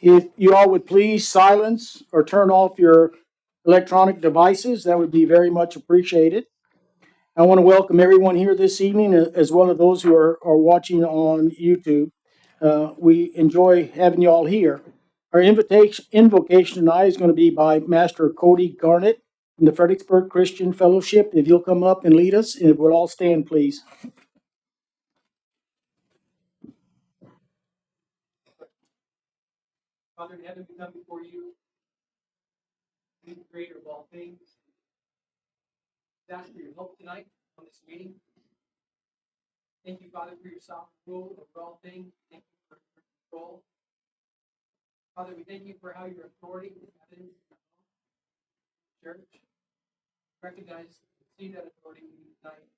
If you all would please silence or turn off your electronic devices, that would be very much appreciated. I want to welcome everyone here this evening, as well as those who are watching on YouTube. We enjoy having you all here. Our invocation tonight is going to be by Master Cody Garnett from the Fredericksburg Christian Fellowship. If you'll come up and lead us, and we'll all stand, please. Father in heaven, we come before you, the creator of all things. We ask for your help tonight on this meeting. Thank you, Father, for your sovereign rule over all things. Thank you for your control. Father, we thank you for how your authority is evident in your church. Recognize and see that authority we need tonight.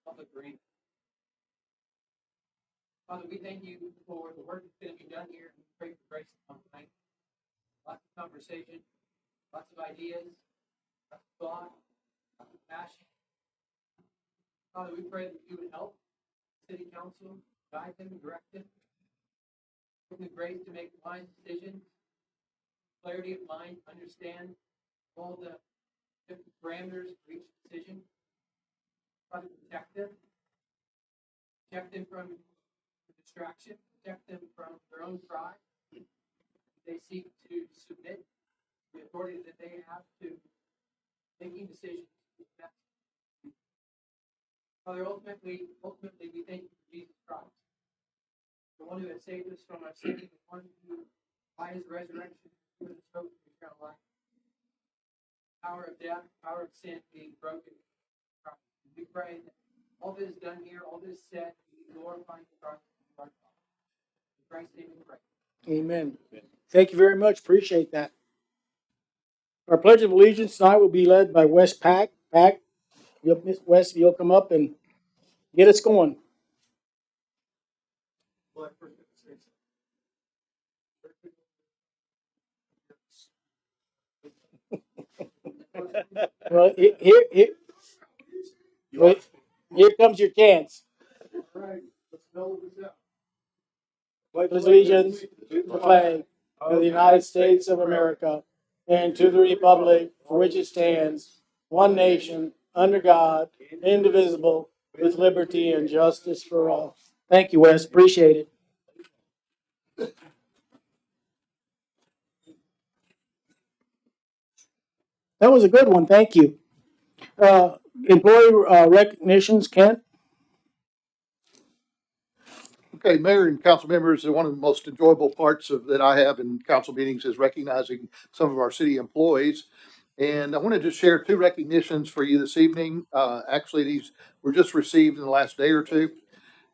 Public arena. Father, we thank you for the work that's going to be done here. We pray for grace upon tonight. Lots of conversation, lots of ideas, lots of thought, lots of passion. Father, we pray that you would help the city council, guide them, direct them, give them the grace to make wise decisions, clarity of mind, understand all the different parameters for each decision. Father, protect them from distraction, protect them from their own pride. They seek to submit the authority that they have to making decisions. Father, ultimately, we thank you for Jesus Christ, the one who has saved us from our sin, the one who, by his resurrection, given us hope for eternal life. Power of death, power of sin being broken. We pray that all that is done here, all that is said, be glorifying Christ. In Christ's name we pray. Amen. Thank you very much. Appreciate that. Our Pledge of Allegiance tonight will be led by Wes Pack. Wes, you'll come up and get us going. Well, here comes your chance. All right, let's spell this out. Pledge allegiance to the flag of the United States of America and to the republic for which it stands, one nation, under God, indivisible, with liberty and justice for all. Thank you, Wes. Appreciate it. That was a good one. Thank you. Employee recognitions, Kent. Okay, Mayor and council members, one of the most enjoyable parts that I have in council meetings is recognizing some of our city employees. And I wanted to share two recognitions for you this evening. Actually, these were just received in the last day or two.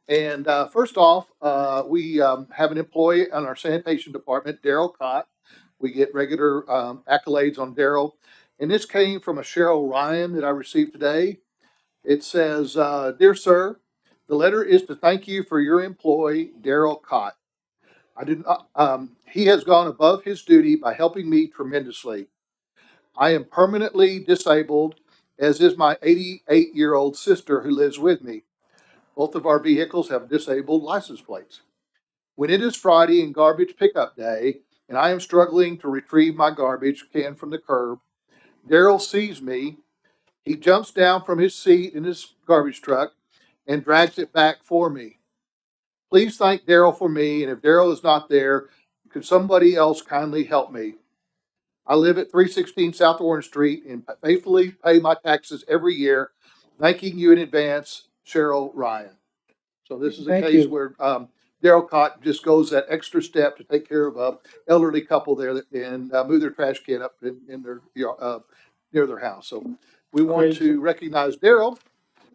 And first off, we have an employee on our sanitation department, Daryl Cott. We get regular accolades on Daryl. And this came from a Cheryl Ryan that I received today. It says, Dear Sir, the letter is to thank you for your employee, Daryl Cott. He has gone above his duty by helping me tremendously. I am permanently disabled, as is my 88-year-old sister who lives with me. Both of our vehicles have disabled license plates. When it is Friday and garbage pickup day, and I am struggling to retrieve my garbage can from the curb, Daryl sees me. He jumps down from his seat in his garbage truck and drags it back for me. Please thank Daryl for me, and if Daryl is not there, could somebody else kindly help me? I live at 316 South Orange Street and faithfully pay my taxes every year. Thanking you in advance, Cheryl Ryan. So this is a case where Daryl Cott just goes that extra step to take care of a elderly couple there and move their trash can up in their near their house. So we want to recognize Daryl.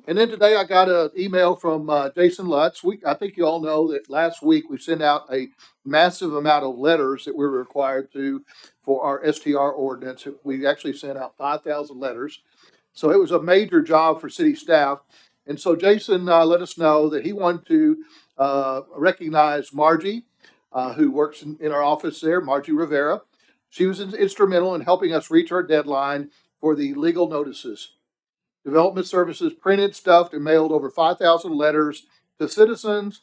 And then today I got an email from Jason Lutz. I think you all know that last week we sent out a massive amount of letters that we were required to for our STR ordinance. We actually sent out 5,000 letters. So it was a major job for city staff. And so Jason let us know that he wanted to recognize Margie, who works in our office there, Margie Rivera. She was instrumental in helping us reach our deadline for the legal notices. Development Services printed, stuffed, and mailed over 5,000 letters to citizens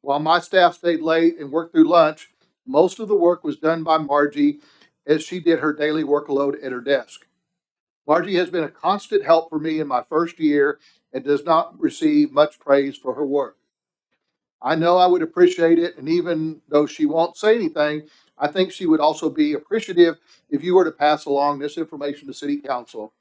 While my staff stayed late and worked through lunch, most of the work was done by Margie as she did her daily workload at her desk. Margie has been a constant help for me in my first year and does not receive much praise for her work. I know I would appreciate it, and even though she won't say anything, I think she would also be appreciative if you were to pass along this information to City Council.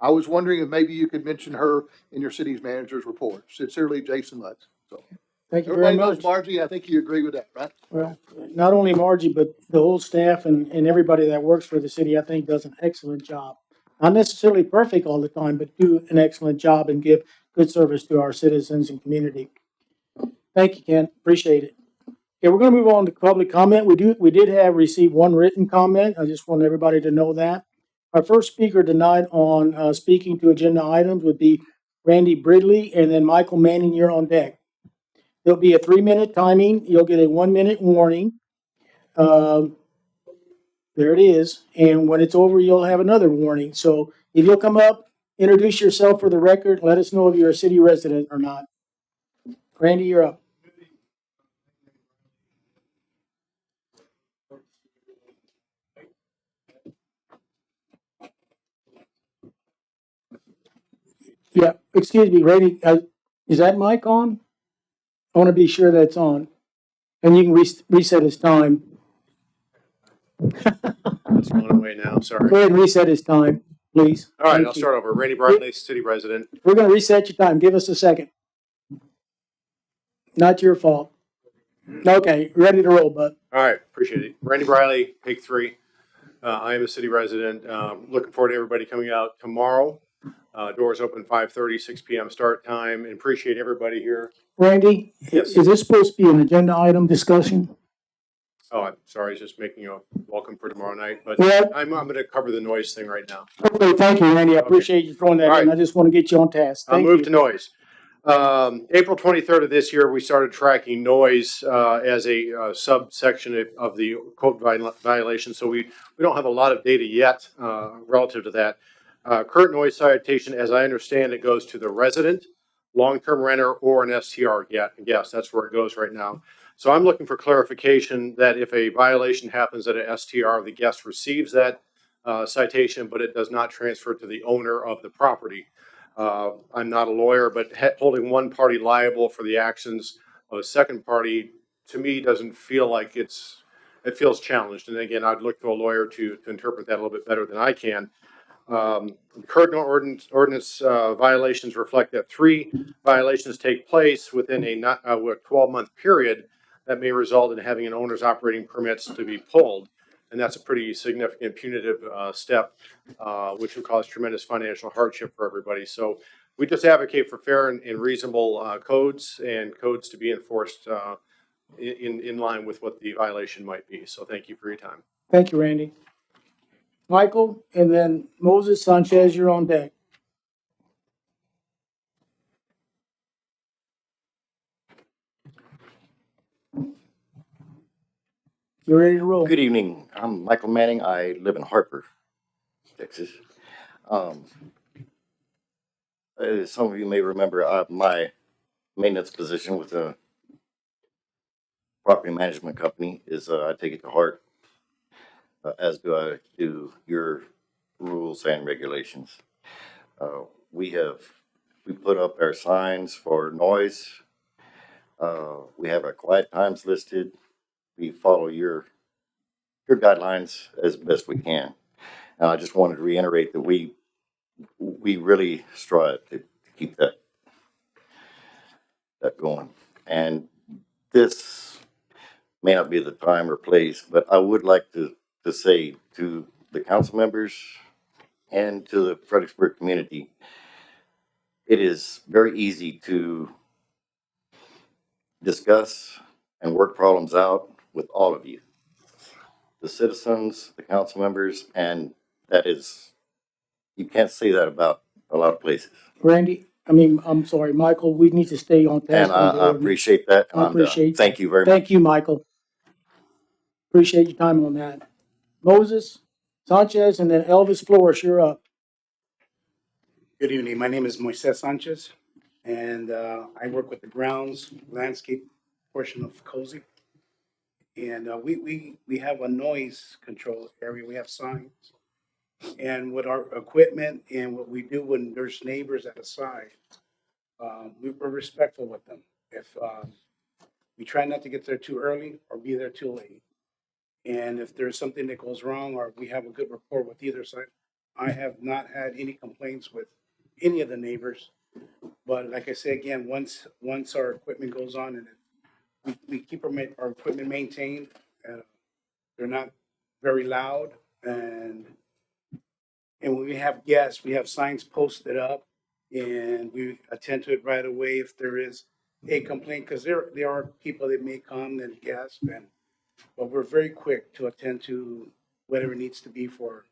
I was wondering if maybe you could mention her in your city's manager's report. Sincerely, Jason Lutz. So Thank you very everybody knows much. Margie. I think you agree with that, right? Well, not only Margie, but the whole staff and everybody that works for the city, I think does an excellent job. Not necessarily perfect all the time, but do an excellent job and give good service to our citizens and community. Thank you, Ken. Appreciate it. Okay, we're gonna move on to public comment. We did have received one written comment. I just want everybody to know that. Our first speaker tonight on, speaking to agenda items would be Randy Bridley, and then Michael Manning, you're on deck. There'll be a 3-minute timing. You'll get a 1-minute warning. There it is. And when it's over, you'll have another warning. So if you'll come up, introduce yourself for the record, let us know if you're a city resident or not. Randy, you're up. Yeah, excuse me, Randy, is that mic on? I want to be sure that's on. And you can reset his time. It's going away now, sorry. Go ahead and reset his time, please. All right, Thank I'll you. start over. Randy Bradley, city resident. We're going to reset your time. Give us a second. Not your fault. Okay, ready to roll, bud. All right, appreciate it. Randy Bradley, Pig 3. I am a city resident. Looking forward to everybody coming out tomorrow. Doors open 5:30, 6 p.m. start time, and appreciate everybody here. Randy, Yes. is this supposed to be an agenda item discussion? Oh, I'm sorry, just making you welcome for tomorrow night, but Yeah. I'm going to cover the noise thing right now. Okay, thank you, Randy. I Okay. appreciate you throwing that All in. right. I just want to get you on task. I'll Thank move you. to noise. April 23rd of this year, we started tracking noise as a subsection of the code violation. So we don't have a lot of data yet relative to that. Current noise citation, as I understand it, goes to the resident, long-term renter, or an STR guest. That's where it goes right now. So I'm looking for clarification that if a violation happens at a STR, the guest receives that citation, but it does not transfer to the owner of the property. I'm not a lawyer, but holding one party liable for the actions of a second party, to me, doesn't feel like it feels challenged. And again, I'd look to a lawyer to interpret that a little bit better than I can. Current ordinance violations reflect that 3 violations take place within a 12-month period that may result in having an owner's operating permits to be pulled. And that's a pretty significant punitive step, which would cause tremendous financial hardship for everybody. So we just advocate for fair and reasonable codes and codes to be enforced in line with what the violation might be. So thank you for your time. Thank you, Randy. Michael, and then Moses Sanchez, you're on deck. You ready to roll? Good evening. I'm Michael Manning. I live in Harper, Texas. As some of you may remember, my maintenance position with a property management company is I take it to heart, as do I do your rules and regulations. We put up our signs for noise. We have our quiet times listed. We follow your guidelines as best we can. And I just wanted to reiterate that we really strive to keep that going. And this may not be the time or place, but I would like to say to the council members and to the Fredericksburg community, it is very easy to discuss and work problems out with all of you, the citizens, the council members, and you can't say that about a lot of places. Randy, I'm sorry, Michael, we need to stay on task. And I appreciate that. I appreciate. Thank you very much. Thank you, Michael. Appreciate your time on that. Moses Sanchez, and then Elvis Flores, you're up. Good evening. My name is Moises Sanchez, and I work with the grounds, landscape portion of Cozy. And we have a noise control area. We have signs. And with our equipment and what we do when there's neighbors at the side, we're respectful with them. If we try not to get there too early or be there too late. And if there's something that goes wrong or we have a good rapport with either side, I have not had any complaints with any of the neighbors. But like I say again, once our equipment goes on and we keep our equipment maintained, they're not very loud, and when we have guests, we have signs posted up, and we attend to it right away if there is a complaint, because there are people that may come and guests, but we're very quick to attend to whatever needs to be for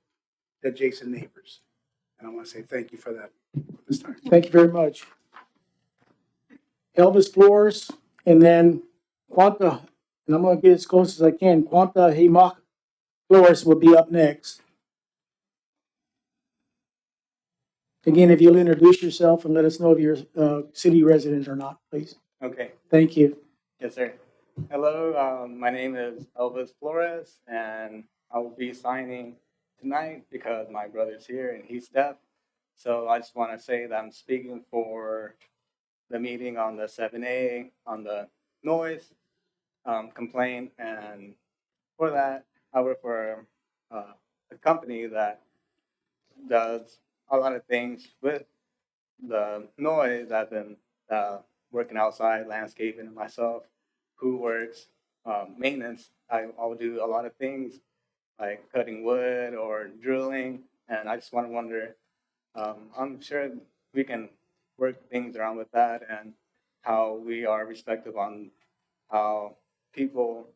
the adjacent neighbors. And I want to say thank you for that this time. Thank you very much. Elvis Flores, and then Quanta, and I'm going to get as close as I can. Quanta Hemach Flores will be up next. Again, if you'll introduce yourself and let us know if you're a city resident or not, please. Okay, Thank you. yes, sir. Hello, my name is Elvis Flores, and I will be signing tonight because my brother's here and he's deaf. So I just want to say that I'm speaking for the meeting on the 7A on the noise complaint, and for that, I work for a company that does a lot of things with the noise. I've been working outside, landscaping, and myself, who works maintenance. I'll do a lot of things like cutting wood or drilling, and I just want to wonder. I'm sure we can work things around with that and how we are respectful on how people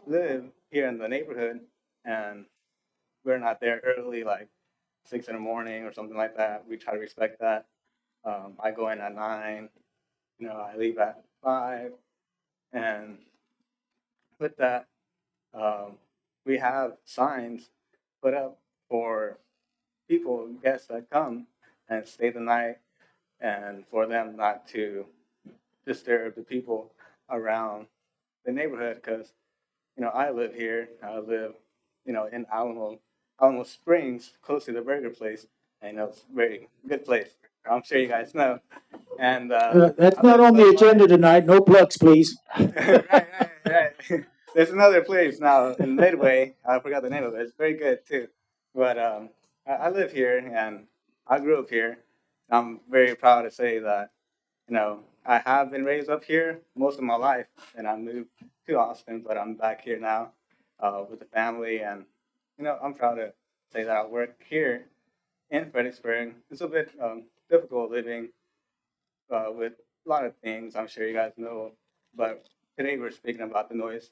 live here in the neighborhood, and we're not there early like 6 in the morning or something like that. We try to respect that. I go in at 9, I leave at 5, and with that, we have signs put up for people, guests that come and stay the night, and for them not to disturb the people around the neighborhood. Because I live here. I live, in Alamo Springs, close to the burger place. And it's a very good place. I'm sure you guys know. And That's I not live on the close by. agenda tonight. No plugs, please. Right. There's another place now in Midway. I forgot the name of it. It's very good too. But I live here and I grew up here. I'm very proud to say that I have been raised up here most of my life, and I moved to Austin, but I'm back here now with the family, and I'm proud to say that I work here in Fredericksburg. It's a bit difficult living with a lot of things. I'm sure you guys know, but today we're speaking about the noise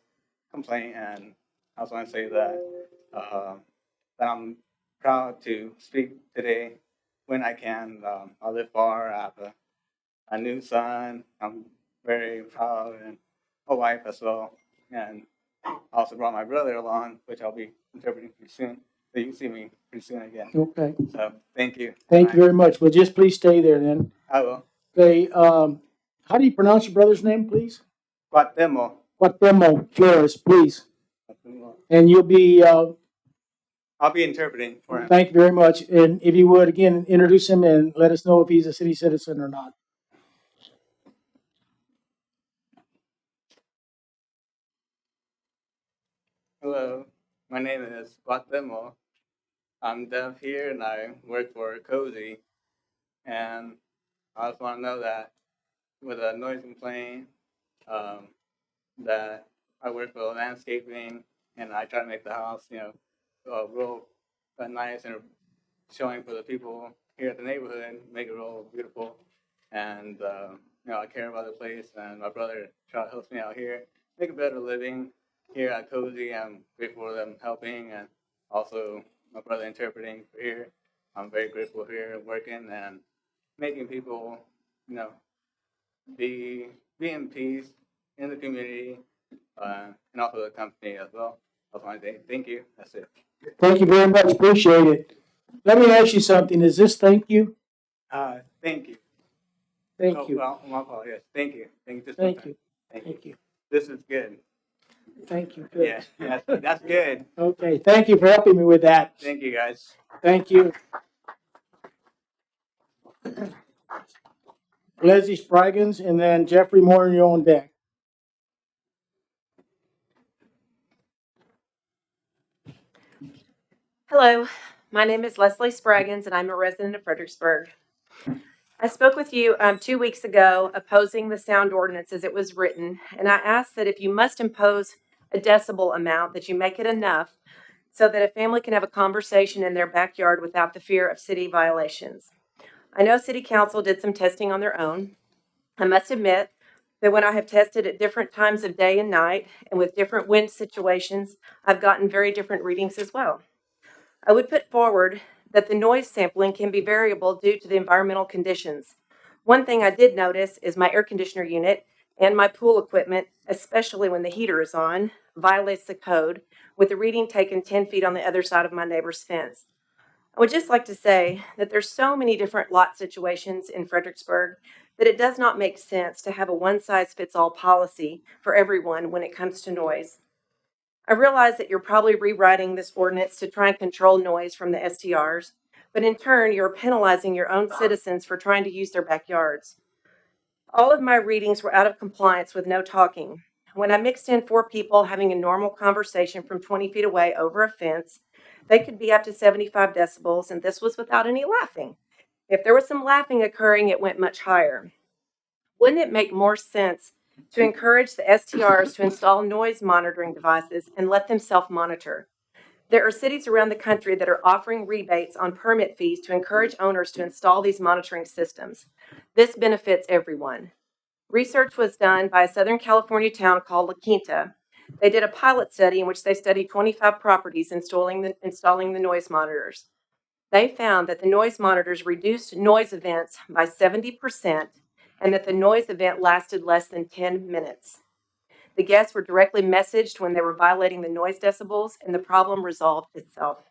complaint, and I also want to say that I'm proud to speak today when I can. I live far. I have a new son. I'm very proud, and a wife as well. And I also brought my brother along, which I'll be interpreting pretty soon. So you can see me pretty soon again. Okay. So thank you. Thank you very much. Well, just please stay there then. I will. Okay. How do you pronounce your brother's name, please? Guatemo. Quatemo Flores, please. And you'll be, I'll be interpreting for him. thank you very much. And if you would, again, introduce him and let us know if he's a city citizen or not. Hello, my name is Guatemo. I'm deaf here and I work for Cozy. And I just want to know that with a noise complaint, um, that I work with landscaping and I try to make the house, real nice and showing for the people here at the neighborhood, make it real beautiful. And, I care about the place, and my brother helps me out here, make a better living here at Cozy. I'm grateful for them helping, and also my brother interpreting for here. I'm very grateful here working and making people, you know, be in peace in the community, and also the company as well. I just want to say thank you. That's it. Thank you very much. Appreciate it. Let me ask you something. Is this thank you? Thank you. Thank you. Well, my apologies. Thank you. Thank you. Just Thank one time. you. Thank you. Thank you. this is good. Thank you. Good. Yeah, that's good. Okay, thank you for helping me with that. Thank you, guys. Thank you. Leslie Spraggins, and then Jeffrey Moore, you're on deck. Hello, my name is Leslie Spraggins, and I'm a resident of Fredericksburg. I spoke with you 2 weeks ago opposing the sound ordinance as it was written, and I asked that if you must impose a decibel amount, that you make it enough so that a family can have a conversation in their backyard without the fear of city violations. I know City Council did some testing on their own. I must admit that when I have tested at different times of day and night and with different wind situations, I've gotten very different readings as well. I would put forward that the noise sampling can be variable due to the environmental conditions. One thing I did notice is my air conditioner unit and my pool equipment, especially when the heater is on, violates the code, with the reading taken 10 feet on the other side of my neighbor's fence. I would just like to say that there's so many different lot situations in Fredericksburg that it does not make sense to have a one-size-fits-all policy for everyone when it comes to noise. I realize that you're probably rewriting this ordinance to try and control noise from the STRs, but in turn, you're penalizing your own citizens for trying to use their backyards. All of my readings were out of compliance with no talking. When I mixed in 4 people having a normal conversation from 20 feet away over a fence, they could be up to 75 decibels, and this was without any laughing. If there was some laughing occurring, it went much higher. Wouldn't it make more sense to encourage the STRs to install noise monitoring devices and let them self-monitor? There are cities around the country that are offering rebates on permit fees to encourage owners to install these monitoring systems. This benefits everyone. Research was done by a Southern California town called La Quinta. They did a pilot study in which they studied 25 properties installing the noise monitors. They found that the noise monitors reduced noise events by 70% and that the noise event lasted less than 10 minutes. The guests were directly messaged when they were violating the noise decibels, and the problem resolved itself.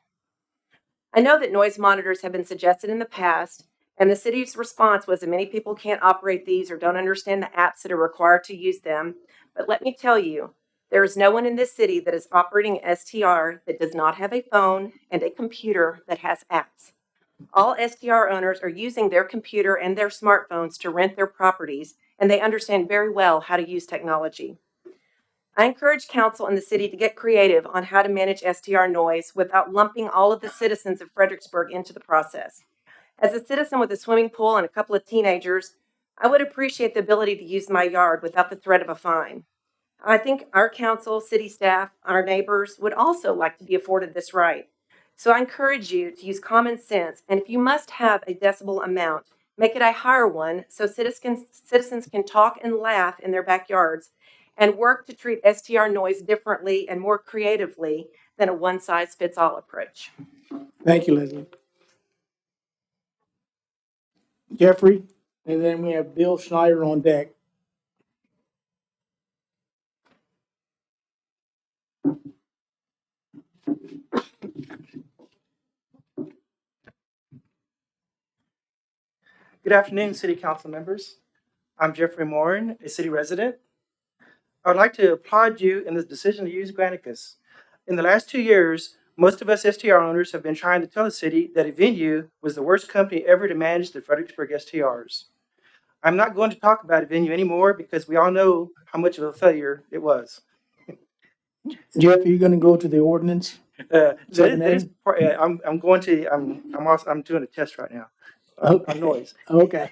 I know that noise monitors have been suggested in the past, and the city's response was that many people can't operate these or don't understand the apps that are required to use them. But let me tell you, there is no one in this city that is operating an STR that does not have a phone and a computer that has apps. All STR owners are using their computer and their smartphones to rent their properties, and they understand very well how to use technology. I encourage council and the city to get creative on how to manage STR noise without lumping all of the citizens of Fredericksburg into the process. As a citizen with a swimming pool and a couple of teenagers, I would appreciate the ability to use my yard without the threat of a fine. I think our council, city staff, our neighbors would also like to be afforded this right. So I encourage you to use common sense, and if you must have a decibel amount, make it a higher one so citizens can talk and laugh in their backyards and work to treat STR noise differently and more creatively than a one-size-fits-all approach. Thank you, Leslie. Jeffrey, and then we have Bill Schneider on deck. Good afternoon, City Council members. I'm Jeffrey Morin, a city resident. I would like to applaud you in the decision to use Granicus. In the last 2 years, most of us STR owners have been trying to tell the city that a venue was the worst company ever to manage the Fredericksburg STRs. I'm not going to talk about a venue anymore because we all know how much of a failure it was. Jeff, are you going to go to the ordinance? I'm doing a test right now on noise. Okay.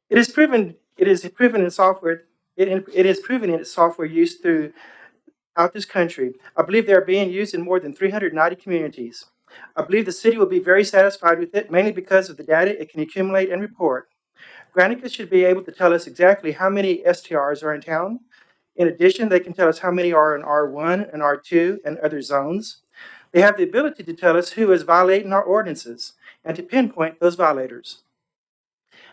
It is proven in software. It is proven in its software use throughout this country. I believe they are being used in more than 390 communities. I believe the city will be very satisfied with it, mainly because of the data it can accumulate and report. Granicus should be able to tell us exactly how many STRs are in town. In addition, they can tell us how many are in R1 and R2 and other zones. They have the ability to tell us who is violating our ordinances and to pinpoint those violators.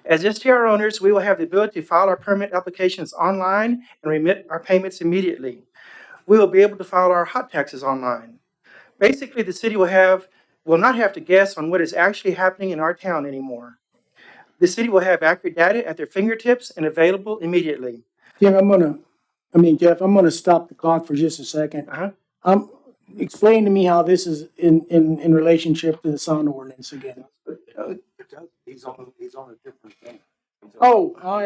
As STR owners, we will have the ability to file our permit applications online and remit our payments immediately. We will be able to file our hot taxes online. Basically, the city will not have to guess on what is actually happening in our town anymore. The city will have accurate data at their fingertips and available immediately. Jeff, I'm gonna stop the clock for just a second. Uh-huh. Explain to me how this is in relationship to the sound ordinance again. He's on a different thing. Oh, I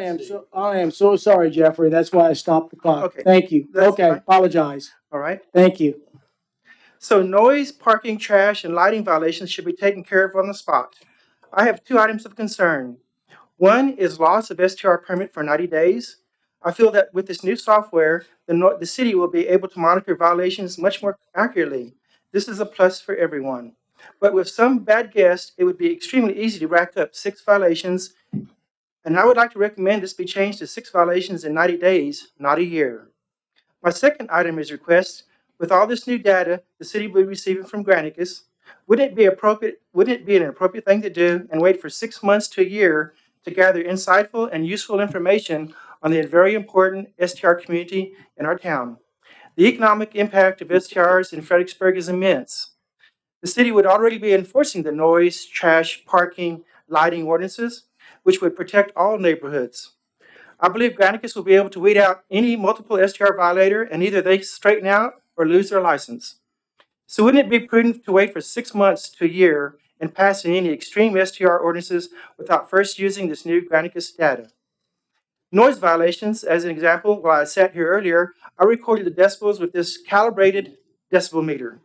am so sorry, Jeffrey. That's why I stopped the clock. Okay. Thank you. That's Okay, fine. apologize. All right. Thank you. So noise, parking, trash, and lighting violations should be taken care of on the spot. I have 2 items of concern. One is loss of STR permit for 90 days. I feel that with this new software, the city will be able to monitor violations much more accurately. This is a plus for everyone. But with some bad guests, it would be extremely easy to rack up 6 violations, and I would like to recommend this be changed to 6 violations in 90 days, not a year. My second item is request, with all this new data the city will be receiving from Granicus, wouldn't it be an appropriate thing to do and wait for 6 months to a year to gather insightful and useful information on the very important STR community in our town? The economic impact of STRs in Fredericksburg is immense. The city would already be enforcing the noise, trash, parking, lighting ordinances, which would protect all neighborhoods. I believe Granicus will be able to weed out any multiple STR violator, and either they straighten out or lose their license. So wouldn't it be prudent to wait for 6 months to a year and passing any extreme STR ordinances without first using this new Granicus data? Noise violations, as an example, while I sat here earlier, I recorded the decibels with this calibrated decibel meter.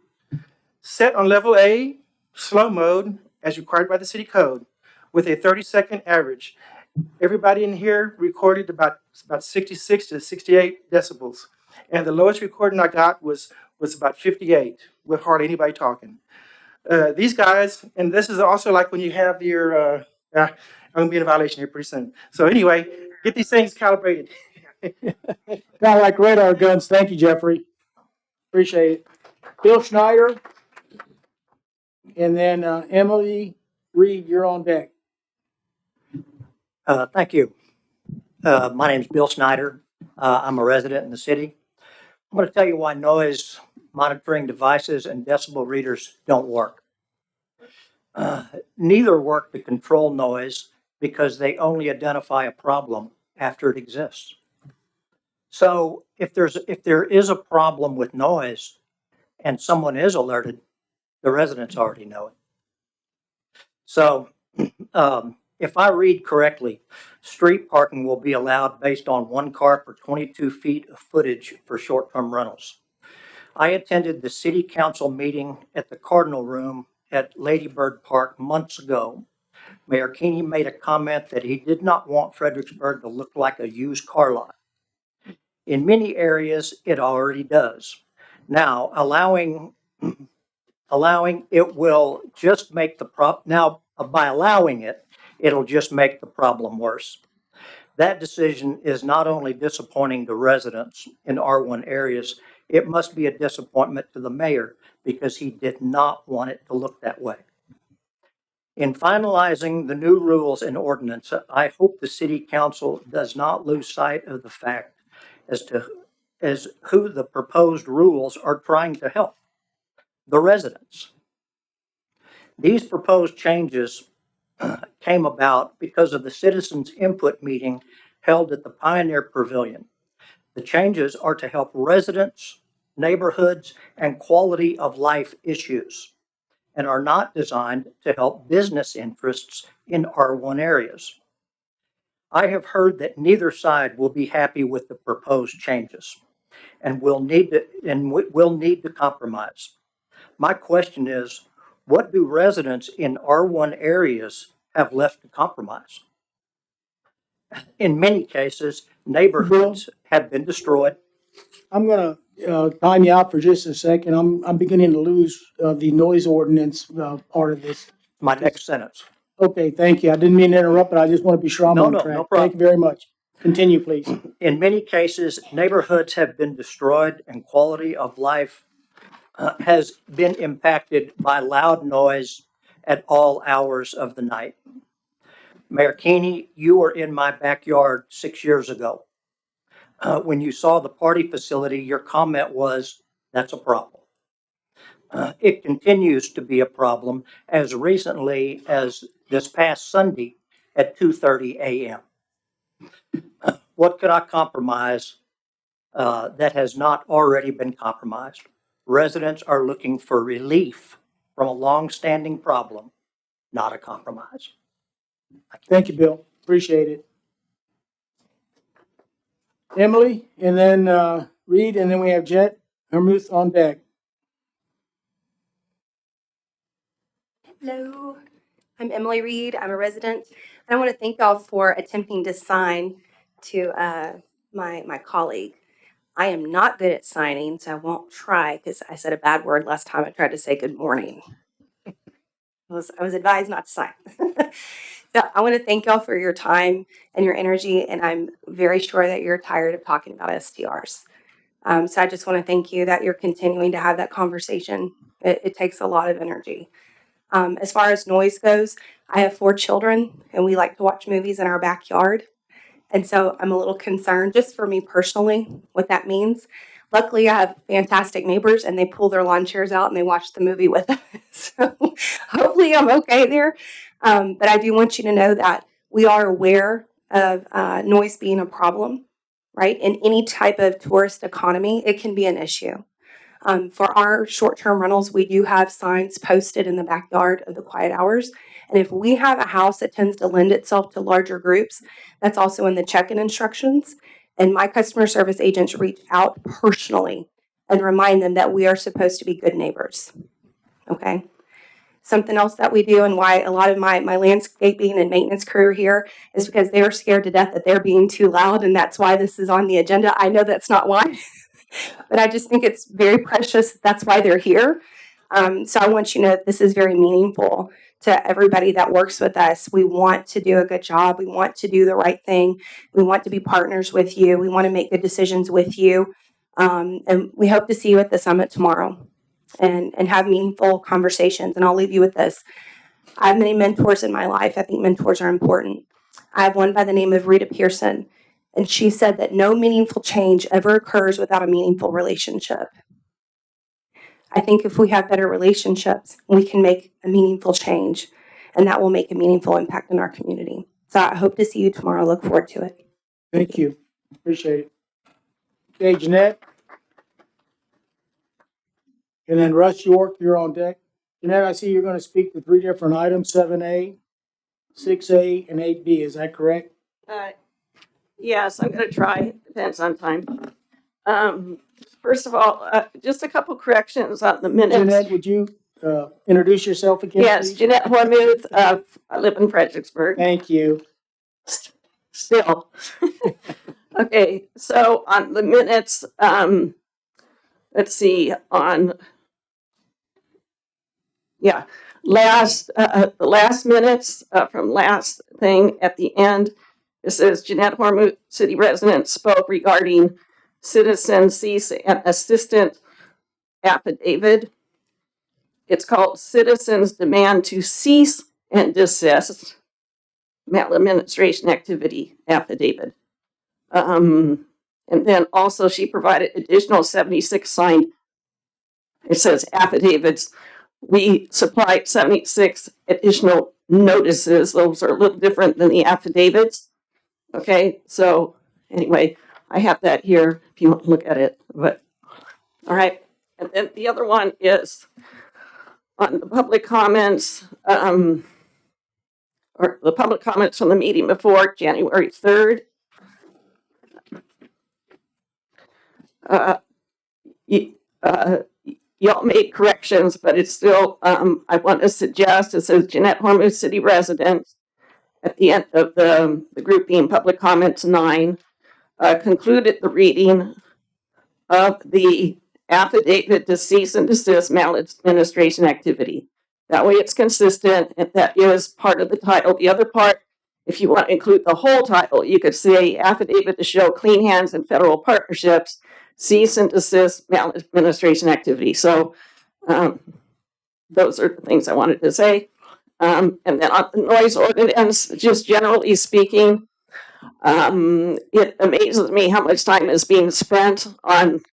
Set on level A, slow mode, as required by the city code, with a 30-second average. Everybody in here recorded about 66 to 68 decibels. And the lowest recording I got was about 58, with hardly anybody talking. These guys, and this is also like when you have your, I'm gonna be in a violation here pretty soon. So anyway, get these things calibrated. Kind of like radar guns. Thank you, Jeffrey. Appreciate it. Bill Schneider, and then Emily Reed, you're on deck. Thank you. My name is Bill Snyder. I'm a resident in the city. I'm going to tell you why noise monitoring devices and decibel readers don't work. Neither work to control noise because they only identify a problem after it exists. So if there is a problem with noise and someone is alerted, the residents already know it. So if I read correctly, street parking will be allowed based on 1 car per 22 feet of footage for short-term rentals. I attended the city council meeting at the Cardinal Room at Lady Bird Park months ago. Mayor Keeney made a comment that he did not want Fredericksburg to look like a used car lot. In many areas, it already does. Now, allowing it will just make by allowing it, it'll just make the problem worse. That decision is not only disappointing to residents in R1 areas, it must be a disappointment to the mayor because he did not want it to look that way. In finalizing the new rules and ordinance, I hope the city council does not lose sight of the fact as who the proposed rules are trying to help: the residents. These proposed changes came about because of the citizens' input meeting held at the Pioneer Pavilion. The changes are to help residents, neighborhoods, and quality of life issues, and are not designed to help business interests in R1 areas. I have heard that neither side will be happy with the proposed changes and will need to compromise. My question is, what do residents in R1 areas have left to compromise? In many cases, neighborhoods have been destroyed. I'm gonna time you out for just a second. I'm beginning to lose the noise ordinance part of this. My next sentence. Okay, thank you. I didn't mean to interrupt, but I just want to be sure I'm on track. No problem. Thank you very much. Continue, please. In many cases, neighborhoods have been destroyed and quality of life has been impacted by loud noise at all hours of the night. Mayor Keeney, you were in my backyard 6 years ago. When you saw the party facility, your comment was, "That's a problem." It continues to be a problem. As recently as this past Sunday, at 2:30 a.m. What could I compromise that has not already been compromised? Residents are looking for relief from a long-standing problem, not a compromise. Thank you, Bill. Appreciate it. Emily, and then Reed, and then we have Jet Hermuth on deck. Hello, I'm Emily Reed. I'm a resident. And I want to thank y'all for attempting to sign to my colleague. I am not good at signing, so I won't try because I said a bad word last time I tried to say good morning. I was advised not to sign. So I want to thank y'all for your time and your energy, and I'm very sure that you're tired of talking about STRs. So I just want to thank you that you're continuing to have that conversation. It takes a lot of energy. As far as noise goes, I have 4 children and we like to watch movies in our backyard. And so I'm a little concerned, just for me personally, what that means. Luckily, I have fantastic neighbors and they pull their lawn chairs out and they watch the movie with us. So hopefully I'm okay there. But I do want you to know that we are aware of noise being a problem, right? In any type of tourist economy, it can be an issue. For our short-term rentals, we do have signs posted in the backyard of the quiet hours. And if we have a house that tends to lend itself to larger groups, that's also in the check-in instructions. And my customer service agents reach out personally and remind them that we are supposed to be good neighbors. Okay? Something else that we do, and why a lot of my landscaping and maintenance crew are here, is because they are scared to death that they're being too loud, and that's why this is on the agenda. I know that's not why. But I just think it's very precious. That's why they're here. So I want you to know that this is very meaningful to everybody that works with us. We want to do a good job. We want to do the right thing. We want to be partners with you. We want to make good decisions with you. And we hope to see you at the summit tomorrow and have meaningful conversations. And I'll leave you with this. I have many mentors in my life. I think mentors are important. I have one by the name of Rita Pearson. And she said that no meaningful change ever occurs without a meaningful relationship. I think if we have better relationships, we can make a meaningful change, and that will make a meaningful impact in our community. So I hope to see you tomorrow. Look forward to it. Thank you. Appreciate it. Okay, Jeanette. And then Russ York, you're on deck. Jeanette, I see you're going to speak to 3 different items, 7A, 6A, and 8B. Is that correct? Yes, I'm going to try. Depends on time. First of all, just a couple corrections on the minutes. Jeanette, would you introduce yourself again, Yes, please? Jeanette Hormuth. I live in Fredericksburg. Thank you. Still. Okay, so on the minutes, let's see, the last minutes from last thing at the end, it says Jeanette Hormuth, city resident, spoke regarding citizen cease and assistant affidavit. It's called Citizens Demand to Cease and Desist Maladministration Activity Affidavit. And then also she provided additional 76 signed, it says affidavits. We supplied 76 additional notices. Those are a little different than the affidavits. Okay, so anyway, I have that here if you want to look at it. But all right, and then the other one is on the public comments, or the public comments from the meeting before January 3rd. Y'all made corrections, but it's still, I want to suggest, it says Jeanette Hormuth, city resident, at the end of the group being public comments 9, concluded the reading of the affidavit to cease and desist maladministration activity. That way it's consistent, and that is part of the title. The other part, if you want to include the whole title, you could say affidavit to show clean hands in federal partnerships, cease and desist maladministration activity. So those are the things I wanted to say. And then on the noise ordinance, just generally speaking, it amazes me how much time is being spent on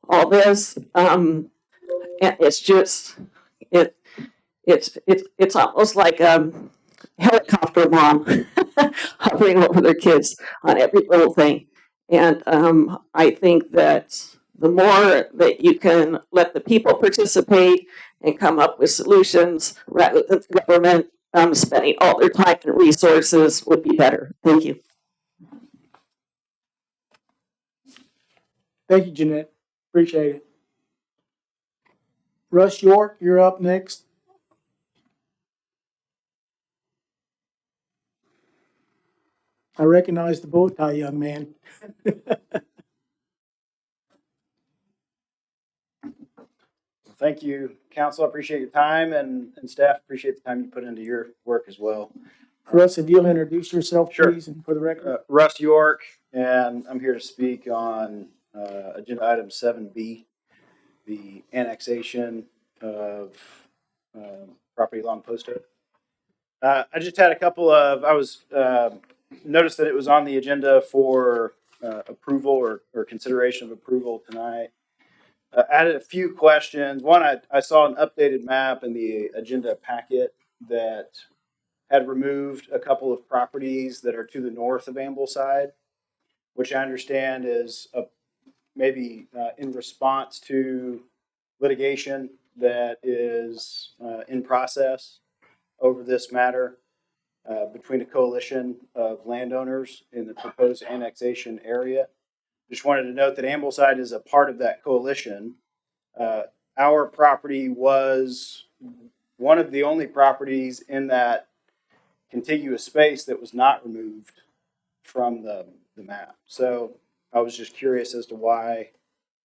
all this. And it's just, it's almost like helicopter mom hovering over their kids on every little thing. And I think that the more that you can let the people participate and come up with solutions rather than the government spending all their time and resources would be better. Thank you. Thank you, Jeanette. Appreciate it. Russ York, you're up next. I recognize the bow tie, young man. Thank you, council. I appreciate your time, and staff appreciate the time you put into your work as well. Russ, if you'll introduce yourself, Sure. please, and for the record. Russ York, and I'm here to speak on agenda item 7B, the annexation of property along Post Oak. I just had a couple of, noticed that it was on the agenda for approval or consideration of approval tonight. Added a few questions. One, I saw an updated map in the agenda packet that had removed a couple of properties that are to the north of Ambleside, which I understand is maybe in response to litigation that is in process over this matter between a coalition of landowners in the proposed annexation area. Just wanted to note that Ambleside is a part of that coalition. Our property was one of the only properties in that contiguous space that was not removed from the map. So I was just curious as to why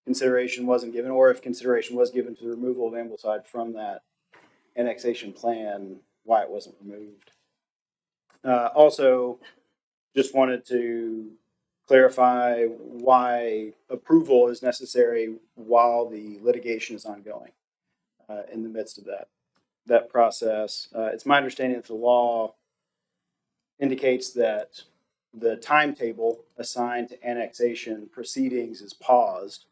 consideration wasn't given, or if consideration was given to the removal of Ambleside from that annexation plan, why it wasn't removed. Also, just wanted to clarify why approval is necessary while the litigation is ongoing in the midst of that process. It's my understanding that the law indicates that the timetable assigned to annexation proceedings is paused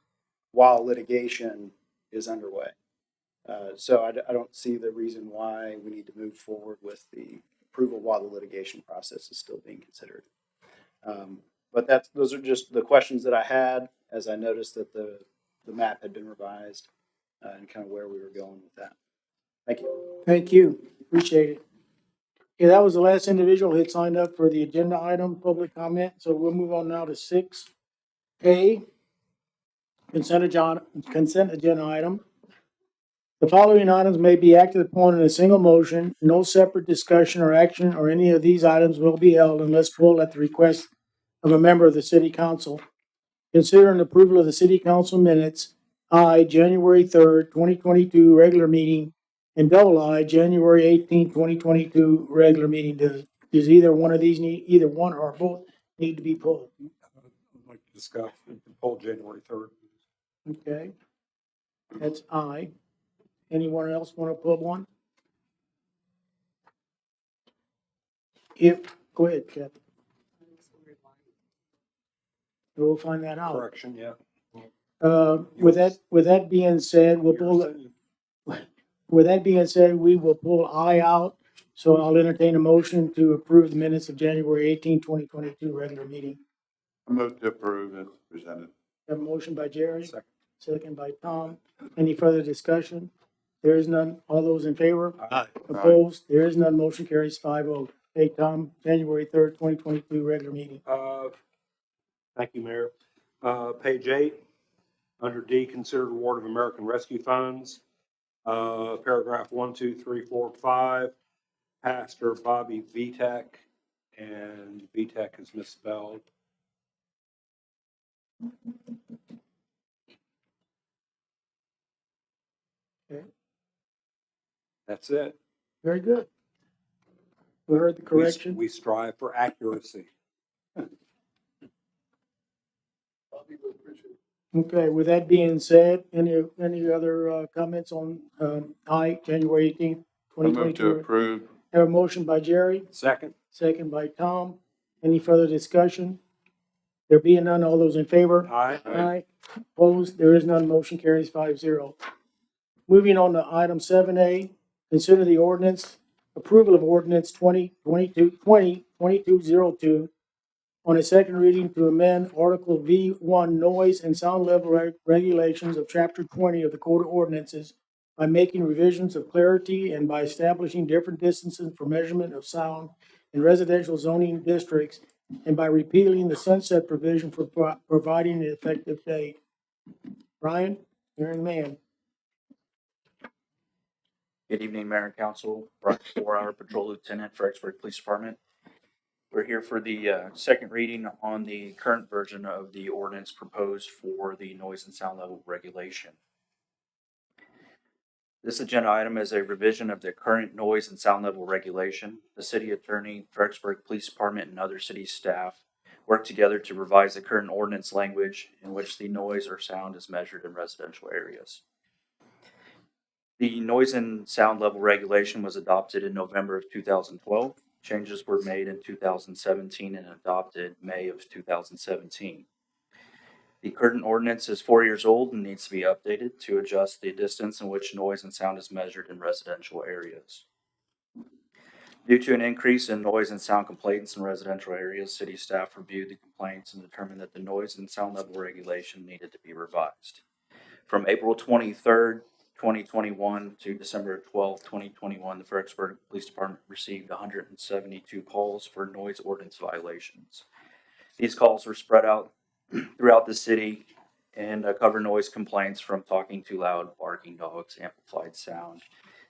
while litigation is underway. So I don't see the reason why we need to move forward with the approval while the litigation process is still being considered. But those are just the questions that I had as I noticed that the map had been revised and kind of where we were going with that. Thank you. Thank you. Appreciate it. Okay, that was the last individual who had signed up for the agenda item, public comment. So we'll move on now to 6A, consent agenda item. The following items may be acted upon in a single motion. No separate discussion or action or any of these items will be held unless pulled at the request of a member of the city council. Consider an approval of the city council minutes, I, January 3rd, 2022, regular meeting, and double I, January 18th, 2022, regular meeting. Does either one of these either one or both need to be pulled? I'd like to discuss pull January 3rd. Okay. That's I. Anyone else want to pull one? Go ahead, Kathy. We'll find that out. Correction, yeah. With that being said, we will pull I out. So I'll entertain a motion to approve the minutes of January 18, 2022 regular meeting. I move to approve as presented. Have a motion by Jerry, Second. second by Tom. Any further discussion? There is none. All those in favor? Aye. Opposed? There is none. Motion carries 5-0. Hey, Tom, January 3rd, 2022 regular meeting. Thank you, Mayor. Page 8, under D, considered award of American Rescue Funds. Paragraph 1, 2, 3, 4, 5. Pastor Bobby Vitek, and Vitek is misspelled. Okay. That's it. Very good. We heard the correction. We strive for accuracy. Okay, with that being said, any other comments on I, January 18th, 2022? I move to approve. Have a motion by Jerry, Second. second by Tom. Any further discussion? There being none, all those in favor? Aye. Aye. Opposed? There is none. Motion carries 5-0. Moving on to item 7A, consider the ordinance approval of ordinance 2202 on a second reading to amend Article V1 noise and sound level regulations of Chapter 20 of the Code of Ordinances by making revisions of clarity and by establishing different distances for measurement of sound in residential zoning districts and by repealing the sunset provision for providing an effective date. Brian, you're the man. Good evening, Mayor and Council. Brian 4-hour Patrol Lieutenant, Fredericksburg Police Department. We're here for the second reading on the current version of the ordinance proposed for the noise and sound level regulation. This agenda item is a revision of the current noise and sound level regulation. The City Attorney, Fredericksburg Police Department, and other city staff work together to revise the current ordinance language in which the noise or sound is measured in residential areas. The noise and sound level regulation was adopted in November of 2012. Changes were made in 2017 and adopted May of 2017. The current ordinance is 4 years old and needs to be updated to adjust the distance in which noise and sound is measured in residential areas. Due to an increase in noise and sound complaints in residential areas, city staff reviewed the complaints and determined that the noise and sound level regulation needed to be revised. From April 23rd, 2021 to December 12th, 2021, the Fredericksburg Police Department received 172 calls for noise ordinance violations. These calls were spread out throughout the city and cover noise complaints from talking too loud, barking dogs, amplified sound,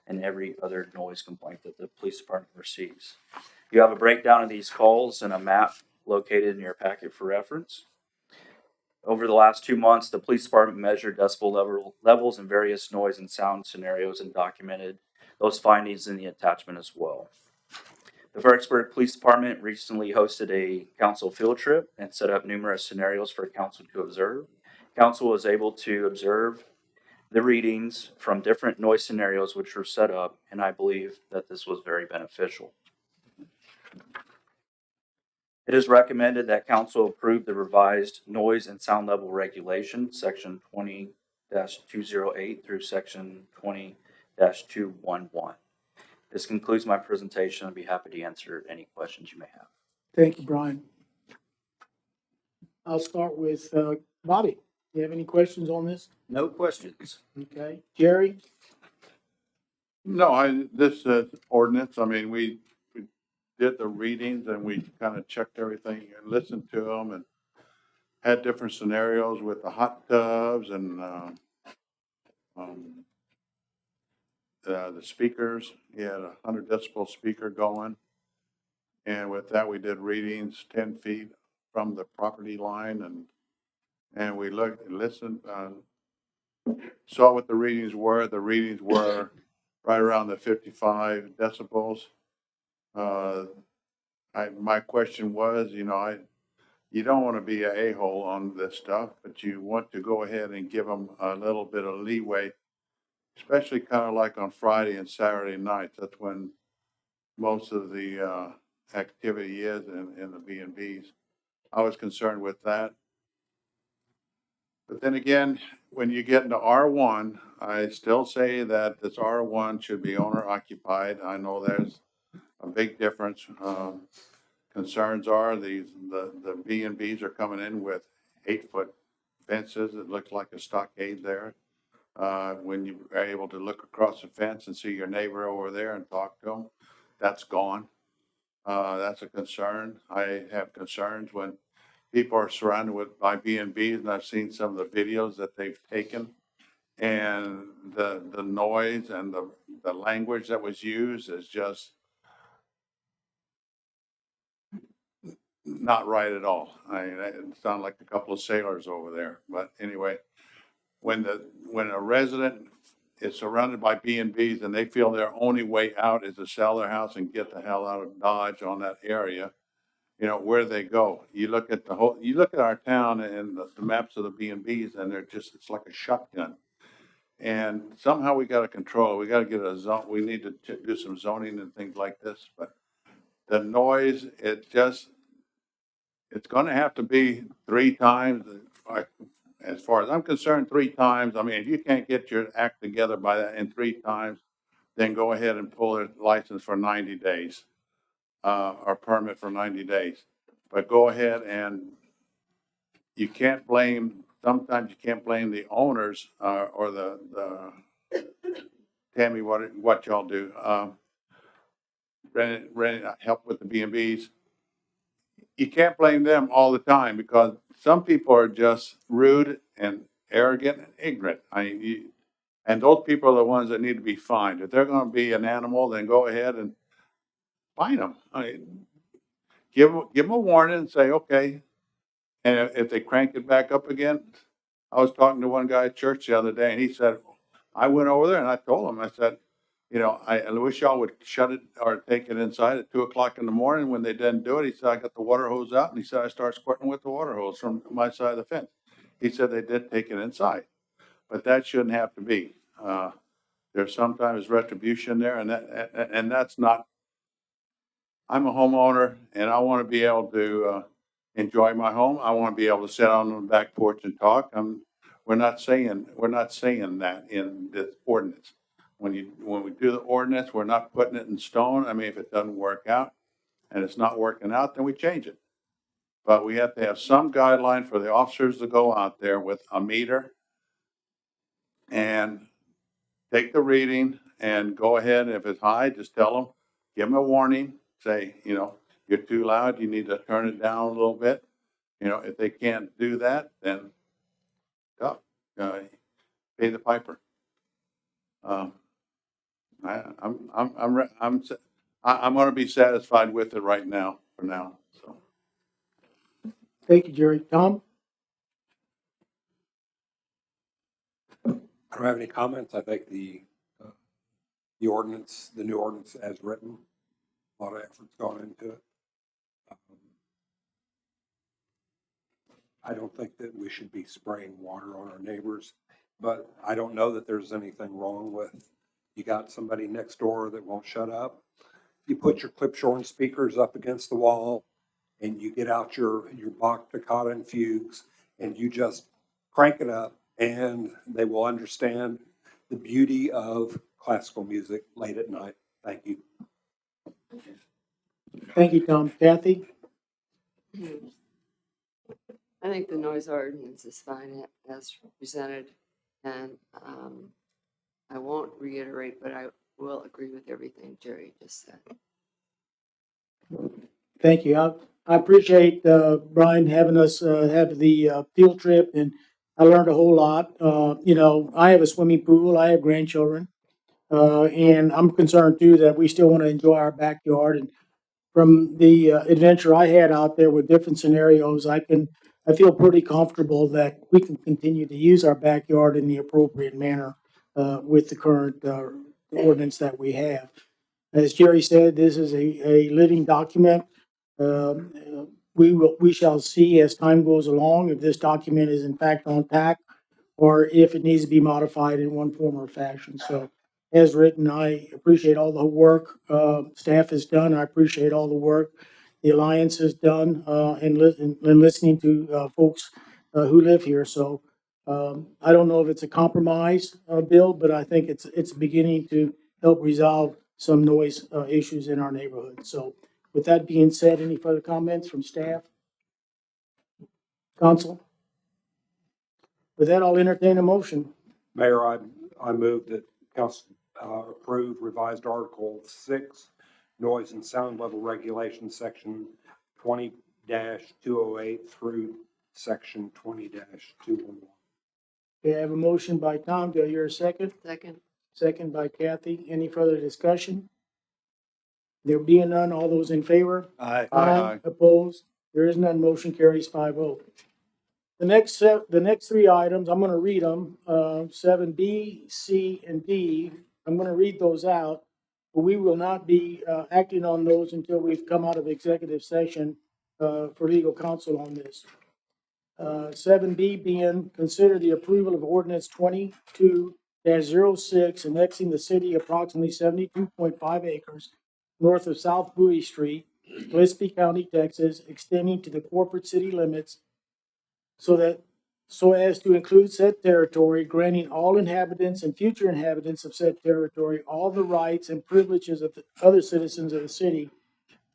and every other noise complaint that the police department receives. You have a breakdown of these calls and a map located in your packet for reference. Over the last 2 months, the police department measured decibel levels in various noise and sound scenarios and documented those findings in the attachment as well. The Fredericksburg Police Department recently hosted a council field trip and set up numerous scenarios for council to observe. Council was able to observe the readings from different noise scenarios which were set up, and I believe that this was very beneficial. It is recommended that council approve the revised noise and sound level regulation, section 20-208 through section 20-211. This concludes my presentation. I'd be happy to answer any questions you may have. Thank you, Brian. I'll start with Bobby. Do you have any questions on this? No questions. Okay. Jerry? No, this ordinance, I mean, we did the readings and we kind of checked everything and listened to them and had different scenarios with the hot tubs and the speakers. He had a 100 decibel speaker going. And with that, we did readings 10 feet from the property line and we looked and listened, saw what the readings were. The readings were right around the 55 decibels. My question was, you don't want to be an a-hole on this stuff, but you want to go ahead and give them a little bit of leeway, especially kind of like on Friday and Saturday nights. That's when most of the activity is in the B&Bs. I was concerned with that. But then again, when you get into R1, I still say that this R1 should be owner occupied. I know there's a big difference. Concerns are the B&Bs are coming in with 8-foot fences. It looks like a stockade there. When you are able to look across the fence and see your neighbor over there and talk to them, that's gone. That's a concern. I have concerns when people are surrounded by B&Bs, and I've seen some of the videos that they've taken, and the noise and the language that was used is just not right at all. I mean, it sounded like a couple of sailors over there. But anyway, when a resident is surrounded by B&Bs and they feel their only way out is to sell their house and get the hell out of Dodge on that area, where they go. You look at our town and the maps of the B&Bs, and it's like a shotgun. And somehow we got to control it. We got to get a zone. We need to do some zoning and things like this. But the noise, it's going to have to be 3 times. As far as I'm concerned, 3 times. I mean, if you can't get your act together by that in 3 times, then go ahead and pull their license for 90 days, or permit for 90 days. But go ahead and you can't blame, sometimes you can't blame the owners, or Tammy, what y'all do. Help with the B&Bs. You can't blame them all the time because some people are just rude and arrogant and ignorant. And those people are the ones that need to be fined. If they're going to be an animal, then go ahead and fine them. Give them a warning and say, okay. And if they crank it back up again, I was talking to one guy at church the other day, and he said, I went over there and I told him, I said, I wish y'all would shut it or take it inside at 2:00 in the morning. When they didn't do it, he said, I got the water hose out, and he said, I started squirting with the water hose from my side of the fence. He said they did take it inside, but that shouldn't have to be. There's sometimes retribution there, and that's not. I'm a homeowner, and I want to be able to enjoy my home. I want to be able to sit on the back porch and talk. We're not saying that in this ordinance. When we do the ordinance, we're not putting it in stone. I mean, if it doesn't work out and it's not working out, then we change it. But we have to have some guideline for the officers to go out there with a meter and take the reading and go ahead. If it's high, just tell them, give them a warning, say, you're too loud, you need to turn it down a little bit. If they can't do that, then pay the piper. I'm going to be satisfied with it right now, for now, so. Thank you, Jerry. Tom? I don't have any comments. I think the ordinance, the new ordinance as written, a lot of effort's gone into it. I don't think that we should be spraying water on our neighbors, but I don't know that there's anything wrong with, you got somebody next door that won't shut up. You put your clip-shorn speakers up against the wall and you get out your Bach toccata and fugues and you just crank it up, and they will understand the beauty of classical music late at night. Thank you. Thank you, Tom. Kathy? I think the noise ordinance is fine as presented, and I won't reiterate, but I will agree with everything Jerry just said. Thank you. I appreciate Brian having us have the field trip, and I learned a whole lot. I have a swimming pool. I have grandchildren, and I'm concerned too that we still want to enjoy our backyard. And from the adventure I had out there with different scenarios, I feel pretty comfortable that we can continue to use our backyard in the appropriate manner with the current ordinance that we have. As Jerry said, this is a living document. We shall see as time goes along if this document is in fact on track or if it needs to be modified in one form or fashion. So as written, I appreciate all the work staff has done. I appreciate all the work the Alliance has done in listening to folks who live here. So I don't know if it's a compromise bill, but I think it's beginning to help resolve some noise issues in our neighborhood. So with that being said, any further comments from staff? Council? With that, I'll entertain a motion. Mayor, I move that council approve revised Article 6, noise and sound level regulation, section 20-208 through section 20-211. Okay, I have a motion by Tom. Do I hear a second? Second. Second by Kathy. Any further discussion? There being none, all those in favor? Aye. Opposed? There is none. Motion carries 5-0. The next three items, I'm going to read them, 7B, C, and D. I'm going to read those out, but we will not be acting on those until we've come out of executive session for legal counsel on this. 7B being consider the approval of ordinance 22-06 annexing the city approximately 72.5 acres north of South Bowie Street, Gillespie County, Texas, extending to the corporate city limits so so as to include said territory, granting all inhabitants and future inhabitants of said territory all the rights and privileges of the other citizens of the city,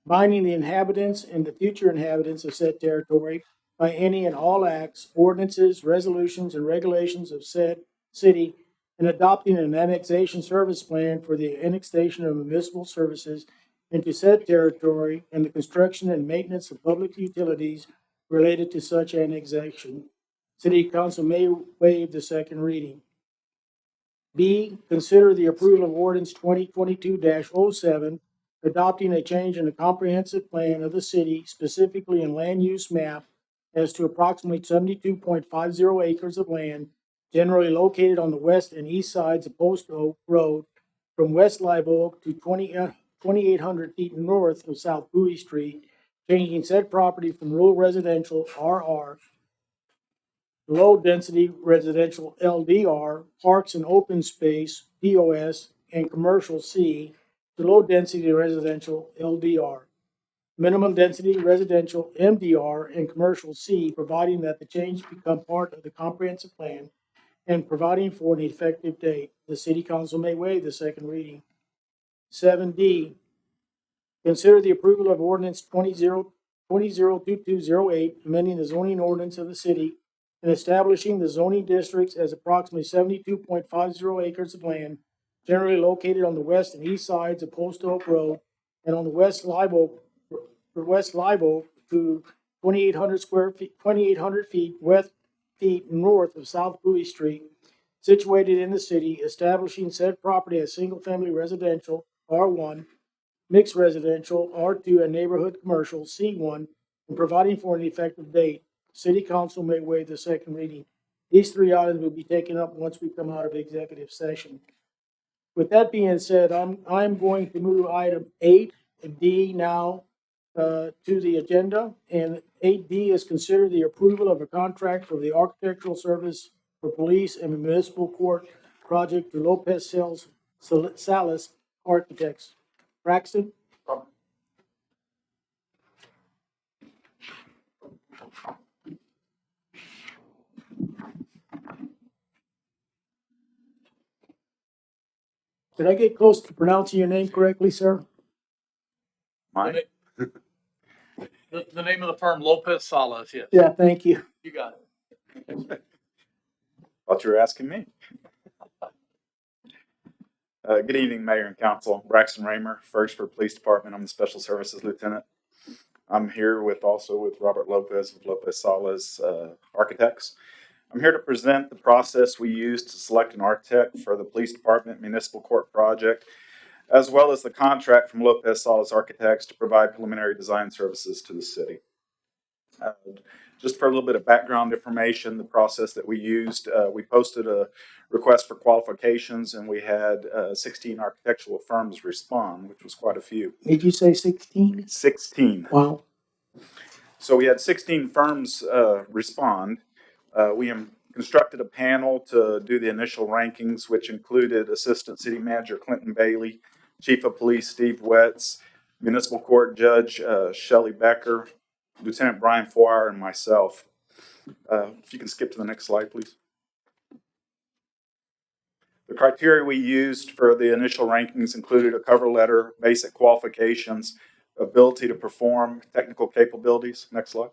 binding the inhabitants and the future inhabitants of said territory by any and all acts, ordinances, resolutions, and regulations of said city, and adopting an annexation service plan for the annexation of municipal services into said territory and the construction and maintenance of public utilities related to such annexation. City Council may waive the second reading. B, consider the approval of ordinance 2022-07, adopting a change in the comprehensive plan of the city, specifically in land use map, as to approximately 72.50 acres of land generally located on the west and east sides of Post Oak Road from West Live Oak to 2,800 feet north of South Bowie Street, changing said property from rural residential RR, low-density residential LDR, parks and open space POS, and commercial C to low-density residential LDR, minimum density residential MDR, and commercial C, providing that the change become part of the comprehensive plan and providing for an effective date. The city council may waive the second reading. 7D, consider the approval of ordinance 202208, amending the zoning ordinance of the city and establishing the zoning districts as approximately 72.50 acres of land generally located on the west and east sides of Post Oak Road and on the West Live Oak to 2,800 feet west feet north of South Bowie Street, situated in the city, establishing said property as single-family residential R1, mixed residential R2, and neighborhood commercial C1, and providing for an effective date. City council may waive the second reading. These three items will be taken up once we come out of executive session. With that being said, I'm going to move item 8D now to the agenda, and 8D is consider the approval of a contract for the architectural service for police and municipal court project to Lopez Salas Architects. Braxton? Did I get close to pronouncing your name correctly, sir? Mine? The name of the firm, Lopez Salas, yes. Yeah, thank you. You got it. Thought you were asking me. Good evening, Mayor and Council. Braxton Raymer, Fredericksburg Police Department. I'm the Special Services Lieutenant. I'm here with Robert Lopez of Lopez Salas Architects. I'm here to present the process we use to select an architect for the Police Department Municipal Court project, as well as the contract from Lopez Salas Architects to provide preliminary design services to the city. Just for a little bit of background information, the process that we used, we posted a request for qualifications and we had 16 architectural firms respond, which was quite a few. Did you say 16? 16. Wow. So we had 16 firms respond. We constructed a panel to do the initial rankings, which included Assistant City Manager Clinton Bailey, Chief of Police Steve Wetz, Municipal Court Judge Shelley Becker, Lieutenant Brian Foyer, and myself. If you can skip to the next slide, please. The criteria we used for the initial rankings included a cover letter, basic qualifications, ability to perform, technical capabilities. Next slide.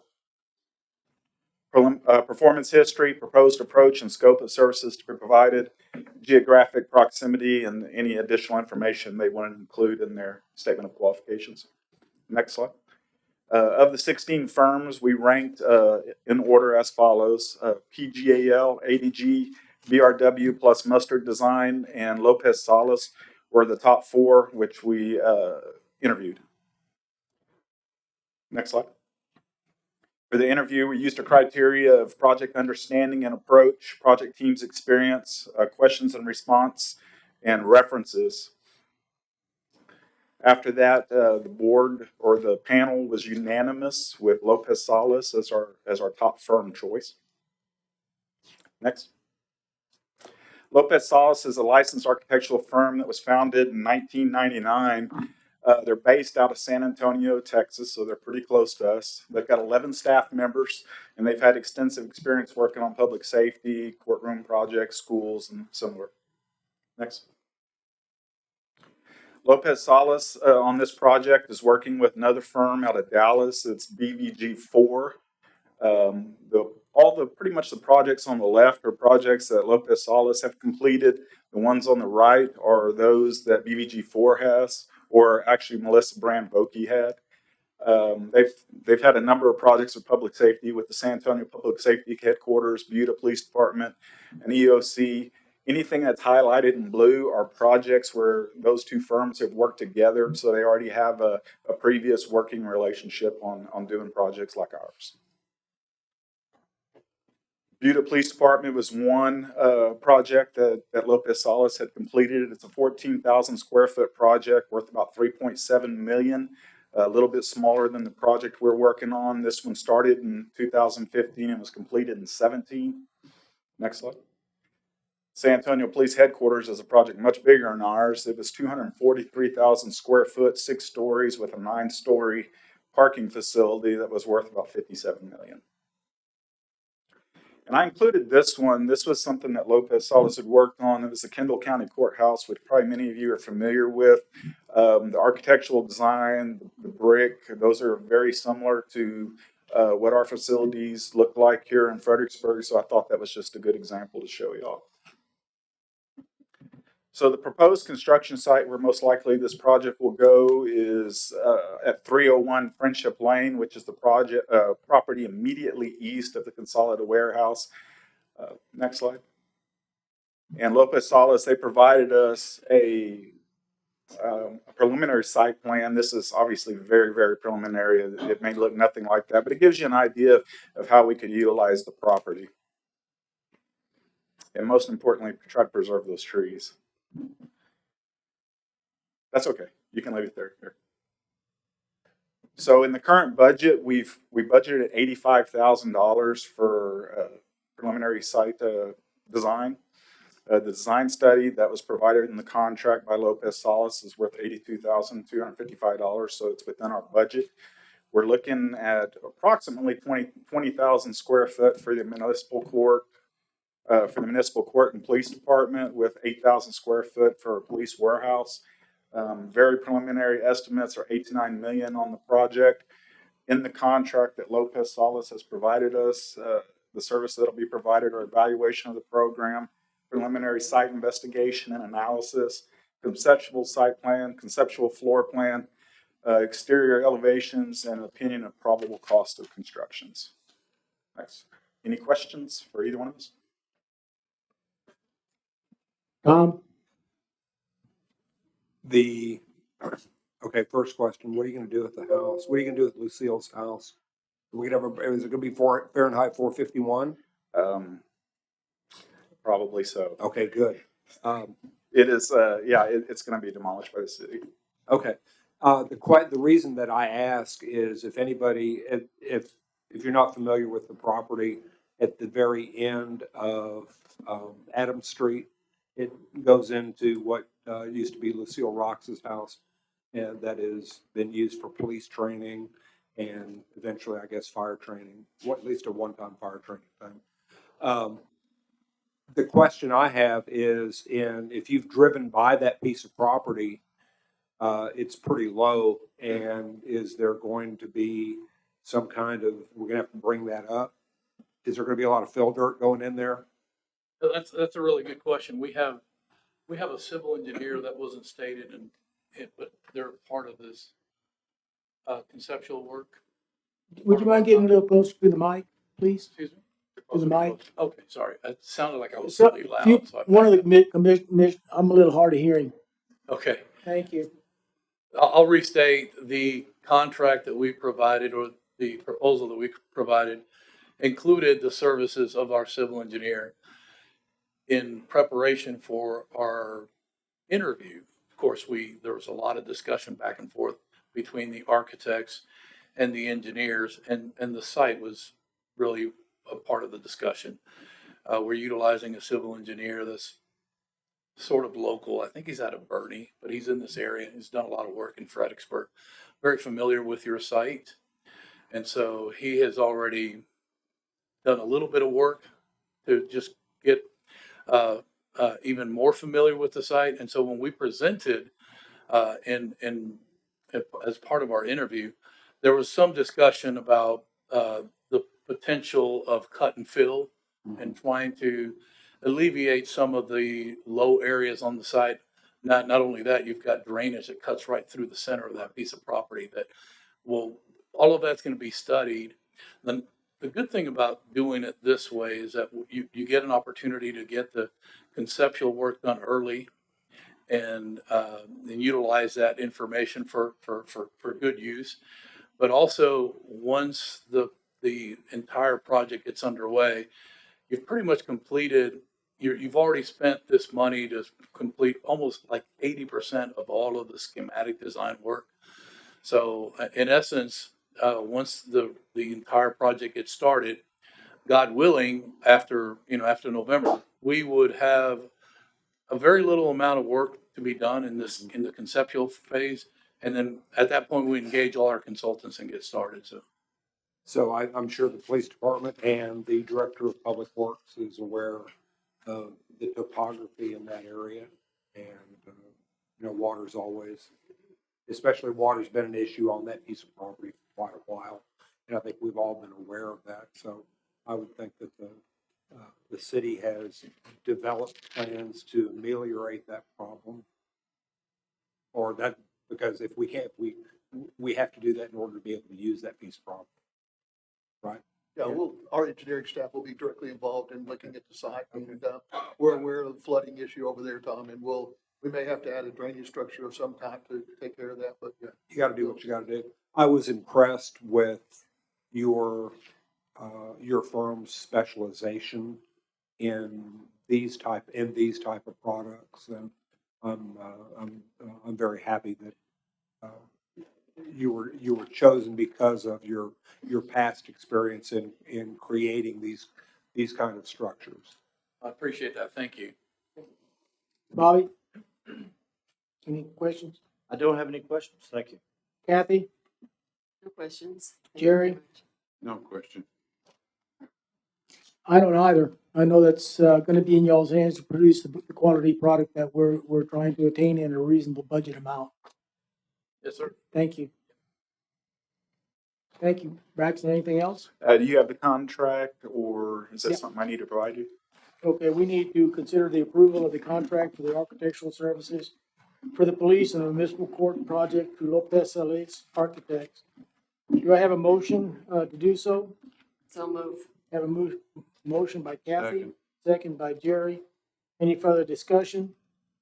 Performance history, proposed approach and scope of services to be provided, geographic proximity, and any additional information they want to include in their statement of qualifications. Next slide. Of the 16 firms, we ranked in order as follows: PGAL, ADG, BRW plus Mustard Design, and Lopez Salas were the top four, which we interviewed. Next slide. For the interview, we used a criteria of project understanding and approach, project team's experience, questions and response, and references. After that, the board or the panel was unanimous with Lopez Salas as our top firm choice. Next. Lopez Salas is a licensed architectural firm that was founded in 1999. They're based out of San Antonio, Texas, so they're pretty close to us. They've got 11 staff members, and they've had extensive experience working on public safety, courtroom projects, schools, and similar. Next. Lopez Salas on this project is working with another firm out of Dallas. It's BVG4. Pretty much the projects on the left are projects that Lopez Salas have completed. The ones on the right are those that BVG4 has, or actually Melissa Brand Vokey had. They've had a number of projects of public safety with the San Antonio Public Safety Headquarters, Buda Police Department, and EOC. Anything that's highlighted in blue are projects where those two firms have worked together, so they already have a previous working relationship on doing projects like ours. Buda Police Department was one project that Lopez Salas had completed. It's a 14,000 square foot project worth about $3.7 million. A little bit smaller than the project we're working on. This one started in 2015 and was completed in 17. Next slide. San Antonio Police Headquarters is a project much bigger than ours. It was 243,000 square foot, 6 stories with a 9-story parking facility that was worth about $57 million. And I included this one. This was something that Lopez Salas had worked on. It was the Kendall County Courthouse, which probably many of you are familiar with. The architectural design, the brick, those are very similar to what our facilities look like here in Fredericksburg. So I thought that was just a good example to show y'all. So the proposed construction site where most likely this project will go is at 301 Friendship Lane, which is the property immediately east of the Consolidated Warehouse. Next slide. And Lopez Salas, they provided us a preliminary site plan. This is obviously very, very preliminary. It may look nothing like that, but it gives you an idea of how we could utilize the property. And most importantly, try to preserve those trees. That's okay. You can leave it there. Here. So in the current budget, we budgeted $85,000 for preliminary site design. The design study that was provided in the contract by Lopez Salas is worth $82,255, so it's within our budget. We're looking at approximately 20,000 square foot for the municipal court, and police department, with 8,000 square foot for a police warehouse. Very preliminary estimates are $8 to $9 million on the project. In the contract that Lopez Salas has provided us, the service that will be provided are evaluation of the program, preliminary site investigation and analysis, conceptual site plan, conceptual floor plan, exterior elevations, and opinion of probable cost of constructions. Next. Any questions for either one of us? Okay, first question. What are you going to do with the house? What are you going to do with Lucille's house? Is it going to be Fahrenheit 451? Probably so. Okay, good. It is, it's going to be demolished by the city. Okay. The reason that I ask is if anybody, if you're not familiar with the property at the very end of Adams Street, it goes into what used to be Lucille Rox's house, and that has been used for police training and eventually, I guess, fire training, at least a one-time fire training thing. The question I have is, if you've driven by that piece of property, it's pretty low, and is there going to be some kind of, we're going to have to bring that up? Is there going to be a lot of fill dirt going in there? That's a really good question. We have a civil engineer that wasn't stated, but they're part of this conceptual work. Would you mind getting a little closer to the mic, please? Excuse me? To the mic. Okay, sorry. It sounded like I was really loud. One of the commissioners, I'm a little hard of hearing. Okay. Thank you. I'll restate the contract that we provided, or the proposal that we provided, included the services of our civil engineer in preparation for our interview. Of course, there was a lot of discussion back and forth between the architects and the engineers, and the site was really a part of the discussion. We're utilizing a civil engineer that's sort of local. I think he's out of Bernie, but he's in this area. He's done a lot of work in Fredericksburg. Very familiar with your site. And so he has already done a little bit of work to just get even more familiar with the site. And so when we presented in as part of our interview, there was some discussion about the potential of cut and fill and trying to alleviate some of the low areas on the site. Not only that, you've got drainage that cuts right through the center of that piece of property that will, all of that's going to be studied. Then the good thing about doing it this way is that you get an opportunity to get the conceptual work done early and utilize that information for good use. But also, once the entire project gets underway, you've pretty much completed. You've already spent this money to complete almost like 80% of all of the schematic design work. So, in essence, once the entire project gets started, God willing, after November, we would have a very little amount of work to be done in the conceptual phase, and then at that point we engage all our consultants and get started. So I'm sure the police department and the director of public works is aware of the topography in that area. And, water's always, especially water's been an issue on that piece of property for quite a while. And I think we've all been aware of that. So I would think that the city has developed plans to ameliorate that problem. Or that, because if we can't, we have to do that in order to be able to use that piece of property. Right? Yeah, our engineering staff will be directly involved in looking at the site, and we're aware of the flooding issue over there, Tom, and we may have to add a drainage structure of some type to take care of that, but yeah. You gotta do what you gotta do. I was impressed with your firm's specialization in these type of products, and I'm very happy that you were chosen because of your past experience in creating these kind of structures. I appreciate that. Thank you. Bobby? Any questions? I don't have any questions. Thank you. Kathy? No questions. Jerry? No question. I don't either. I know that's going to be in y'all's hands to produce the quality product that we're trying to attain in a reasonable budget amount. Yes, sir. Thank you. Thank you. Braxton, anything else? Do you have the contract, or is that Yep. something I need to provide you? Okay, we need to consider the approval of the contract for the architectural services for the police and the municipal court project through Lopez Salas Architects. Do I have a motion to do so? So move. Have a motion by Kathy, Second. second by Jerry. Any further discussion?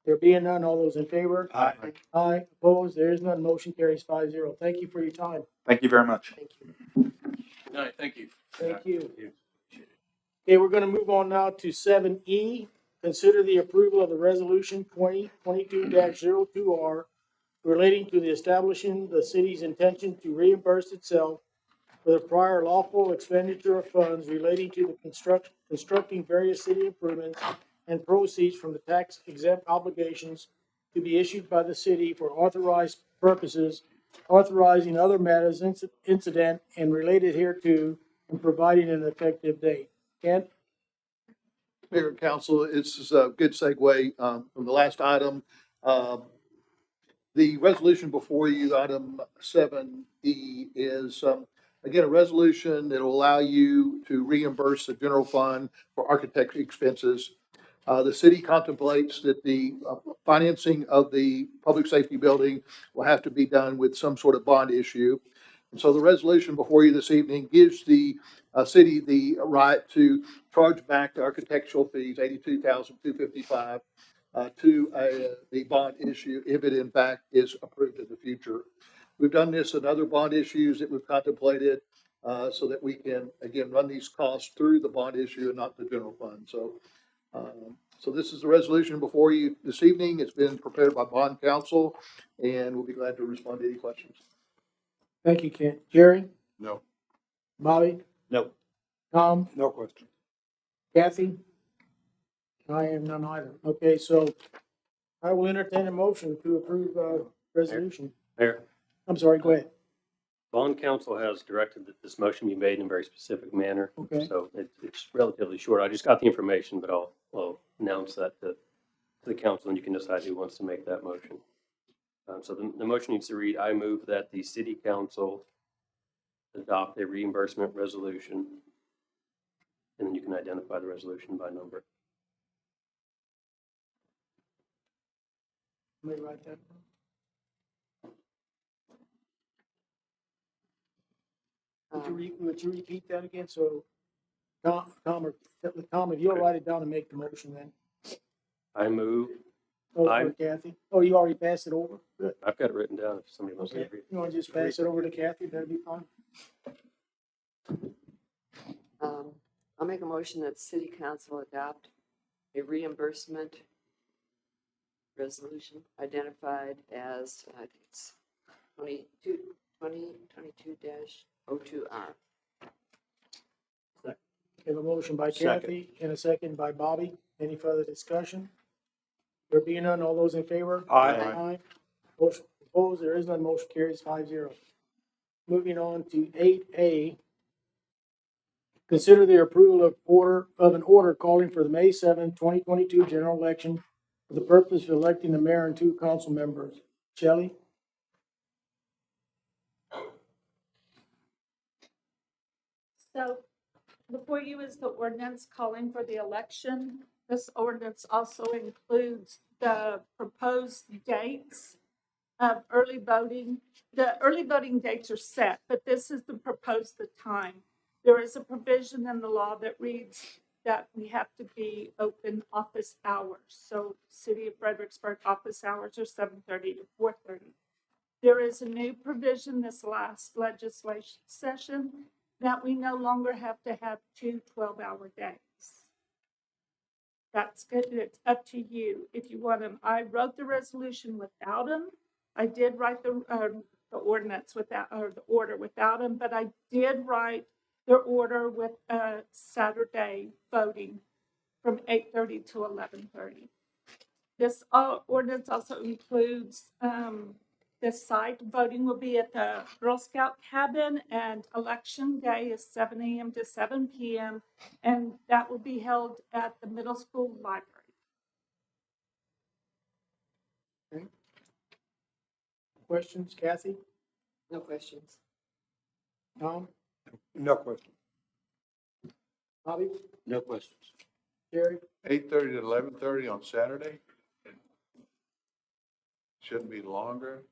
There being none, all those in favor? Aye. Aye, opposed, there is none, motion carries 5-0. Thank you for your time. Thank you very much. Thank you. Good night. Thank you. Thank you. Okay, we're gonna move on now to 7E. Consider the approval of the resolution 2022-02R relating to the establishing the city's intention to reimburse itself for the prior lawful expenditure of funds relating to the constructing various city improvements and proceeds from the tax exempt obligations to be issued by the city for authorized purposes, authorizing other matters incident and related hereto, and providing an effective date. Kent? Mayor and council, this is a good segue from the last item. The resolution before you, item 7E, is again a resolution that will allow you to reimburse the general fund for architect expenses. The city contemplates that the financing of the public safety building will have to be done with some sort of bond issue. And so the resolution before you this evening gives the city the right to charge back the architectural fees, $82,255, to the bond issue if it in fact is approved in the future. We've done this in other bond issues that we've contemplated so that we can, again, run these costs through the bond issue and not the general fund. So this is the resolution before you this evening. It's been prepared by bond counsel, and we'll be glad to respond to any questions. Thank you, Kent. Jerry? No. Bobby? No. Tom? No question. Kathy? I have none either. Okay, so I will entertain a motion to approve, resolution. Mayor, I'm sorry, go ahead. bond council has directed that this motion be made in a very specific manner. Okay. So it's relatively short. I just got the information, but I'll announce that to the council and you can decide who wants to make that motion. So the motion needs to read, I move that the city council adopt a reimbursement resolution. And then you can identify the resolution by number. Let me write that. Would you repeat that again? So, Tom, if you'll write it down and make the motion then. I move, Oh, or Kathy. Oh, you already passed it over? Good. I've got it written down if somebody wants to Okay. read it. You want to just pass it over to Kathy? That'd be fine. I'll make a motion that city council adopt a reimbursement resolution identified as, I think it's 2022-02R. We have a motion by Second. Kathy and a second by Bobby. Any further discussion? There being none, all those in favor? Aye. Motion opposed, there is none, motion carries 5-0. Moving on to 8A. Consider the approval of an order calling for the May 7, 2022 general election for the purpose of electing the mayor and 2 council members. Shelley? So before you is the ordinance calling for the election. This ordinance also includes the proposed dates of early voting. The early voting dates are set, but this is the proposed time. There is a provision in the law that reads that we have to be open office hours. So City of Fredericksburg office hours are 7:30 to 4:30. There is a new provision this last legislation session that we no longer have to have 2 12-hour days. That's good. It's up to you if you want them. I wrote the resolution without them. I did write the ordinance without, or the order without them, but I did write the order with Saturday voting from 8:30 to 11:30. This ordinance also includes the site. Voting will be at the Girl Scout cabin, and election day is 7 a.m. to 7 p.m. And that will be held at the middle school library. Okay. Questions, Kathy? No questions. Tom? No question. Bobby? No questions. Jerry? 8:30 to 11:30 on Saturday? Shouldn't be longer,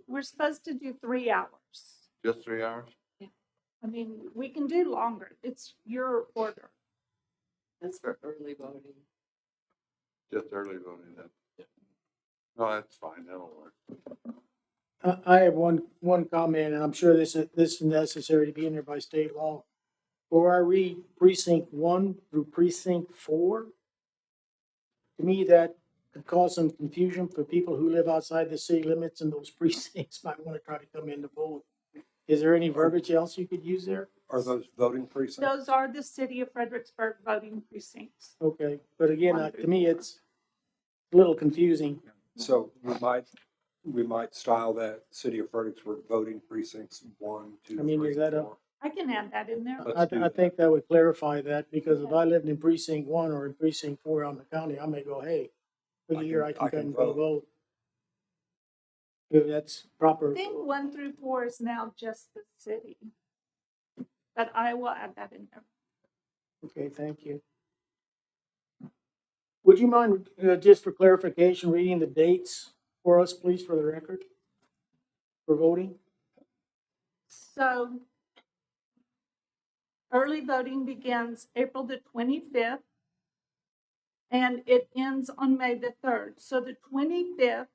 We're supposed to do 3 hours. just 3 hours? I mean, we can do longer. It's your order. That's for early voting. Just early voting then? No, that's fine, that'll work. I have one comment, and I'm sure this is necessary to be in there by state law. Where I read precinct 1 through precinct 4, to me, that could cause some confusion for people who live outside the city limits, and those precincts might want to try to come in to vote. Is there any verbiage else you could use there? Are those voting precincts? Those are the City of Fredericksburg voting precincts. Okay, but again, to me, it's a little confusing. So we might style that City of Fredericksburg voting precincts 1, 2, I mean, 3, is that and a- 4. I can add that in there. I think that would clarify that, because if I lived in precinct 1 or in precinct 4 out in the county, I may go, hey, look here, I can come and go vote. If that's proper. I think 1 through 4 is now just the city. But I will add that in there. Okay, thank you. Would you mind, just for clarification, reading the dates for us, please, for the record? For voting? So early voting begins April the 25th and it ends on May the 3rd. So the 25th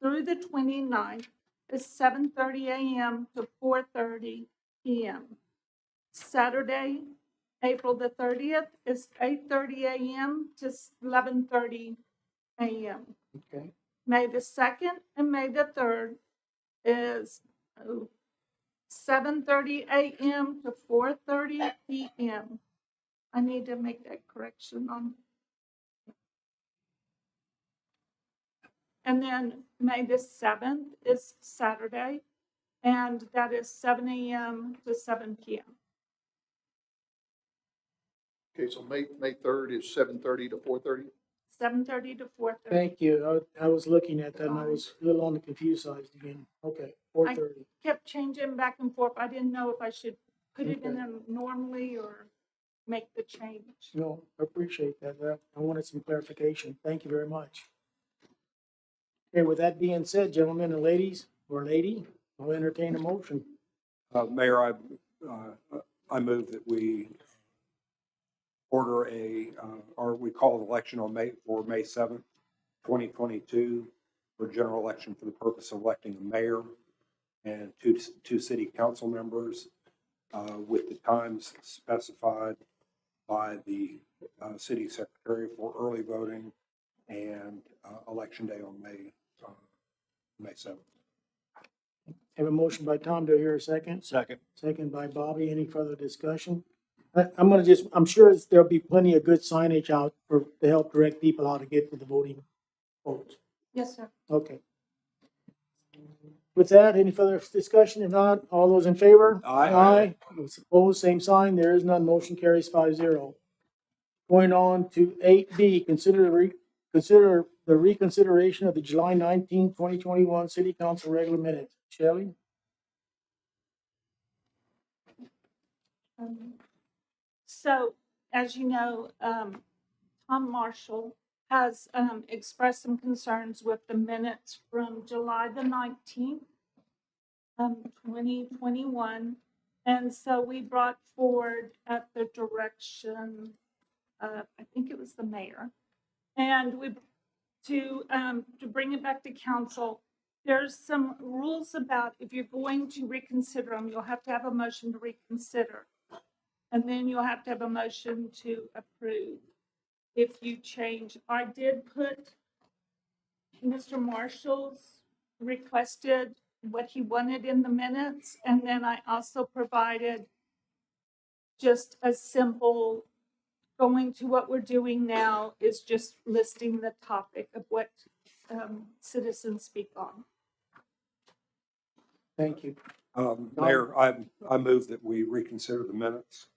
through the 29th is 7:30 a.m. to 4:30 p.m. Saturday, April the 30th is 8:30 a.m. to 11:30 a.m. Okay. May the 2nd and May the 3rd is 7:30 a.m. to 4:30 p.m. I need to make that correction on. And then May the 7th is Saturday, and that is 7 a.m. to 7 p.m. Okay, so May 3rd is 7:30 to 4:30? 7:30 to 4:30. Thank you. I was looking at that and I was a little on the confused side again. Okay, 4:30. Kept changing back and forth. I didn't know if I should put it in Okay. them normally or make the change. No, I appreciate that. I wanted some clarification. Thank you very much. Okay, with that being said, gentlemen and ladies, or lady, I'll entertain a motion. Mayor, I move that we order or we call an election on May 7th, 2022 for general election for the purpose of electing a mayor and two city council members with the times specified by the city secretary for early voting and election day on May 7th. Have a motion by Tom. Do I hear a second? Second. Second by Bobby. Any further discussion? I'm sure there'll be plenty of good signage out to help direct people how to get to the voting polls. Yes, sir. Okay. With that, any further discussion? If not, all those in favor? Aye. Those opposed, same sign. There is none. Motion carries 5-0. Going on to 8B, consider the reconsideration of the July 19, 2021 City Council regular minutes. Shelley? So, as you know, Tom Marshall has expressed some concerns with the minutes from July the 19th, 2021. And so we brought forward at the direction of, I think it was the mayor, and to bring it back to council. There's some rules about if you're going to reconsider them, you'll have to have a motion to reconsider. And then you'll have to have a motion to approve if you change. I did put Mr. Marshall's requested what he wanted in the minutes, and then I also provided just a simple going to what we're doing now is just listing the topic of what citizens speak on. Thank you. Mayor, I move that we reconsider the minutes.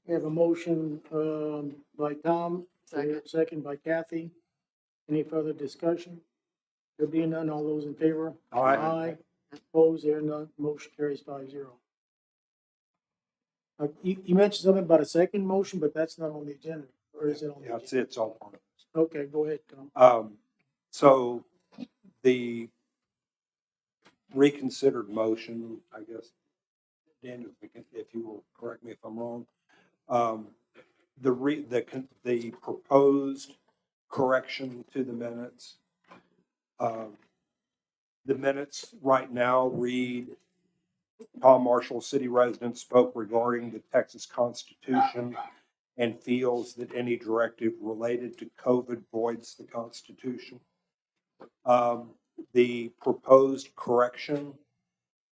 We have a motion by Tom, second by Kathy. Any further discussion? There being none, all those in favor? Aye. Opposed, there none. Motion carries 5-0. You mentioned something about a second motion, but that's not on the agenda, or is it on? Yeah, it's all part of it. Okay, go ahead, Tom. So the reconsidered motion, I guess, Daniel, if you will correct me if I'm wrong, the proposed correction to the minutes, the minutes right now read, Tom Marshall, city resident, spoke regarding the Texas Constitution and feels that any directive related to COVID voids the Constitution. The proposed correction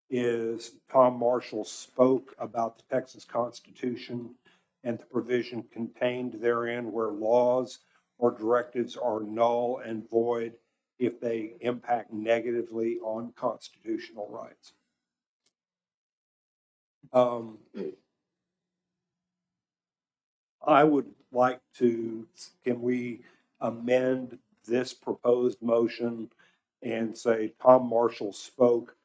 is Tom Marshall spoke about the Texas Constitution and the provision contained therein where laws or directives are null and void if they impact negatively on constitutional rights. I would like to, can we amend this proposed motion and say Tom Marshall spoke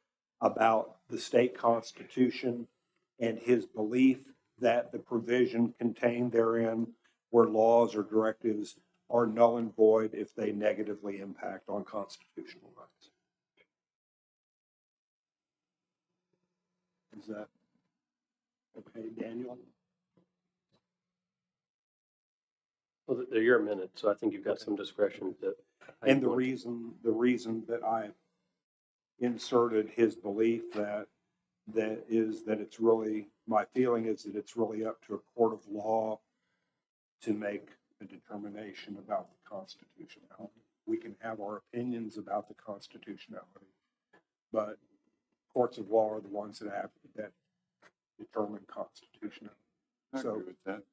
about the state constitution and his belief that the provision contained therein where laws or directives are null and void if they negatively impact on constitutional rights. Is that okay, Daniel? Well, they're your minutes, so I think you've got some discretion to. And the reason that I inserted his belief that it's really, my feeling is that it's really up to a court of law to make a determination about the constitutionality. We can have our opinions about the constitutionality, but courts of law are the ones that determine constitutionality. I agree with that.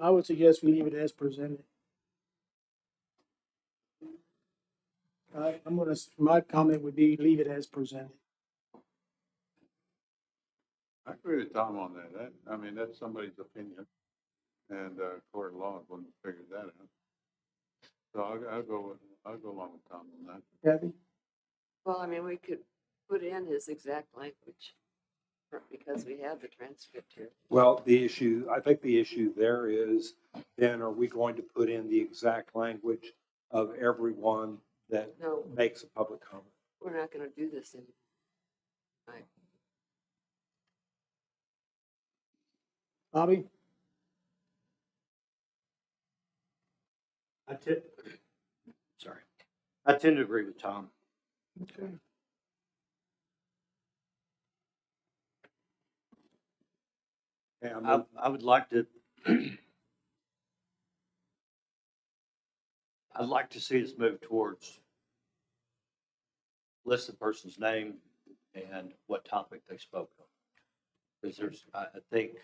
I would suggest we leave it as presented. My comment would be leave it as presented. I agree with Tom on that. I mean, that's somebody's opinion. And, court of law wouldn't figure that out. So I'll go along with Tom on that. Kathy? Well, I mean, we could put in his exact language because we have the transcript here. Well, I think the issue there is, then are we going to put in the exact language of everyone that No. makes a public comment? We're not going to do this anymore. Right. Bobby? I tend to agree with Tom. Okay. And I would like to, I'd like to see us move towards list the person's name and what topic they spoke on. Because I think,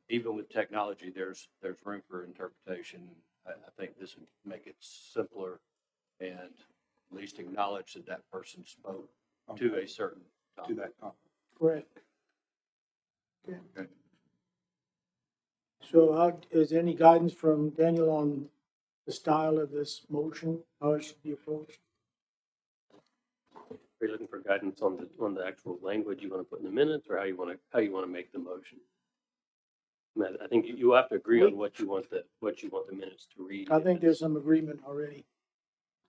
even with technology, there's room for interpretation. I think this would make it simpler and at least acknowledge that person spoke to a certain topic. to that topic. Correct. Okay. So is there any guidance from Daniel on the style of this motion, how it should be approached? Are you looking for guidance on the actual language you want to put in the minutes, or how you want to make the motion? I think you have to agree on what you want the minutes to read. I think there's some agreement already,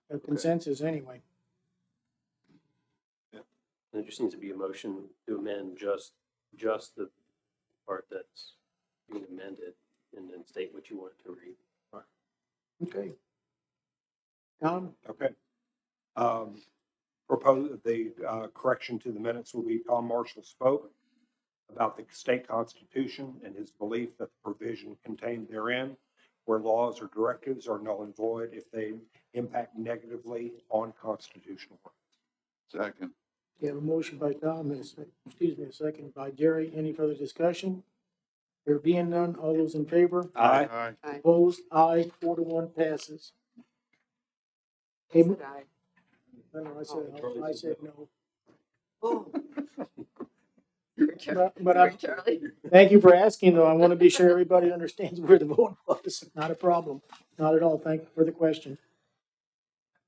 a consensus anyway. There just needs to be a motion to amend just the part that's being amended, and then state what you want it to read. Okay. Tom? Okay. Propose the correction to the minutes will be Tom Marshall spoke about the state constitution and his belief that the provision contained therein, where laws or directives are null and void if they impact negatively on constitutional rights. Second. You have a motion by Tom, and a second by Jerry. Any further discussion? There being none, all those in favor? Aye. Aye. Opposed? Aye. 4-1 passes. I said aye. No, I said no. Oh. But Charlie. thank you for asking, though. I want to be sure everybody understands where the vote was. Not a problem. Not at all. Thank you for the question.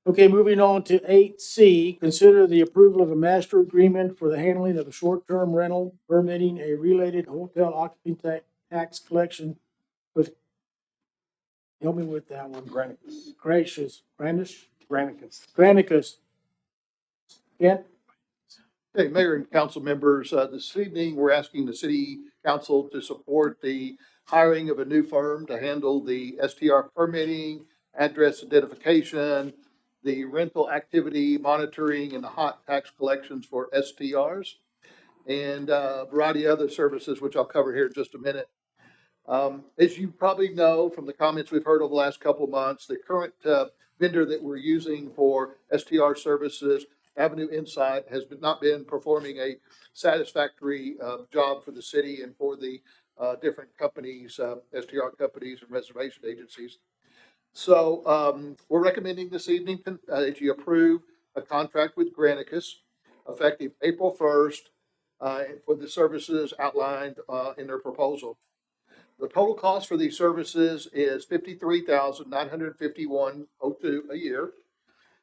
Okay, moving on to 8C, consider the approval of a master agreement for the handling of a short-term rental permitting a related hotel occupancy tax collection with, help me with that one. Granicus. Granicus. Kent? Hey, Mayor and council members, this evening, we're asking the city council to support the hiring of a new firm to handle the STR permitting, address identification, the rental activity monitoring, and the hot tax collections for STRs, and a variety of other services, which I'll cover here in just a minute. As you probably know from the comments we've heard over the last couple of months, the current vendor that we're using for STR services, Avenue Insight, has not been performing a satisfactory job for the city and for the different companies, STR companies and reservation agencies. So we're recommending this evening that you approve a contract with Granicus effective April 1st for the services outlined in their proposal. The total cost for these services is $53,951.02 a year.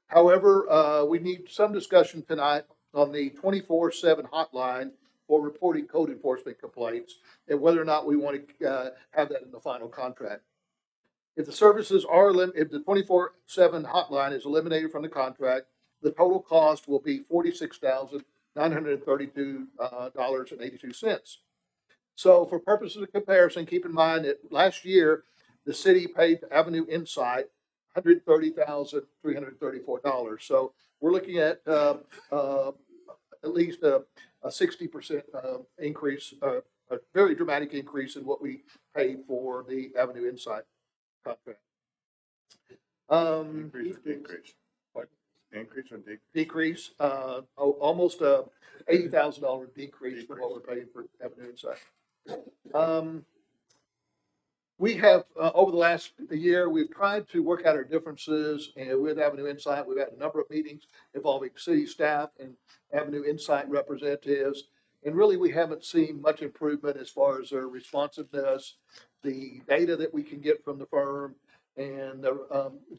However, we need some discussion tonight on the 24/7 hotline for reporting code enforcement complaints and whether or not we want to have that in the final contract. If the services are if the 24/7 hotline is eliminated from the contract, the total cost will be $46,932.82. So for purposes of comparison, keep in mind that last year, the city paid Avenue Insight $130,334. So we're looking at least a 60% increase, a very dramatic increase in what we paid for the Avenue Insight contract. Increase or decrease? What? Increase or decrease? Decrease, almost a $80,000 decrease from what we're paying for Avenue Insight. We have, over the last year, we've tried to work out our differences, and with Avenue Insight, we've had a number of meetings involving city staff and Avenue Insight representatives. And really, we haven't seen much improvement as far as their responsiveness, the data that we can get from the firm, and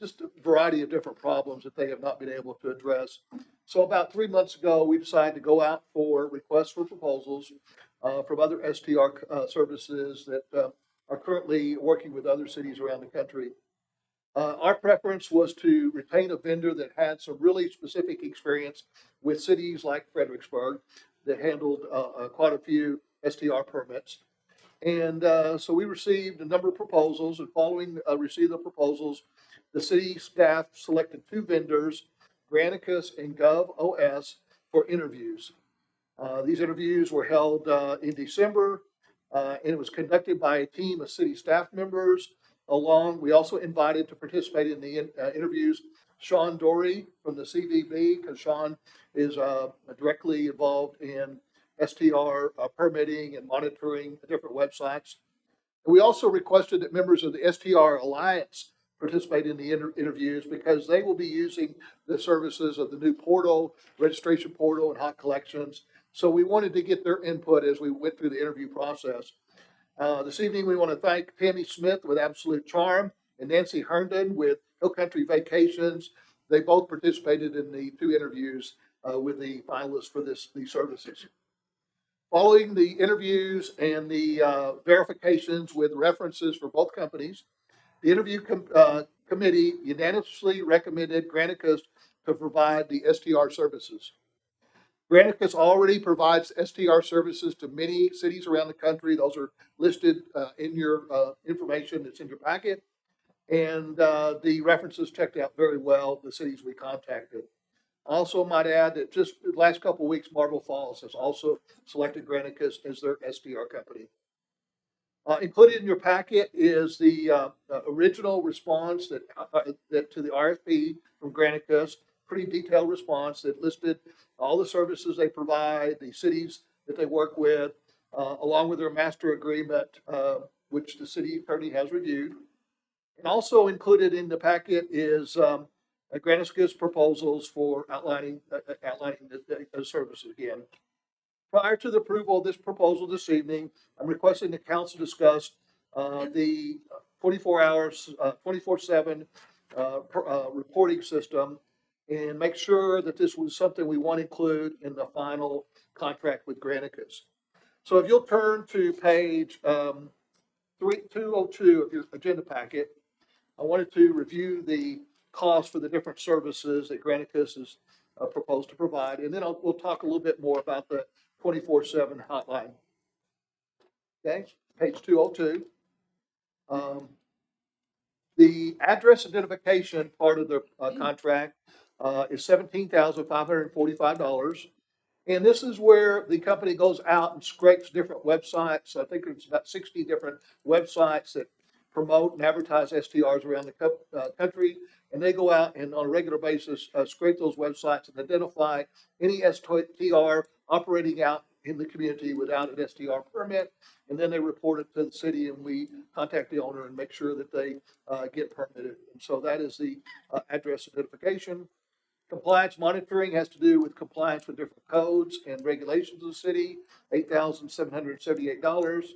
just a variety of different problems that they have not been able to address. So about 3 months ago, we decided to go out for requests for proposals from other STR services that are currently working with other cities around the country. Our preference was to retain a vendor that had some really specific experience with cities like Fredericksburg that handled quite a few STR permits. And so we received a number of proposals, and following receipt of the proposals, the city staff selected two vendors, Granicus and GovOS, for interviews. These interviews were held in December, and it was conducted by a team of city staff members. We also invited to participate in the interviews Sean Dory from the CVB, because Sean is directly involved in STR permitting and monitoring different websites. And we also requested that members of the STR Alliance participate in the interviews, because they will be using the services of the new portal, registration portal, and hot collections. So we wanted to get their input as we went through the interview process. This evening, we want to thank Tammy Smith with Absolute Charm and Nancy Herndon with Hill Country Vacations. They both participated in the two interviews with the finalists for these services. Following the interviews and the verifications with references for both companies, the interview committee unanimously recommended Granicus to provide the STR services. Granicus already provides STR services to many cities around the country. Those are listed in your information that's in your packet. And the references checked out very well, the cities we contacted. Also might add that just the last couple of weeks, Marble Falls has also selected Granicus as their STR company. Included in your packet is the original response that to the RFP from Granicus. Pretty detailed response that listed all the services they provide, the cities that they work with, along with their master agreement, which the city attorney has reviewed. And also included in the packet is Granicus proposals for outlining the services again. Prior to the approval of this proposal this evening, I'm requesting the council discuss the 24/7 reporting system, and make sure that this was something we want to include in the final contract with Granicus. So if you'll turn to page 202 of your agenda packet, I wanted to review the cost for the different services that Granicus has proposed to provide, and then we'll talk a little bit more about the 24/7 hotline. Okay, page 202. The address identification part of the contract is $17,545. And this is where the company goes out and scrapes different websites. I think it's about 60 different websites that promote and advertise STRs around the country. And they go out and on a regular basis scrape those websites and identify any STR operating out in the community without an STR permit. And then they report it to the city, and we contact the owner and make sure that they get permitted. And so that is the address identification. Compliance monitoring has to do with compliance with different codes and regulations of the city, $8,778.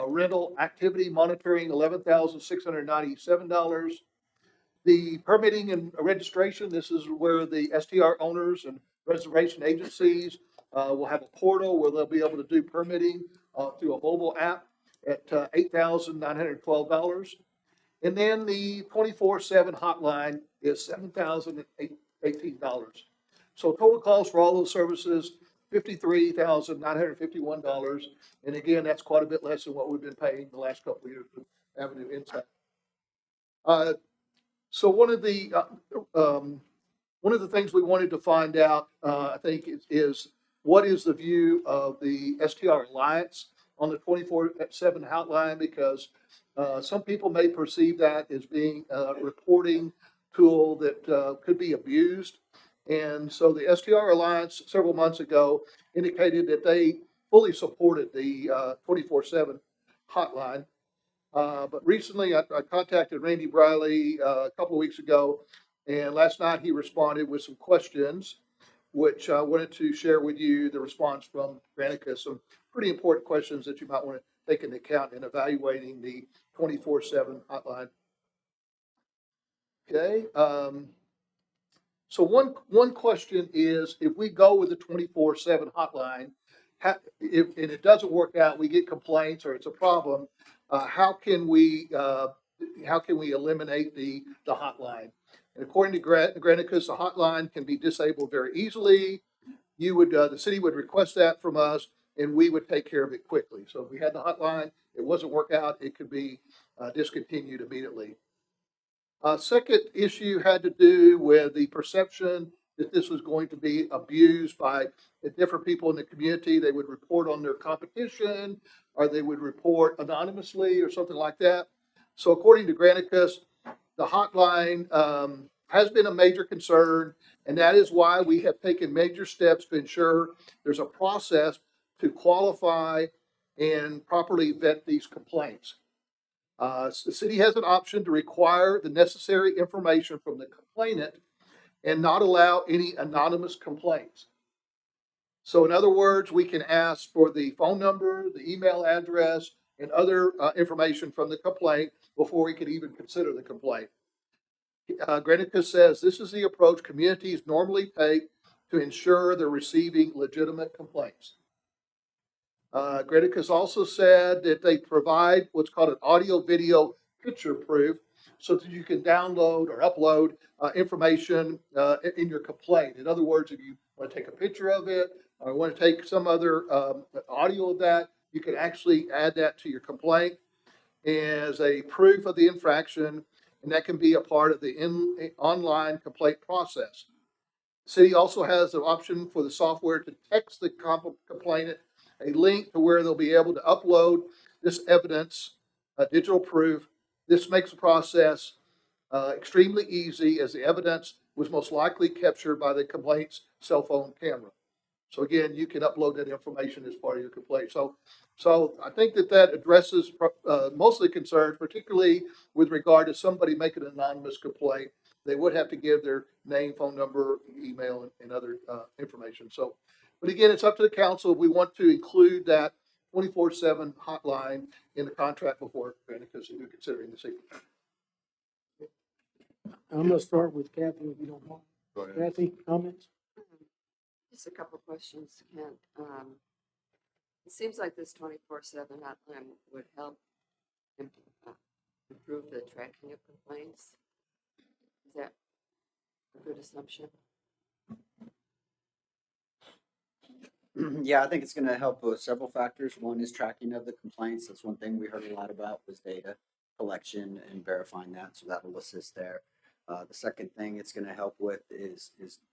Rental activity monitoring, $11,697. The permitting and registration, this is where the STR owners and reservation agencies will have a portal where they'll be able to do permitting through a mobile app at $8,912. And then the 24/7 hotline is $7,018. So total cost for all those services, $53,951. And again, that's quite a bit less than what we've been paying the last couple of years with Avenue Insight. So one of the things we wanted to find out, I think, is what is the view of the STR Alliance on the 24/7 hotline, because some people may perceive that as being a reporting tool that could be abused. And so the STR Alliance several months ago indicated that they fully supported the 24/7 hotline. But recently I contacted Randy Briley a couple of weeks ago, and last night he responded with some questions, which I wanted to share with you the response from Granicus. Some pretty important questions that you might want to take into account in evaluating the 24/7 hotline. Okay. So one question is, if we go with the 24/7 hotline, and it doesn't work out, we get complaints or it's a problem, how can we eliminate the hotline? And according to Granicus, the hotline can be disabled very easily. The city would request that from us, and we would take care of it quickly. So if we had the hotline, it wasn't work out, it could be discontinued immediately. Second issue had to do with the perception that this was going to be abused by the different people in the community. They would report on their competition, or they would report anonymously or something like that. So according to Granicus, the hotline has been a major concern, and that is why we have taken major steps to ensure there's a process to qualify and properly vet these complaints. The city has an option to require the necessary information from the complainant and not allow any anonymous complaints. So in other words, we can ask for the phone number, the email address, and other information from the complaint before we could even consider the complaint. Granicus says this is the approach communities normally take to ensure they're receiving legitimate complaints. Granicus also said that they provide what's called an audio video picture proof so that you can download or upload information in your complaint. In other words, if you want to take a picture of it or want to take some other audio of that, you can actually add that to your complaint as a proof of the infraction, and that can be a part of the online complaint process. The city also has the option for the software to text the complainant a link to where they'll be able to upload this evidence, digital proof. This makes the process extremely easy, as the evidence was most likely captured by the complaint's cell phone camera. So again, you can upload that information as part of your complaint. So I think that addresses most of the concerns, particularly with regard to somebody making an anonymous complaint. They would have to give their name, phone number, email, and other information. So, but again, it's up to the council if we want to include that 24/7 hotline in the contract before because you're considering this evening. I'm going to start with Kathy, if you don't mind. Go ahead. Kathy, comments? Just a couple questions, Kent. It seems like this 24/7 hotline would help improve the tracking of complaints. Is that a good assumption? Yeah, I think it's going to help with several factors. One is tracking of the complaints. That's one thing we heard a lot about was data collection and verifying that. So that will assist there. The second thing it's going to help with is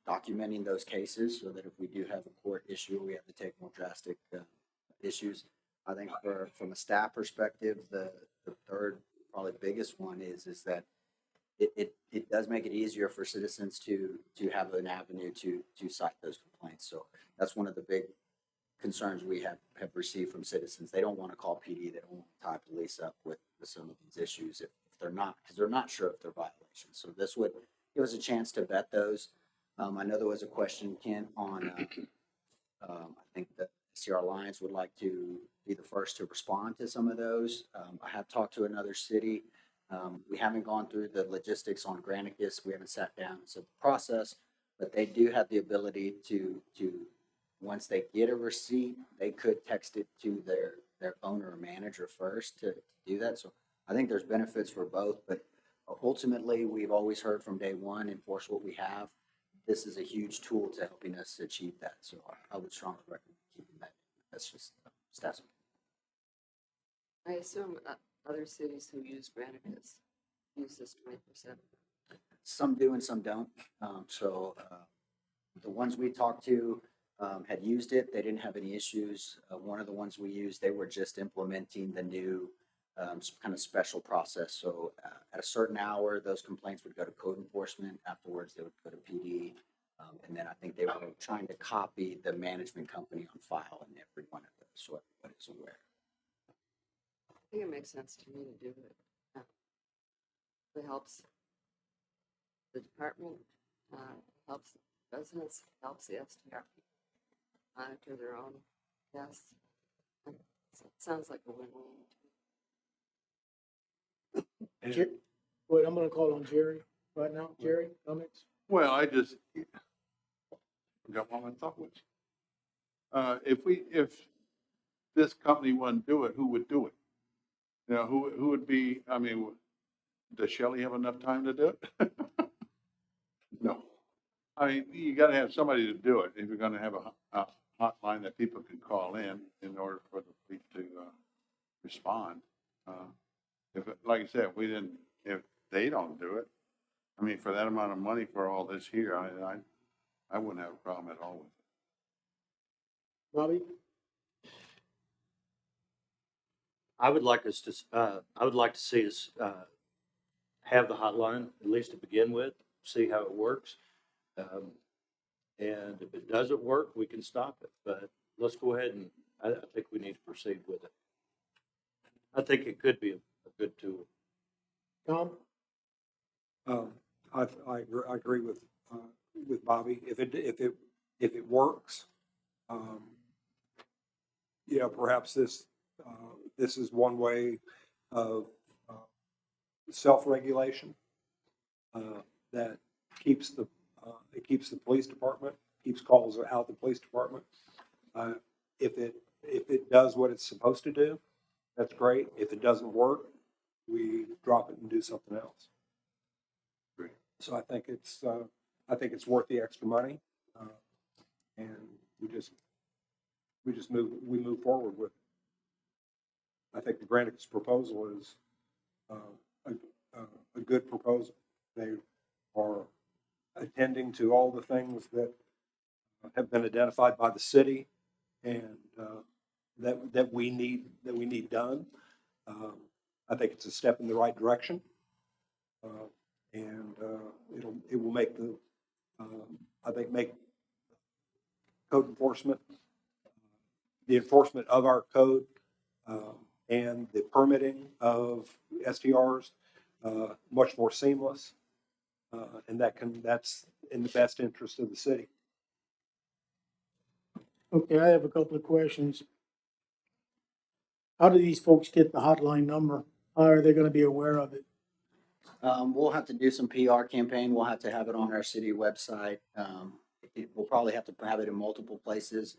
documenting those cases so that if we do have a court issue, we have to take more drastic issues. I think from a staff perspective, the third probably biggest one is that it does make it easier for citizens to have an avenue to cite those complaints. So that's one of the big concerns we have received from citizens. They don't want to call PD. They don't want to tie police up with some of these issues if they're not, because they're not sure if they're violations. So this would give us a chance to vet those. I know there was a question, Kent, on I think the CR Alliance would like to be the first to respond to some of those. I have talked to another city. We haven't gone through the logistics on Granicus. We haven't sat down and said the process, but they do have the ability to once they get a receipt, they could text it to their owner or manager first to do that. So I think there's benefits for both, but ultimately we've always heard from day one, enforce what we have. This is a huge tool to helping us achieve that. So I would strongly recommend keeping that. That's just stats. I assume other cities who use Granicus use this 24/7. Some do and some don't. The ones we talked to had used it. They didn't have any issues. One of the ones we used, they were just implementing the new kind of special process. So at a certain hour, those complaints would go to code enforcement. Afterwards, they would go to PD. And then I think they were trying to copy the management company on file in every one of those, so everybody's aware. think it makes sense to me to do it. It helps the department, helps residents, helps the STR monitor their own guests. It sounds like a win-win. Wait, I'm gonna call on Jerry right now. Jerry, comments? Well, I just forgot what my thought was. If this company wouldn't do it, who would do it? You know, who would be, I mean, does Shelley have enough time to do it? No. I mean, you gotta have somebody to do it if you're gonna have a hotline that people can call in order for the police to, respond. Like I said, if they don't do it, I mean, for that amount of money for all this here, I wouldn't have a problem at all with it. Bobby? I would like us to, I would like to see us, have the hotline, at least to begin with, see how it works. And if it doesn't work, we can stop it, but let's go ahead and, I think we need to proceed with it. I think it could be a good tool. Tom? I agree with Bobby. If it works, yeah, perhaps this is one way of self-regulation that keeps the police department, keeps calls out of the police department. If it does what it's supposed to do, that's great. If it doesn't work, we drop it and do something else. Great. So I think it's worth the extra money, and we move forward with it. I think the Granicus proposal is a good proposal. They are attending to all the things that have been identified by the city and that we need done. I think it's a step in the right direction, and it will make make code enforcement, the enforcement of our code, and the permitting of STRs much more seamless, and that's in the best interest of the city. Okay, I have a couple of questions. How do these folks get the hotline number? How are they gonna be aware of it? We'll have to do some PR campaign. We'll have to have it on our city website. We'll probably have to have it in multiple places.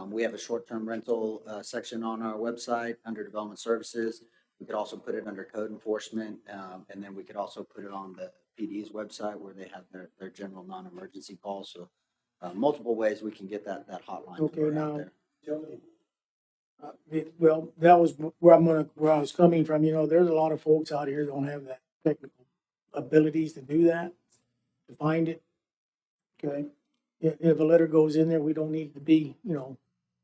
We have a short-term rental section on our website under development services. We could also put it under code enforcement, and then we could also put it on the PD's website where they have their general non-emergency calls. So multiple ways we can get that hotline Okay, number out now, there. well, that was where I was coming from. You know, there's a lot of folks out here that don't have that technical abilities to do that, to find it. Okay, if a letter goes in there, we don't need to be, you know,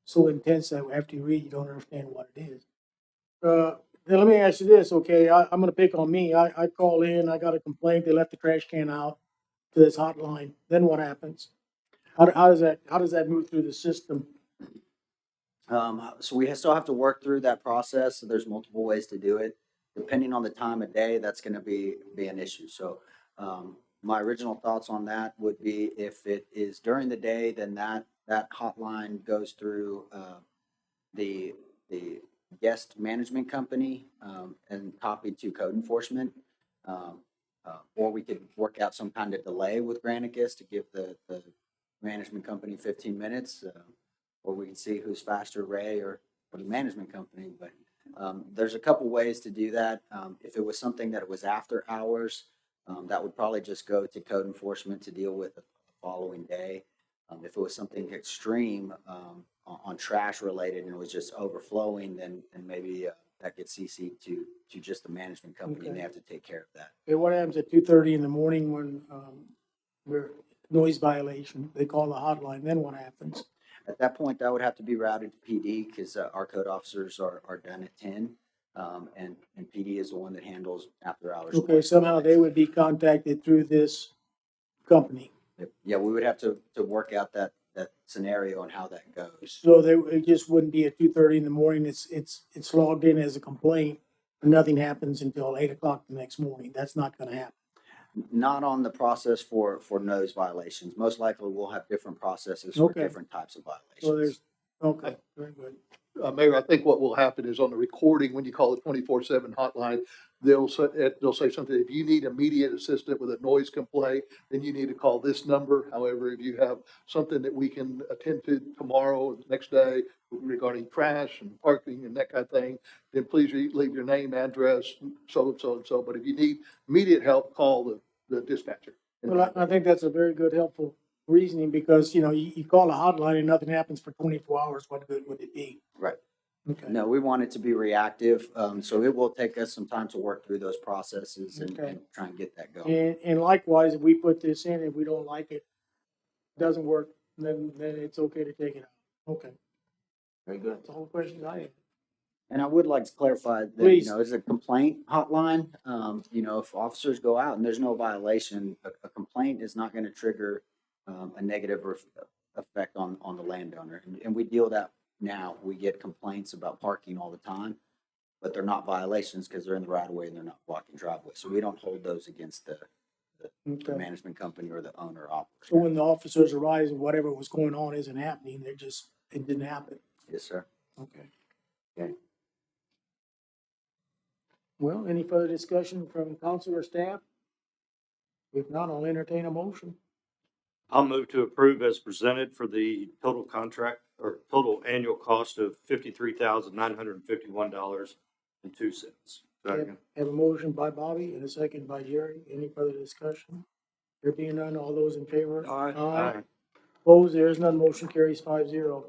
so intense that after you read, you don't understand what it is. Now let me ask you this, okay? I'm gonna pick on me. I call in, I got a complaint, they left the trash can out to this hotline. Then what happens? How does that move through the system? So we still have to work through that process. So there's multiple ways to do it. Depending on the time of day, that's going to be an issue. So my original thoughts on that would be if it is during the day, then that hotline goes through the guest management company and copied to code enforcement. Or we could work out some kind of delay with Granicus to give the management company 15 minutes. Or we can see who's faster, Ray or the management company. But there's a couple ways to do that. If it was something that was after hours, that would probably just go to code enforcement to deal with the following day. If it was something extreme on trash related and it was just overflowing, then maybe that gets CC'd to just the management company, and they have to take care of that. Okay, what happens at 2:30 in the morning when we're noise violation? They call the hotline. Then what happens? At that point, that would have to be routed to PD because our code officers are done at 10, and PD is the one that handles after hours. Okay, somehow they would be contacted through this company. Yeah, we would have to work out that scenario and how that goes. So it just wouldn't be at 2:30 in the morning. It's logged in as a complaint, nothing happens until 8 o'clock the next morning. That's not gonna happen. Not on the process for noise violations. Most likely we'll have different processes for Okay. different types of So violations. there's, okay, very good. Mayor, I think what will happen is on the recording, when you call the 24/7 hotline, they'll say something, if you need immediate assistance with a noise complaint, then you need to call this number. However, if you have something that we can attend to tomorrow or the next day regarding trash and parking and that kind of thing, then please leave your name, address, so and so and so. But if you need immediate help, call the dispatcher. Well, I think that's a very good, helpful reasoning because, you call a hotline and nothing happens for 24 hours. What good would it be? Right. Okay. No, we want it to be reactive, so it will take us some time to work through those processes and, Okay. and try and get that going. And likewise, if we put this in, if we don't like it, doesn't work, then it's okay to take it out. Okay. Very good. That's all the questions I have. And I would like to clarify that, Please. it's a complaint hotline. If officers go out and there's no violation, a complaint is not going to trigger a negative effect on the landowner. And we deal that now. We get complaints about parking all the time, but they're not violations because they're in the right of way and they're not blocking driveways. So we don't hold those against the Okay. management company or the owner operator. So when the officers arrive and whatever was going on isn't happening, it didn't happen. Yes, sir. Okay. Okay. Well, any further discussion from council or staff? If not, I'll entertain a motion. I'll move to approve as presented for the total contract or total annual cost of $53,951.02. Have a motion by Bobby and a second by Jerry. Any further discussion? There being none, all those in favor? Aye. Opposed, there is none. Motion carries 5-0.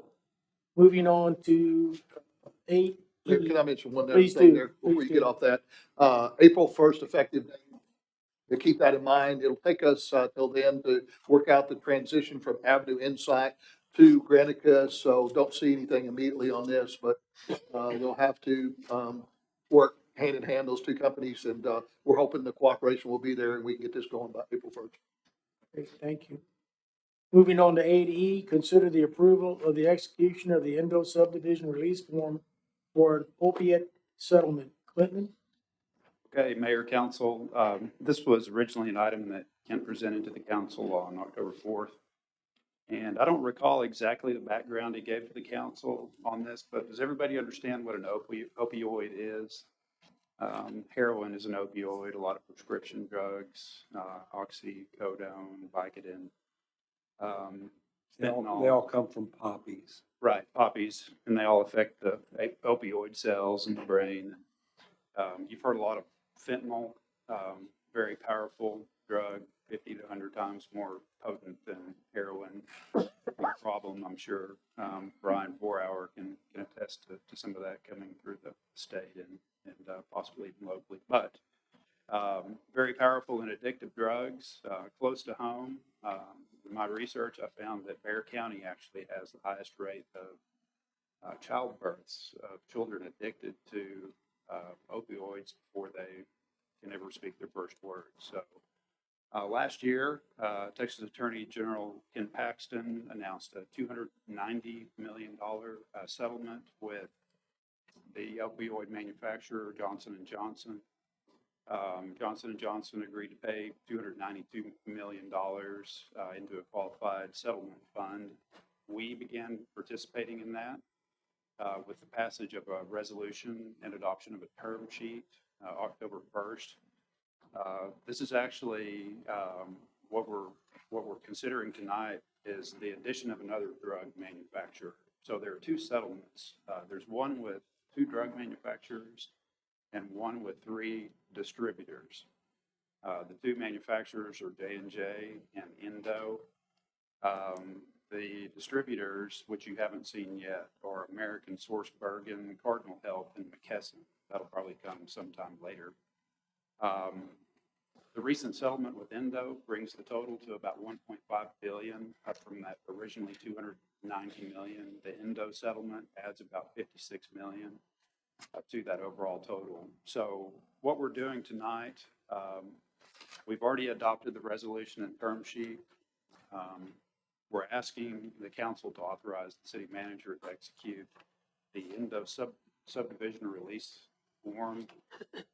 Moving on to 8E. Mayor, can I mention one other Please thing do. there before Please you get do. off that? April 1st effective date. To keep that in mind, it'll take us till then to work out the transition from Avenue Insight to Granicus. So don't see anything immediately on this, but we'll have to work hand in hand, those two companies. And we're hoping the cooperation will be there and we can get this going by April 1st. Okay, thank you. Moving on to 8E, consider the approval of the execution of the Endo subdivision release form for an opiate settlement. Clinton? Okay, Mayor, Council, this was originally an item that Kent presented to the council on October 4th. And I don't recall exactly the background he gave to the council on this, but does everybody understand what an opioid is? Heroin is an opioid, a lot of prescription drugs, oxycodone, Vicodin. They all come from poppies. Right, poppies, and they all affect the opioid cells in the brain. You've heard a lot of fentanyl, very powerful drug, 50 to 100 times more potent than heroin. Big problem, I'm sure. Brian Vorhour can attest to some of that coming through the state and possibly even locally. But very powerful and addictive drugs, close to home. In my research, I found that Bexar County actually has the highest rate of childbirths of children addicted to opioids before they can ever speak their first words. So last year, Texas Attorney General Ken Paxton announced a $290 million settlement with the opioid manufacturer Johnson & Johnson. Johnson & Johnson agreed to pay $292 million into a qualified settlement fund. We began participating in that with the passage of a resolution and adoption of a term sheet October 1st. This is actually what we're considering tonight is the addition of another drug manufacturer. So there are two settlements. There's one with 2 drug manufacturers and one with 3 distributors. The 2 manufacturers are J&J and Endo. The distributors, which you haven't seen yet, are American Source Bergen, Cardinal Health, and McKesson. That'll probably come sometime later. The recent settlement with Endo brings the total to about $1.5 billion, up from that originally $290 million. The Endo settlement adds about $56 million to that overall total. So what we're doing tonight, we've already adopted the resolution and term sheet. We're asking the council to authorize the city manager to execute the Endo subdivision release form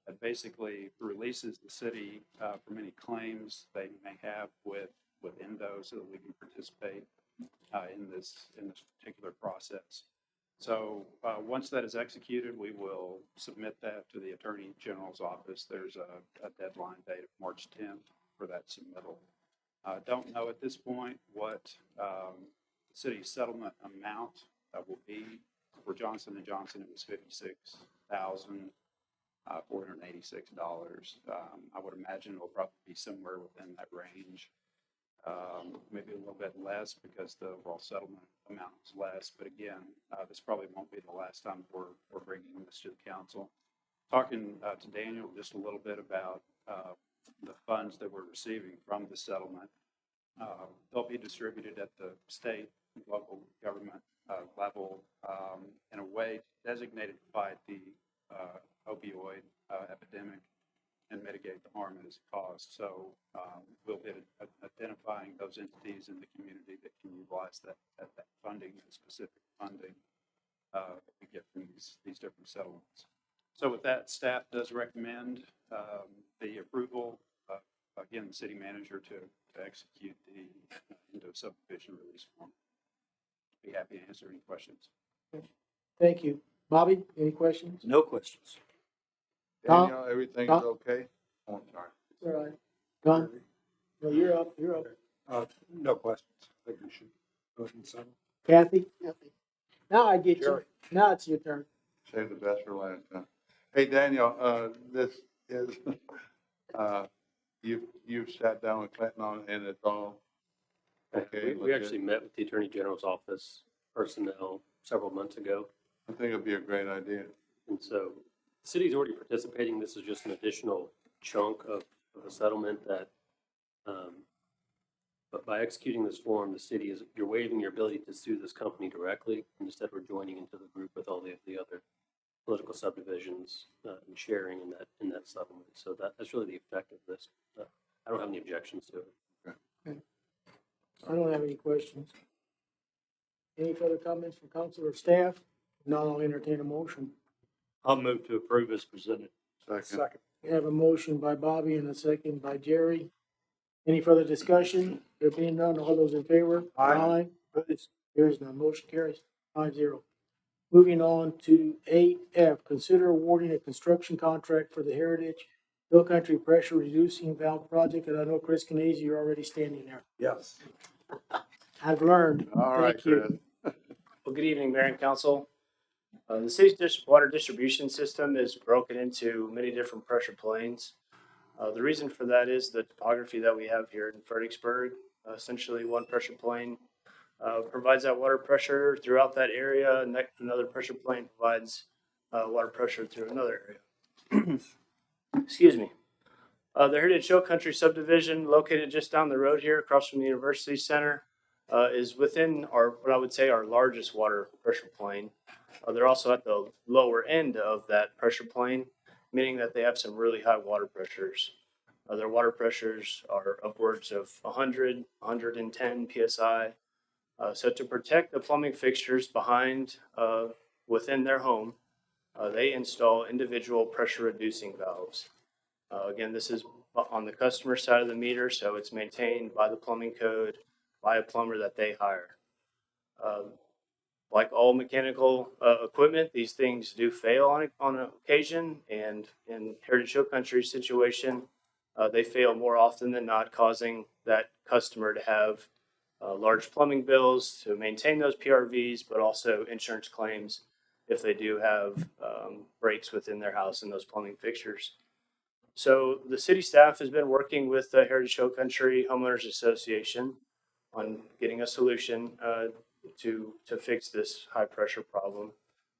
that basically releases the city from any claims they may have with Indo so that we can participate in this particular process. So once that is executed, we will submit that to the Attorney General's office. There's a deadline date of March 10th for that submittal. Don't know at this point what city settlement amount will be. For Johnson & Johnson, it was $56,486. I would imagine it will probably be somewhere within that range. Maybe a little bit less because the overall settlement amount is less. But again, this probably won't be the last time we're bringing this to the council. Talking to Daniel just a little bit about the funds that we're receiving from the settlement. They'll be distributed at the state, local government level in a way designated to fight the opioid epidemic and mitigate the harm it has caused. So we'll be identifying those entities in the community that can utilize that funding, that specific funding that we get from these different settlements. So with that, staff does recommend the approval of, again, the city manager to execute the Indo subdivision release form. Be happy to answer any questions. Thank you. Bobby, any questions? No questions. Tom? Daniel, everything's Tom? okay? Oh, I'm sorry. All right. Don? No, you're up. You're up. No questions. I think we should go ahead and settle. Kathy? Now I get you. Jerry. Now it's your turn. Save the best for last time. Hey, Daniel, this is, you've sat down with Clinton on, and it's all okay? We actually met with the Attorney General's office personnel several months ago. I think it'd be a great idea. And so the city's already participating. This is just an additional chunk of a settlement that, but by executing this form, the city is, you're waiving your ability to sue this company directly. And instead, we're joining into the group with all the other political subdivisions and sharing in that settlement. So that's really the effect of this. I don't have any objections to it. Okay. I don't have any questions. Any further comments from council or staff? If not, I'll entertain a motion. I'll move to approve as presented. Second. We have a motion by Bobby and a second by Jerry. Any further discussion? There being none, all those in favor? Aye. Opposed? There is none. Motion carries 5-0. Moving on to 8F, consider awarding a construction contract for the Heritage Hill Country Pressure Reducing Valve Project. And I know Chris Canese, you're already standing there. Yes. I've learned. All right, Thank you. Chris. Well, good evening, Mayor and Council. The city's water distribution system is broken into many different pressure planes. The reason for that is the topography that we have here in Fredericksburg. Essentially, one pressure plane provides that water pressure throughout that area, and another pressure plane provides water pressure through another area. Excuse me. The Heritage Hill Country subdivision, located just down the road here across from the University Center, is within what I would say our largest water pressure plane. They're also at the lower end of that pressure plane, meaning that they have some really high water pressures. Their water pressures are upwards of 100, 110 psi. So to protect the plumbing fixtures within their home, they install individual pressure reducing valves. Again, this is on the customer side of the meter, so it's maintained by the plumbing code, by a plumber that they hire. Like all mechanical equipment, these things do fail on occasion, and in Heritage Hill Country situation, they fail more often than not, causing that customer to have large plumbing bills to maintain those PRVs, but also insurance claims if they do have breaks within their house and those plumbing fixtures. So the city staff has been working with the Heritage Hill Country Homeowners Association on getting a solution to fix this high pressure problem.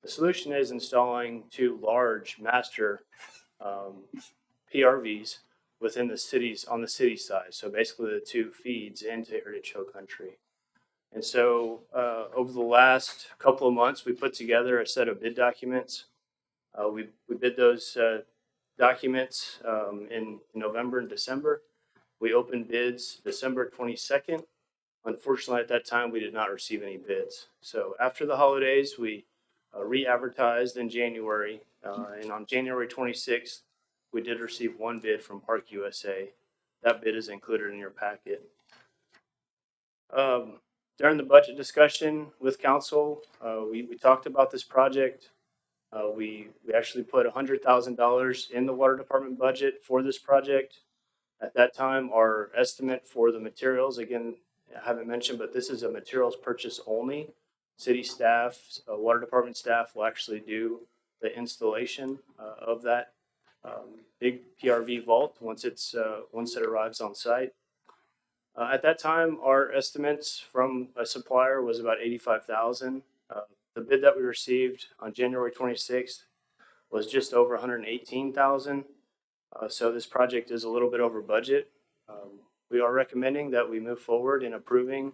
The solution is installing 2 large master PRVs within the cities on the city side. So basically the 2 feeds into Heritage Hill Country. And so over the last couple of months, we put together a set of bid documents. We bid those documents in November and December. We opened bids December 22nd. Unfortunately, at that time, we did not receive any bids. So after the holidays, we re-advertised in January And on January 26th, we did receive one bid from Park USA. That bid is included in your packet. During the budget discussion with council, we talked about this project. We actually put $100,000 in the water department budget for this project. At that time, our estimate for the materials, again, I haven't mentioned, but this is a materials purchase only. City staff, water department staff will actually do the installation of that big PRV vault once it arrives on site. At that time, our estimates from a supplier was about $85,000. The bid that we received on January 26th was just over $118,000. So this project is a little bit over budget. We are recommending that we move forward in approving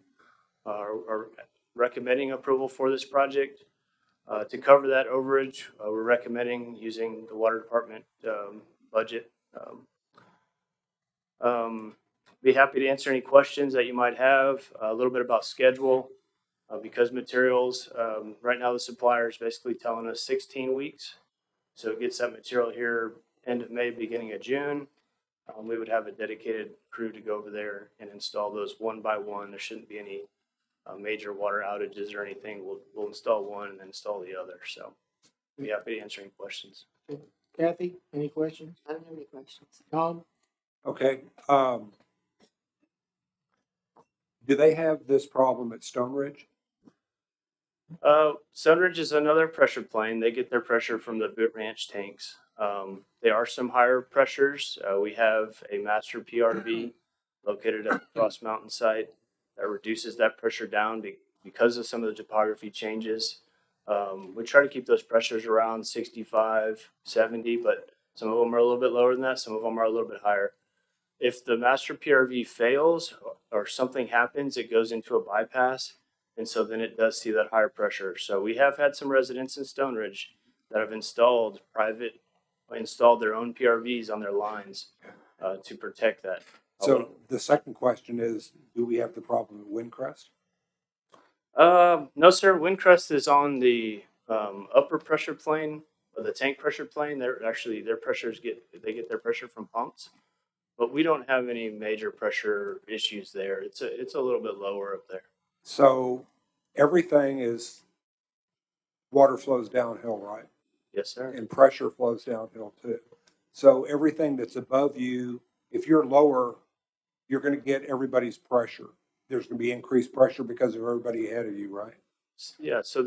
or recommending approval for this project. To cover that overage, we're recommending using the water department budget. Be happy to answer any questions that you might have. A little bit about schedule. Because materials, right now the supplier is basically telling us 16 weeks. So it gets that material here end of May, beginning of June. We would have a dedicated crew to go over there and install those one by one. There shouldn't be any major water outages or anything. We'll install one and then install the other. So be happy to answer any questions. Kathy, any questions? I don't have any questions. Tom? Okay. Do they have this problem at Stone Ridge? Sunridge is another pressure plane. They get their pressure from the Boot Ranch tanks. There are some higher pressures. We have a master PRV located at the Cross Mountain site that reduces that pressure down because of some of the topography changes. We try to keep those pressures around 65, 70, but some of them are a little bit lower than that. Some of them are a little bit higher. If the master PRV fails or something happens, it goes into a bypass. And so then it does see that higher pressure. So we have had some residents in Stone Ridge that have installed their own PRVs on their lines to protect that. So the second question is, do we have the problem at Windcrest? No, sir. Windcrest is on the upper pressure plane, or the tank pressure plane. Their pressures get their pressure from pumps, but we don't have any major pressure issues there. It's a little bit lower up there. So everything is, water flows downhill, right? Yes, sir. And pressure flows downhill too. So everything that's above you, if you're lower, you're going to get everybody's pressure. There's going to be increased pressure because of everybody ahead of you, right? Yeah. So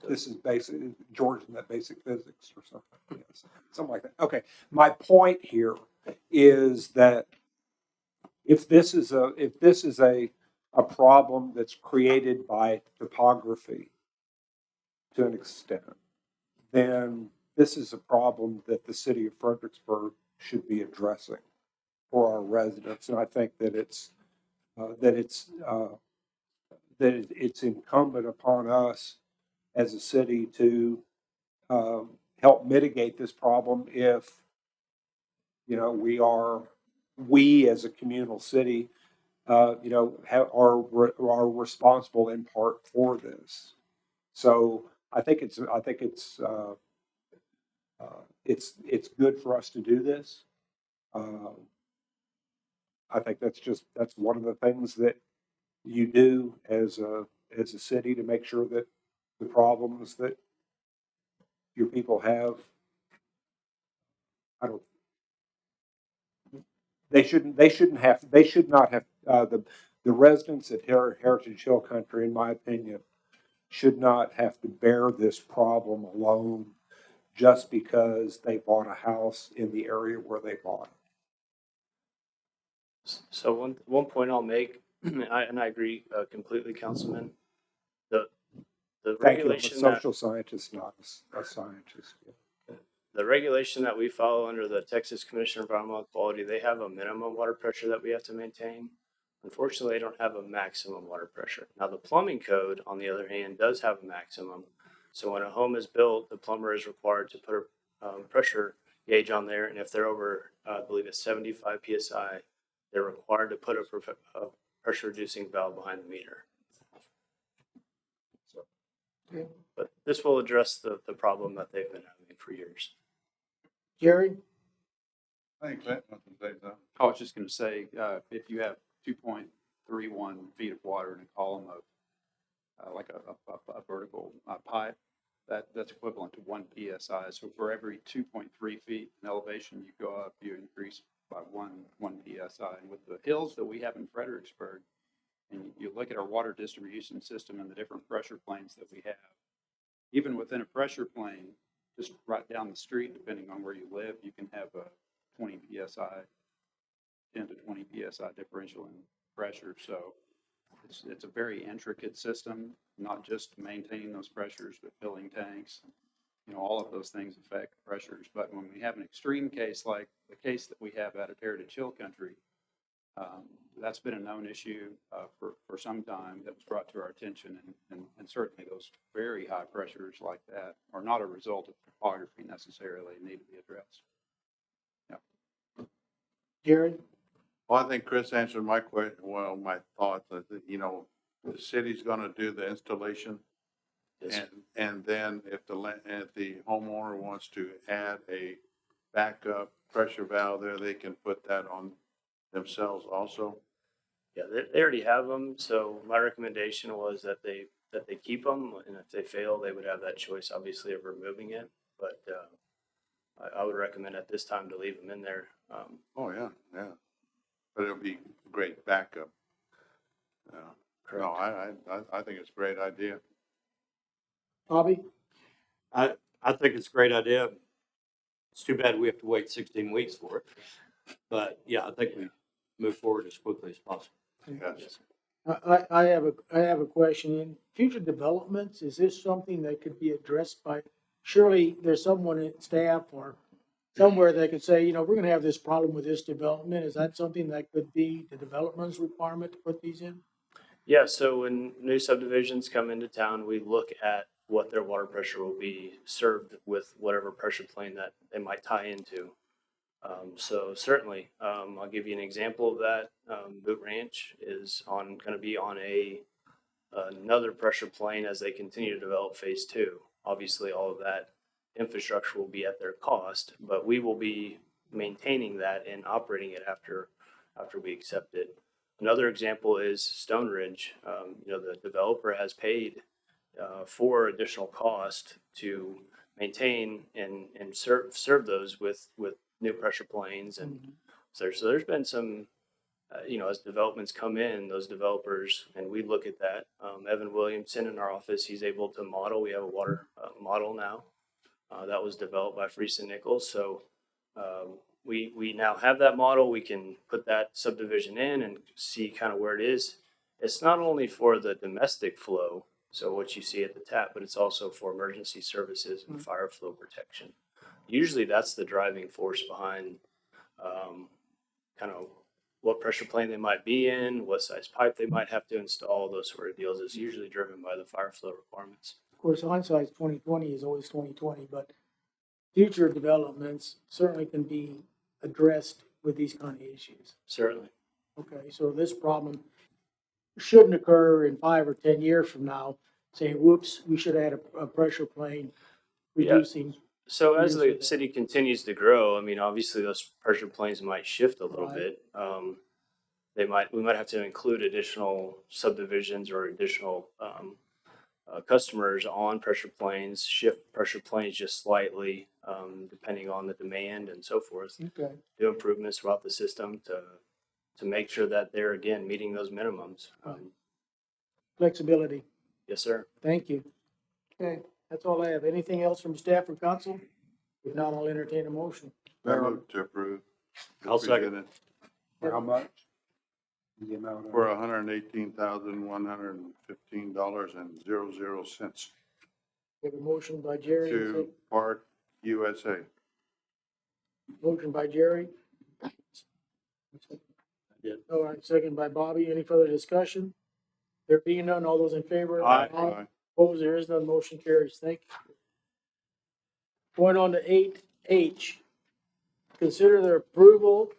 this is basic, George in that basic physics or something. Yes, something like that. Okay. My point here is that if this is a problem that's created by topography to an extent, then this is a problem that the city of Fredericksburg should be addressing for our residents. And I think that it's incumbent upon us as a city to help mitigate this problem if, we as a communal city, are responsible in part for this. So I think it's good for us to do this. I think that's one of the things that you do as a city to make sure that the problems that your people have, they should not have, the residents at Heritage Hill Country, in my opinion, should not have to bear this problem alone just because they bought a house in the area where they bought it. So one point I'll make, and I agree completely, Councilman. The regulation. I'm a social scientist, not a scientist. The regulation that we follow under the Texas Commission on Environmental Quality, they have a minimum water pressure that we have to maintain. Unfortunately, they don't have a maximum water pressure. Now, the plumbing code, on the other hand, does have a maximum. So when a home is built, the plumber is required to put a pressure gauge on there, and if they're over, I believe it's 75 psi, they're required to put a pressure reducing valve behind the meter. Okay. But this will address the problem that they've been having for years. Jerry? I think Clint wants to say something. I was just going to say, if you have 2.31 feet of water in a column of like a vertical pipe, that's equivalent to 1 psi. So for every 2.3 feet in elevation you go up, you increase by one psi. And with the hills that we have in Fredericksburg, and you look at our water distribution system and the different pressure planes that we have, even within a pressure plane, just right down the street, depending on where you live, you can have a 20 psi, 10 to 20 psi differential in pressure. So it's a very intricate system, not just maintaining those pressures, but filling tanks. You know, all of those things affect pressures. But when we have an extreme case like the case that we have out at Heritage Hill Country, that's been a known issue for some time that was brought to our attention. And certainly those very high pressures like that are not a result of topography necessarily, need to be addressed. Yeah. Jerry? Well, I think Chris answered my question, well, my thoughts, that, you know, the city's gonna do the installation. Yes. And then if the homeowner wants to add a backup pressure valve there, they can put that on themselves also. Yeah, they already have them. So my recommendation was that they keep them, and if they fail, they would have that choice, obviously, of removing it. But I would recommend at this time to leave them in there. Oh, yeah, yeah. But it'll be great backup. Correct. No, I think it's a great idea. Bobby? I think it's a great idea. It's too bad we have to wait 16 weeks for it. But yeah, I think we move forward as quickly as possible. Yes. I have a question. In future developments, is this something that could be addressed by, surely there's someone at staff or somewhere that could say, you know, we're gonna have this problem with this development. Is that something that could be the development's requirement to put these in? Yeah, so when new subdivisions come into town, we look at what their water pressure will be served with whatever pressure plane that they might tie into. So certainly, I'll give you an example of that. Boot Ranch is going to be on another pressure plane as they continue to develop phase 2. Obviously, all of that infrastructure will be at their cost, but we will be maintaining that and operating it after we accept it. Another example is Stone Ridge. You know, the developer has paid for additional cost to maintain and serve those with new pressure planes. And so there's been some, you know, as developments come in, those developers, and we look at that. Evan Williamson in our office, he's able to model. We have a water model now that was developed by Friesen Nichols. So we now have that model. We can put that subdivision in and see kind of where it is. It's not only for the domestic flow, so what you see at the tap, but it's also for emergency services and fire flow protection. Usually that's the driving force behind kind of what pressure plane they might be in, what size pipe they might have to install, those sort of deals. Is usually driven by the fire flow requirements. Of course, hindsight's 2020 is always 2020, but future developments certainly can be addressed with these kind of issues. Certainly. Okay, so this problem shouldn't occur in 5 or 10 years from now, saying, whoops, we should add a pressure plane, reducing. So as the city continues to grow, I mean, obviously those pressure planes might shift a little bit. We might have to include additional subdivisions or additional customers on pressure planes, shift pressure planes just slightly, depending on the demand and so forth. Okay. Do improvements throughout the system to make sure that they're, again, meeting those minimums. Flexibility. Yes, sir. Thank you. Okay, that's all I have. Anything else from staff or council? If not, I'll entertain a motion. I move to approve. I'll second it. For how much? The amount For $118,115.00. We have a motion by Jerry. To Park USA. Motion by Jerry. Yeah. All right, second by Bobby. Any further discussion? There being none, all those in favor? Aye. Opposed, there is none. Motion carries. Thank you. Going on to 8H. Consider the approval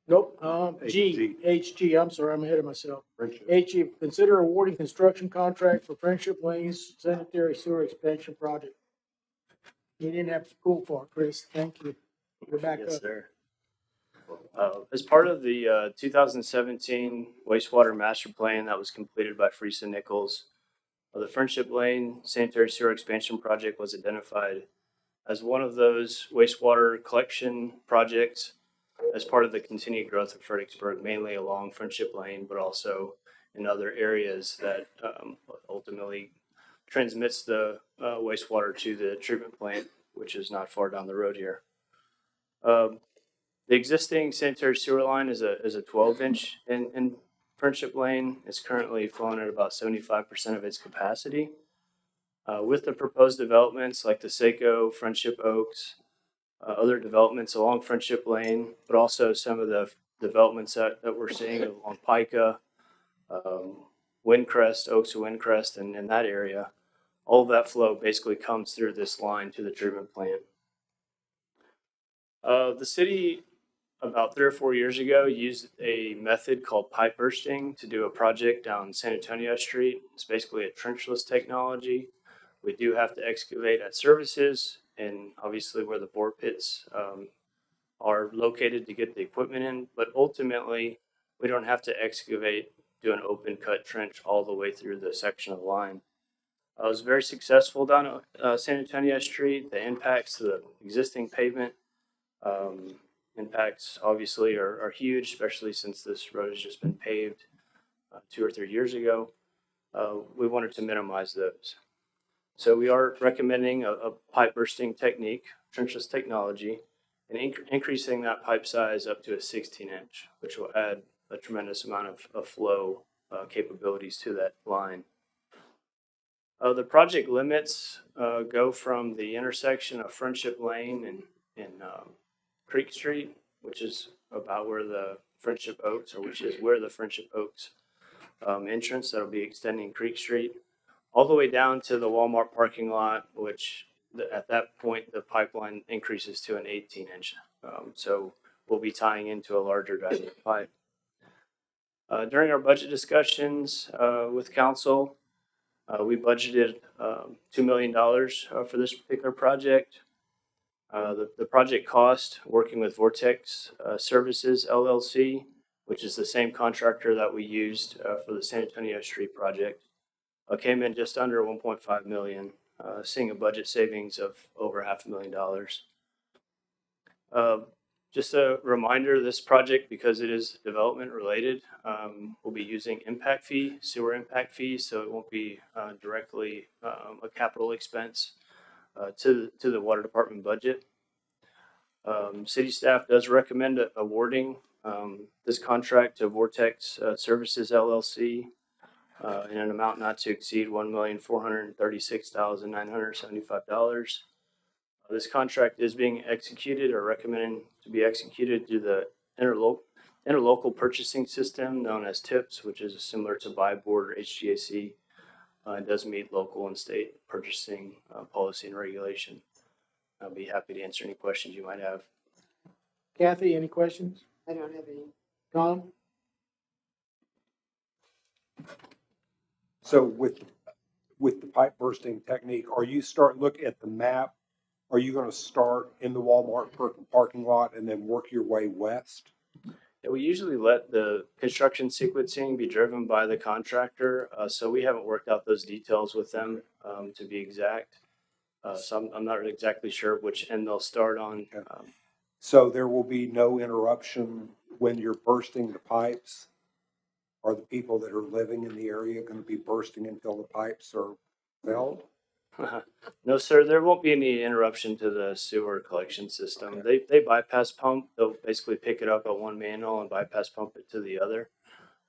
Nope, G. HG, I'm sorry, I'm ahead of myself. Friendship. HG, consider awarding construction contract for Friendship Lanes sanitary sewer expansion project. You didn't have to go for it, Chris, thank you. You're back Yes, up. sir. As part of the 2017 wastewater master plan that was completed by Friesa Nichols, the Friendship Lane sanitary sewer expansion project was identified as one of those wastewater collection projects as part of the continued growth of Fredericksburg, mainly along Friendship Lane, but also in other areas that ultimately transmits the wastewater to the treatment plant, which is not far down the road here. The existing sanitary sewer line is a 12-inch in Friendship Lane. It's currently flowing at about 75% of its capacity. With the proposed developments like the Seco, Friendship Oaks, other developments along Friendship Lane, but also some of the developments that we're seeing along Pica, Windcrest, Oaks of Windcrest, and in that area, all of that flow basically comes through this line to the treatment plant. The city, about 3 or 4 years ago, used a method called pipe bursting to do a project down San Antonio Street. It's basically a trenchless technology. We do have to excavate at services and obviously where the bore pits are located to get the equipment in, but ultimately we don't have to excavate, do an open cut trench all the way through the section of the line. I was very successful down San Antonio Street. The impacts to the existing pavement impacts obviously are huge, especially since this road has just been paved 2 or 3 years ago. We wanted to minimize those. So we are recommending a pipe bursting technique, trenchless technology, and increasing that pipe size up to a 16-inch, which will add a tremendous amount of flow capabilities to that line. The project limits go from the intersection of Friendship Lane and Creek Street, which is about where the Friendship Oaks, or which is where the Friendship Oaks entrance that'll be extending Creek Street, all the way down to the Walmart parking lot, which at that point the pipeline increases to an 18-inch. So we'll be tying into a larger diameter pipe. During our budget discussions with council, we budgeted $2 million for this particular project. The project cost, working with Vortex Services LLC, which is the same contractor that we used for the San Antonio Street project, came in just under 1.5 million, seeing a budget savings of over $500,000. Just a reminder, this project, because it is development related, will be using impact fee, sewer impact fees, so it won't be directly a capital expense to the water department budget. City staff does recommend awarding this contract to Vortex Services LLC in an amount not to exceed $1,436,975. This contract is being executed or recommended to be executed through the interlocal purchasing system known as TIPS, which is similar to buy board or HGAC. It does meet local and state purchasing policy and regulation. I'll be happy to answer any questions you might have. Kathy, any questions? I don't have any. Tom? So with the pipe bursting technique, are you looking at the map? Are you going to start in the Walmart parking lot and then work your way west? Yeah, we usually let the construction sequencing be driven by the contractor, so we haven't worked out those details with them to be exact. So I'm not exactly sure which end they'll start on. So there will be no interruption when you're bursting the pipes? Are the people that are living in the area going to be bursting until the pipes are filled? No, sir, there won't be any interruption to the sewer collection system. They bypass pump. They'll basically pick it up at one manhole and bypass pump it to the other.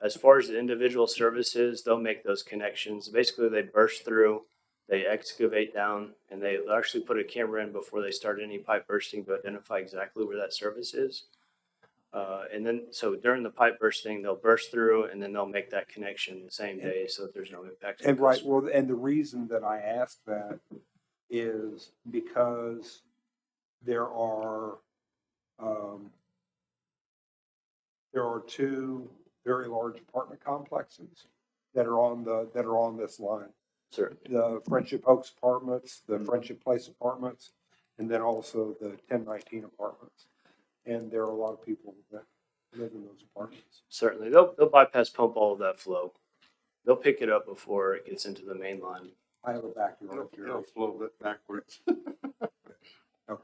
As far as the individual services, they'll make those connections. Basically, they burst through, they excavate down, and they'll actually put a camera in before they start any pipe bursting to identify exactly where that service is. And then, so during the pipe bursting, they'll burst through and then they'll make that connection the same day so that there's no impact. And right, well, and the reason that I ask that is because there are there are two very large apartment complexes that are on this line. Certainly. The Friendship Oaks Apartments, the Friendship Place Apartments, and then also the 1019 apartments. And there are a lot of people that live in those apartments. Certainly. They'll bypass pump all of that flow. They'll pick it up before it gets into the main line. I have a backyard. It'll flow a bit backwards. Okay.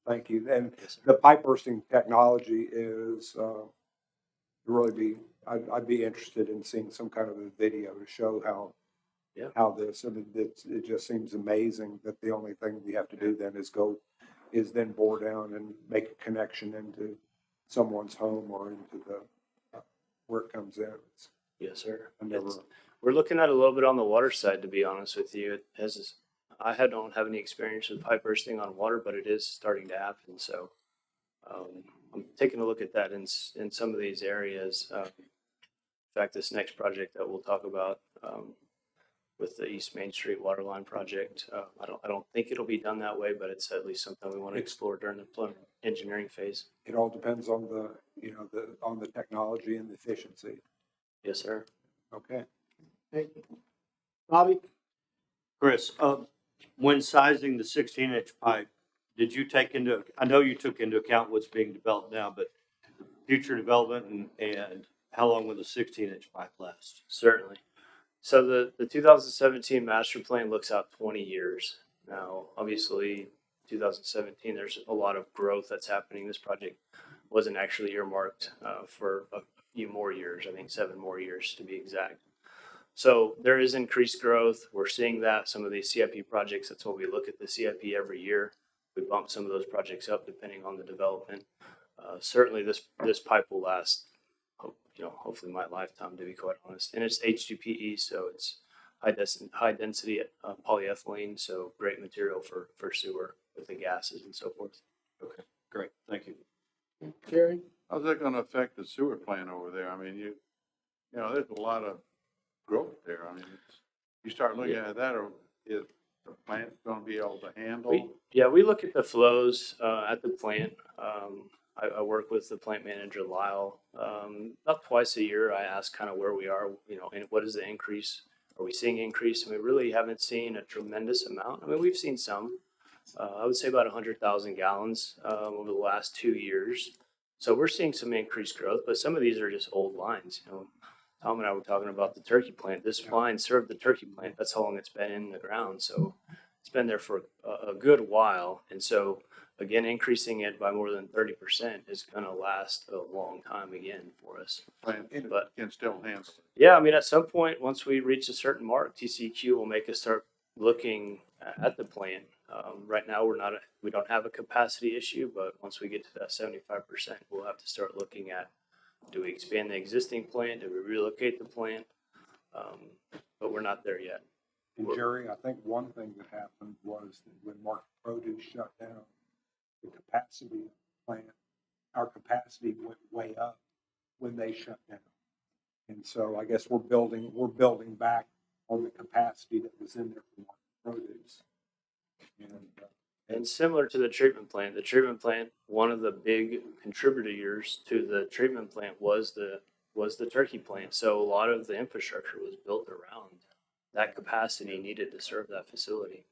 Thank you. And the pipe bursting technology is, I'd be interested in seeing some kind of a video to show how this, I mean, it just seems amazing that the only thing we have to do then is then bore down and make a connection into someone's home or into where it comes in. Yes, sir. Never, We're looking at a little bit on the water side, to be honest with you. I don't have any experience with pipe bursting on water, but it is starting to happen. So I'm taking a look at that in some of these areas. In fact, this next project that we'll talk about with the East Main Street Waterline project, I don't think it'll be done that way, but it's at least something we want to explore during the engineering phase. it all depends on on the technology and the efficiency. Yes, sir. Okay. Thank you. Bobby? Chris, when sizing the 16-inch pipe, did you I know you took into account what's being developed now, but future development and how long will the 16-inch pipe last? Certainly. So the 2017 master plan looks out 20 years. Now, obviously, 2017, there's a lot of growth that's happening. This project wasn't actually earmarked for a few more years, I think 7 more years to be exact. So there is increased growth. We're seeing that some of these CIP projects, that's what we look at the CIP every year. We bump some of those projects up depending on the development. Certainly this pipe will last, hopefully my lifetime, to be quite honest. And it's H2PE, so it's high density polyethylene, so great material for sewer with the gases and so forth. Okay, great. Thank you. Jerry? How's that gonna affect the sewer plant over there? I mean, there's a lot of growth there. I mean, you start looking at that, or is the plant gonna be able to handle? We look at the flows at the plant. I work with the plant manager, Lyle. About twice a year, I ask kind of where we are, and what is the increase? Are we seeing increase? And we really haven't seen a tremendous amount. I mean, we've seen some. I would say about 100,000 gallons over the last 2 years. So we're seeing some increased growth, but some of these are just old lines. Tom and I were talking about the turkey plant. This line served the turkey plant. That's how long it's been in the ground. So it's been there for a good while. And so, again, increasing it by more than 30% is going to last a long time again for us. Plant can still handle it. Yeah, I mean, at some point, once we reach a certain mark, TCEQ will make us start looking at the plant. Right now, we don't have a capacity issue, but once we get to that 75%, we'll have to start looking at, do we expand the existing plant? Do we relocate the plant? But we're not there yet. And Jerry, I think one thing that happened was that when Market Produce shut down, the capacity of the plant, our capacity went way up when they shut down. And so I guess we're building back on the capacity that was in there for Market Produce. And similar to the treatment plant, one of the big contributors to the treatment plant was the turkey plant. So a lot of the infrastructure was built around that capacity needed to serve that facility.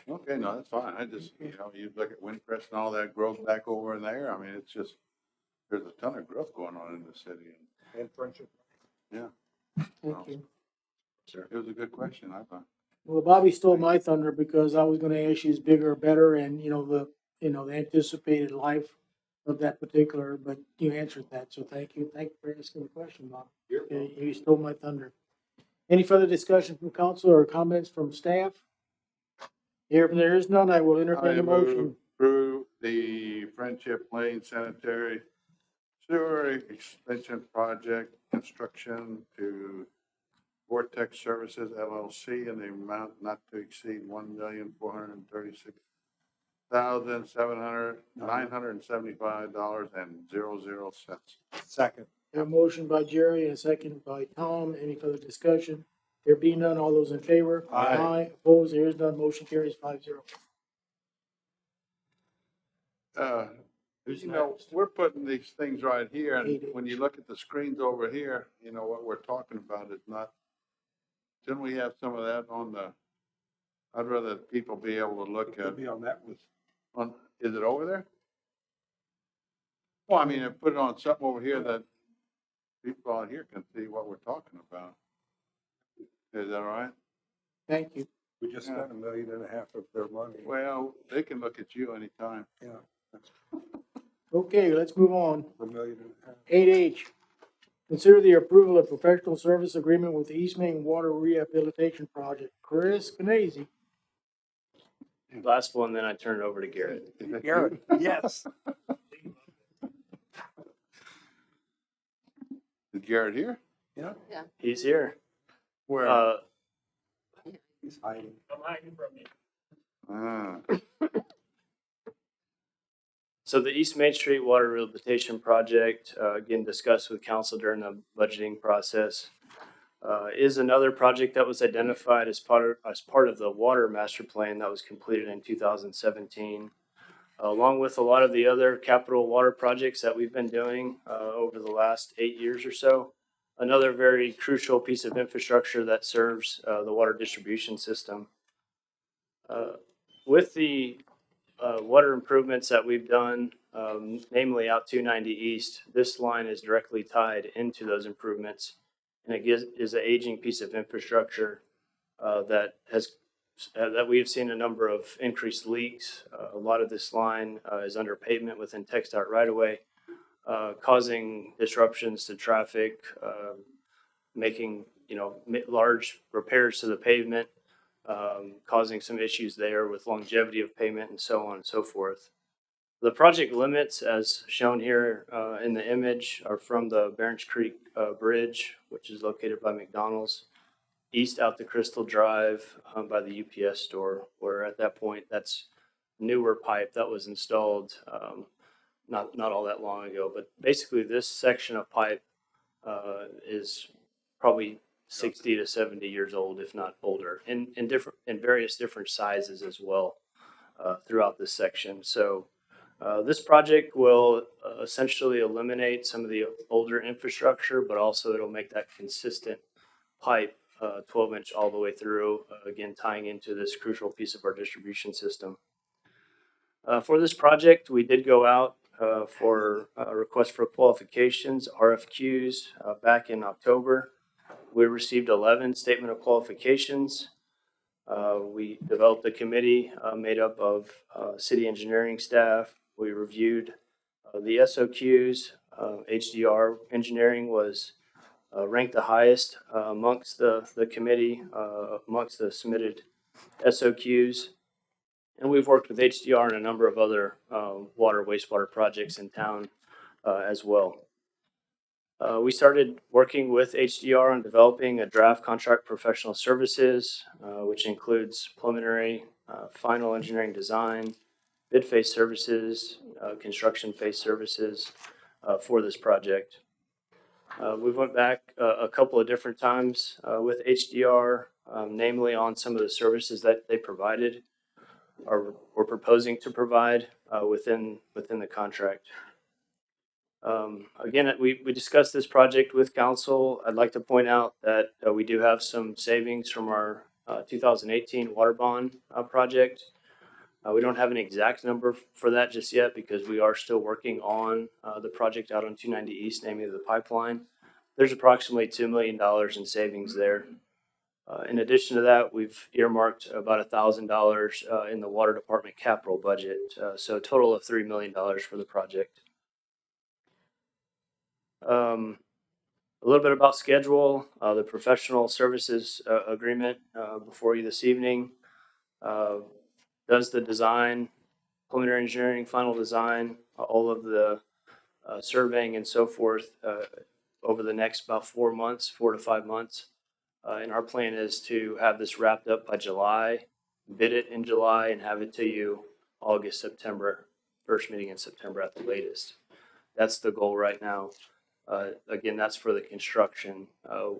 Okay, no, that's fine. I just, you look at Windcrest and all that growth back over in there. I mean, it's just, there's a ton of growth going on in the city. And Friendship. Yeah. Thank you. Sure. It was a good question, I thought. Well, Bobby stole my thunder because I was going to ask you is bigger or better, and the anticipated life of that particular. But you answered that, so thank you. Thank you for asking the question, Bob. You stole my thunder. Any further discussion from council or comments from staff? Here, if there is none, I will entertain a motion. Through the Friendship Lane Sanitary Sewer Extension Project construction to Vortex Services LLC in the amount not to exceed $1,436,975.00. Second. A motion by Jerry and a second by Tom. Any further discussion? There being none, all those in favor? Aye. Opposed? There is none. Motion carries 5-0. Who's You know, next? we're putting these things right here, and 8H. when you look at the screens over here, you know, what we're talking about is not, shouldn't we have some of that on the, I'd rather people be able to look Could at, be on that one. on, is it over there? Well, I mean, put it on something over here that people out here can see what we're talking about. Is that all right? Thank you. We just spent $1.5 million of their money. Well, they can look at you anytime. Yeah, that's Okay, let's move on. $1.5 million. 8H, consider the approval of professional service agreement with the East Main Water Rehabilitation Project. Chris Canasi. Last one, then I turn it over to Garrett. Is that Garrett, you? yes. Is Garrett here? Yeah, He's here. Where? he's hiding. Ah, So the East Main Street Water Rehabilitation Project, again, discussed with council during the budgeting process, is another project that was identified as part of the water master plan that was completed in 2017. Along with a lot of the other capital water projects that we've been doing over the last 8 years or so. Another very crucial piece of infrastructure that serves the water distribution system. With the water improvements that we've done, namely out 290 East, this line is directly tied into those improvements. And it is an aging piece of infrastructure that we have seen a number of increased leaks. A lot of this line is under pavement within TxDOT right away, causing disruptions to traffic, making large repairs to the pavement, causing some issues there with longevity of payment and so on and so forth. The project limits, as shown here in the image, are from the Barrens Creek Bridge, which is located by McDonald's, east out to Crystal Drive by the UPS store, where at that point that's newer pipe that was installed not all that long ago. But basically this section of pipe is probably 60 to 70 years old, if not older, in various different sizes as well throughout this section. So this project will essentially eliminate some of the older infrastructure, but also it'll make that consistent pipe 12-inch all the way through, again, tying into this crucial piece of our distribution system. For this project, we did go out for a request for qualifications, RFQs, back in October. We received 11 statement of qualifications. We developed a committee made up of city engineering staff. We reviewed the SOQs. HDR engineering was ranked the highest amongst the committee, amongst the submitted SOQs. And we've worked with HDR and a number of other water, wastewater projects in town as well. We started working with HDR on developing a draft contract professional services, which includes preliminary, final engineering design, bid phase services, construction phase services for this project. We went back a couple of different times with HDR, namely on some of the services that they provided or were proposing to provide within the contract. Again, we discussed this project with council. I'd like to point out that we do have some savings from our 2018 water bond project. We don't have an exact number for that just yet because we are still working on the project out on 290 East, namely the pipeline. There's approximately $2 million in savings there. In addition to that, we've earmarked about $1,000 in the water department capital budget. So a total of $3 million for the project. A little bit about schedule. The professional services agreement before you this evening does the design, preliminary engineering, final design, all of the surveying and so forth over the next about 4 to 5 months. And our plan is to have this wrapped up by July, bid it in July, and have it to you August, September, first meeting in September at the latest. That's the goal right now. Again, that's for the construction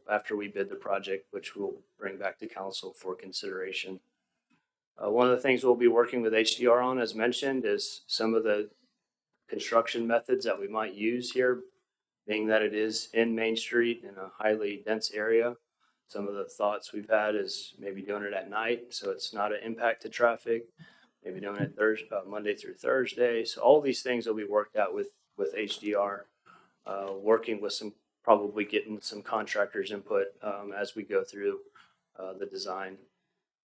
after we bid the project, which we'll bring back to council for consideration. One of the things we'll be working with HDR on, as mentioned, is some of the construction methods that we might use here, being that it is in Main Street in a highly dense area. Some of the thoughts we've had is maybe doing it at night, so it's not an impact to traffic. Maybe doing it Monday through Thursday. So all these things will be worked out with HDR, working with probably getting some contractors' input as we go through the design.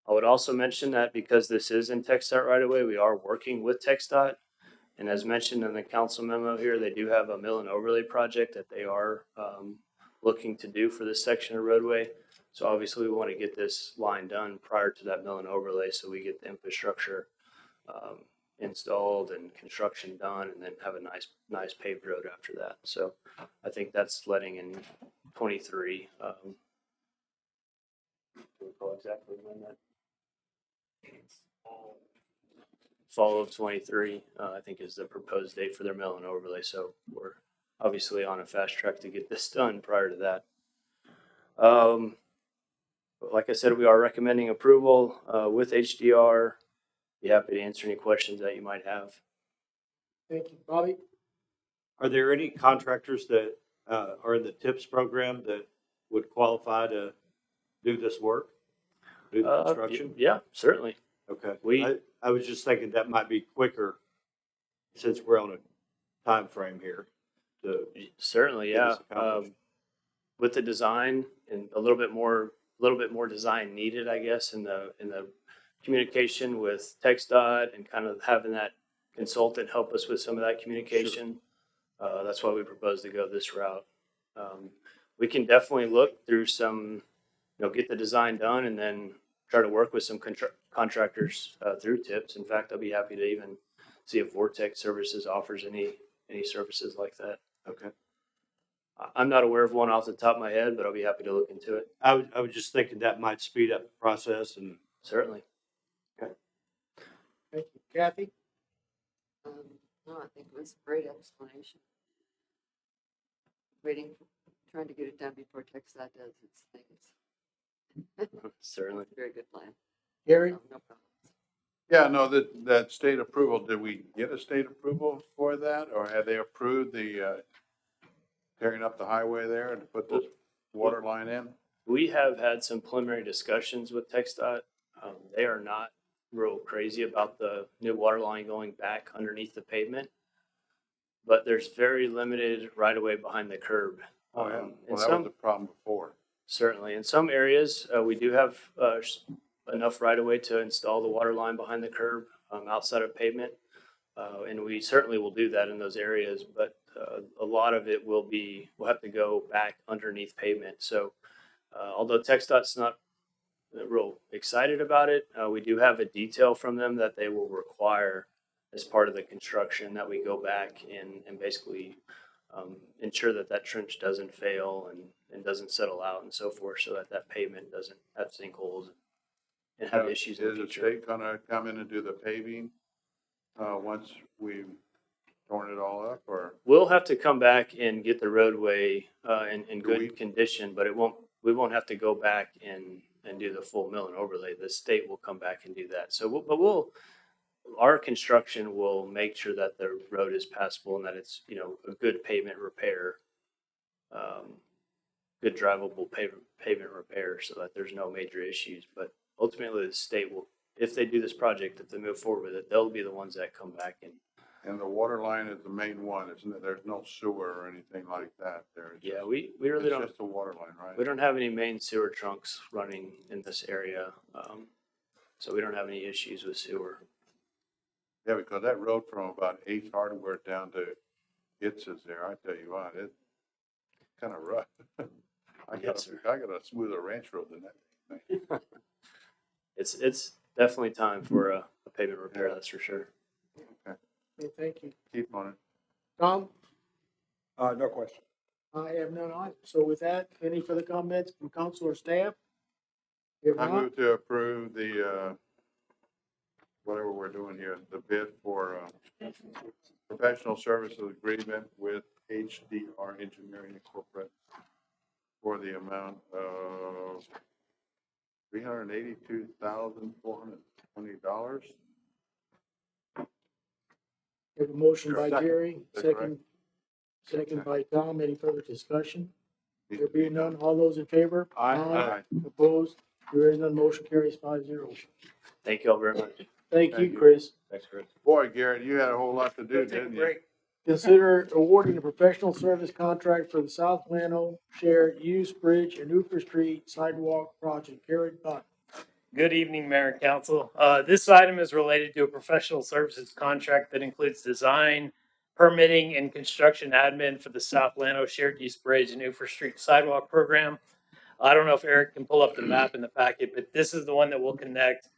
I would also mention that because this is in TxDOT right away, we are working with TxDOT. And as mentioned in the council memo here, they do have a mill and overlay project that they are looking to do for this section of roadway. So obviously we want to get this line done prior to that mill and overlay so we get the infrastructure installed and construction done, and then have a nice paved road after that. So I think that's letting in 23. Recall exactly when that fall of 23, I think, is the proposed date for their mill and overlay. So we're obviously on a fast track to get this done prior to that. But like I said, we are recommending approval with HDR. Be happy to answer any questions that you might have. Thank you. Bobby? Are there any contractors that are in the TIPS program that would qualify to do this work, do the construction? Yeah, certainly. Okay. I was just thinking that might be quicker since we're on a time frame here. Certainly, yeah. With the design and a little bit more design needed, I guess, in the communication with TxDOT and kind of having that consultant help us with some of that communication. Sure. That's why we propose to go this route. We can definitely look through some, get the design done and then try to work with some contractors through TIPS. In fact, I'll be happy to even see if Vortex Services offers any services like that. Okay. I'm not aware of one off the top of my head, but I'll be happy to look into it. I was just thinking that might speed up the process. And certainly. Okay. Thank you. Kathy? No, I think it was a great explanation. Trying to get it done before TxDOT does its things. Certainly. Very good plan. Gary? No problem. Yeah, no, that state approval, did we get a state approval for that? Or had they approved the tearing up the highway there and put this water line in? We have had some preliminary discussions with TxDOT. They are not real crazy about the new water line going back underneath the pavement, but there's very limited right of way behind the curb. Oh, yeah. Well, that was the problem before. Certainly. In some areas, we do have enough right of way to install the water line behind the curb outside of pavement. And we certainly will do that in those areas, but a lot of it we'll have to go back underneath pavement. So although TxDOT's not real excited about it, we do have a detail from them that they will require as part of the construction that we go back and basically ensure that trench doesn't fail and doesn't settle out and so forth, so that pavement doesn't have sinkholes and have issues in the future. Is the state gonna come in and do the paving once we've torn it all up, or? We'll have to come back and get the roadway in good condition, but we won't have to go back and do the full mill and overlay. The state will come back and do that. So our construction will make sure that the road is passable and that it's, a good pavement repair, good drivable pavement repair so that there's no major issues. But ultimately the state will, if they do this project, if they move forward with it, they'll be the ones that come back And the water line is the main one, isn't it? There's no sewer or anything like that there. Yeah, we really don't. It's just a water line, right? We don't have any main sewer trunks running in this area. So we don't have any issues with sewer. Yeah, because that road from about Ace Hardware down to Itz's there, I tell you what, it's kind of rough. I got a smoother ranch road than that thing. It's definitely time for a pavement repair, that's for sure. Okay. Okay, thank you. Keep on it. Tom? No question. I have none on. So with that, any further comments from council or staff? If I not, move to approve the, whatever we're doing here, the bid for professional services agreement with HDR Engineering Incorporated for the amount of $382,420. We have a motion by Second. Jerry, That's second by Tom. Any further discussion? There being none, all those in favor? Aye. Opposed? There is none, motion carries 5-0. Thank you all very much. Thank Thank you, you. Chris. Thanks, Chris. Boy, Garrett, you had a whole lot to do, Take a didn't you? break. Consider awarding a professional service contract for the South Lano Shared Use Bridge and Hooper Street Sidewalk Project. Garrett Button. Good evening, Mayor and Council. This item is related to a professional services contract that includes design, permitting, and construction admin for the South Lano Shared Use Bridge and Hooper Street Sidewalk Program. I don't know if Eric can pull up the map in the packet, but this is the one that will connect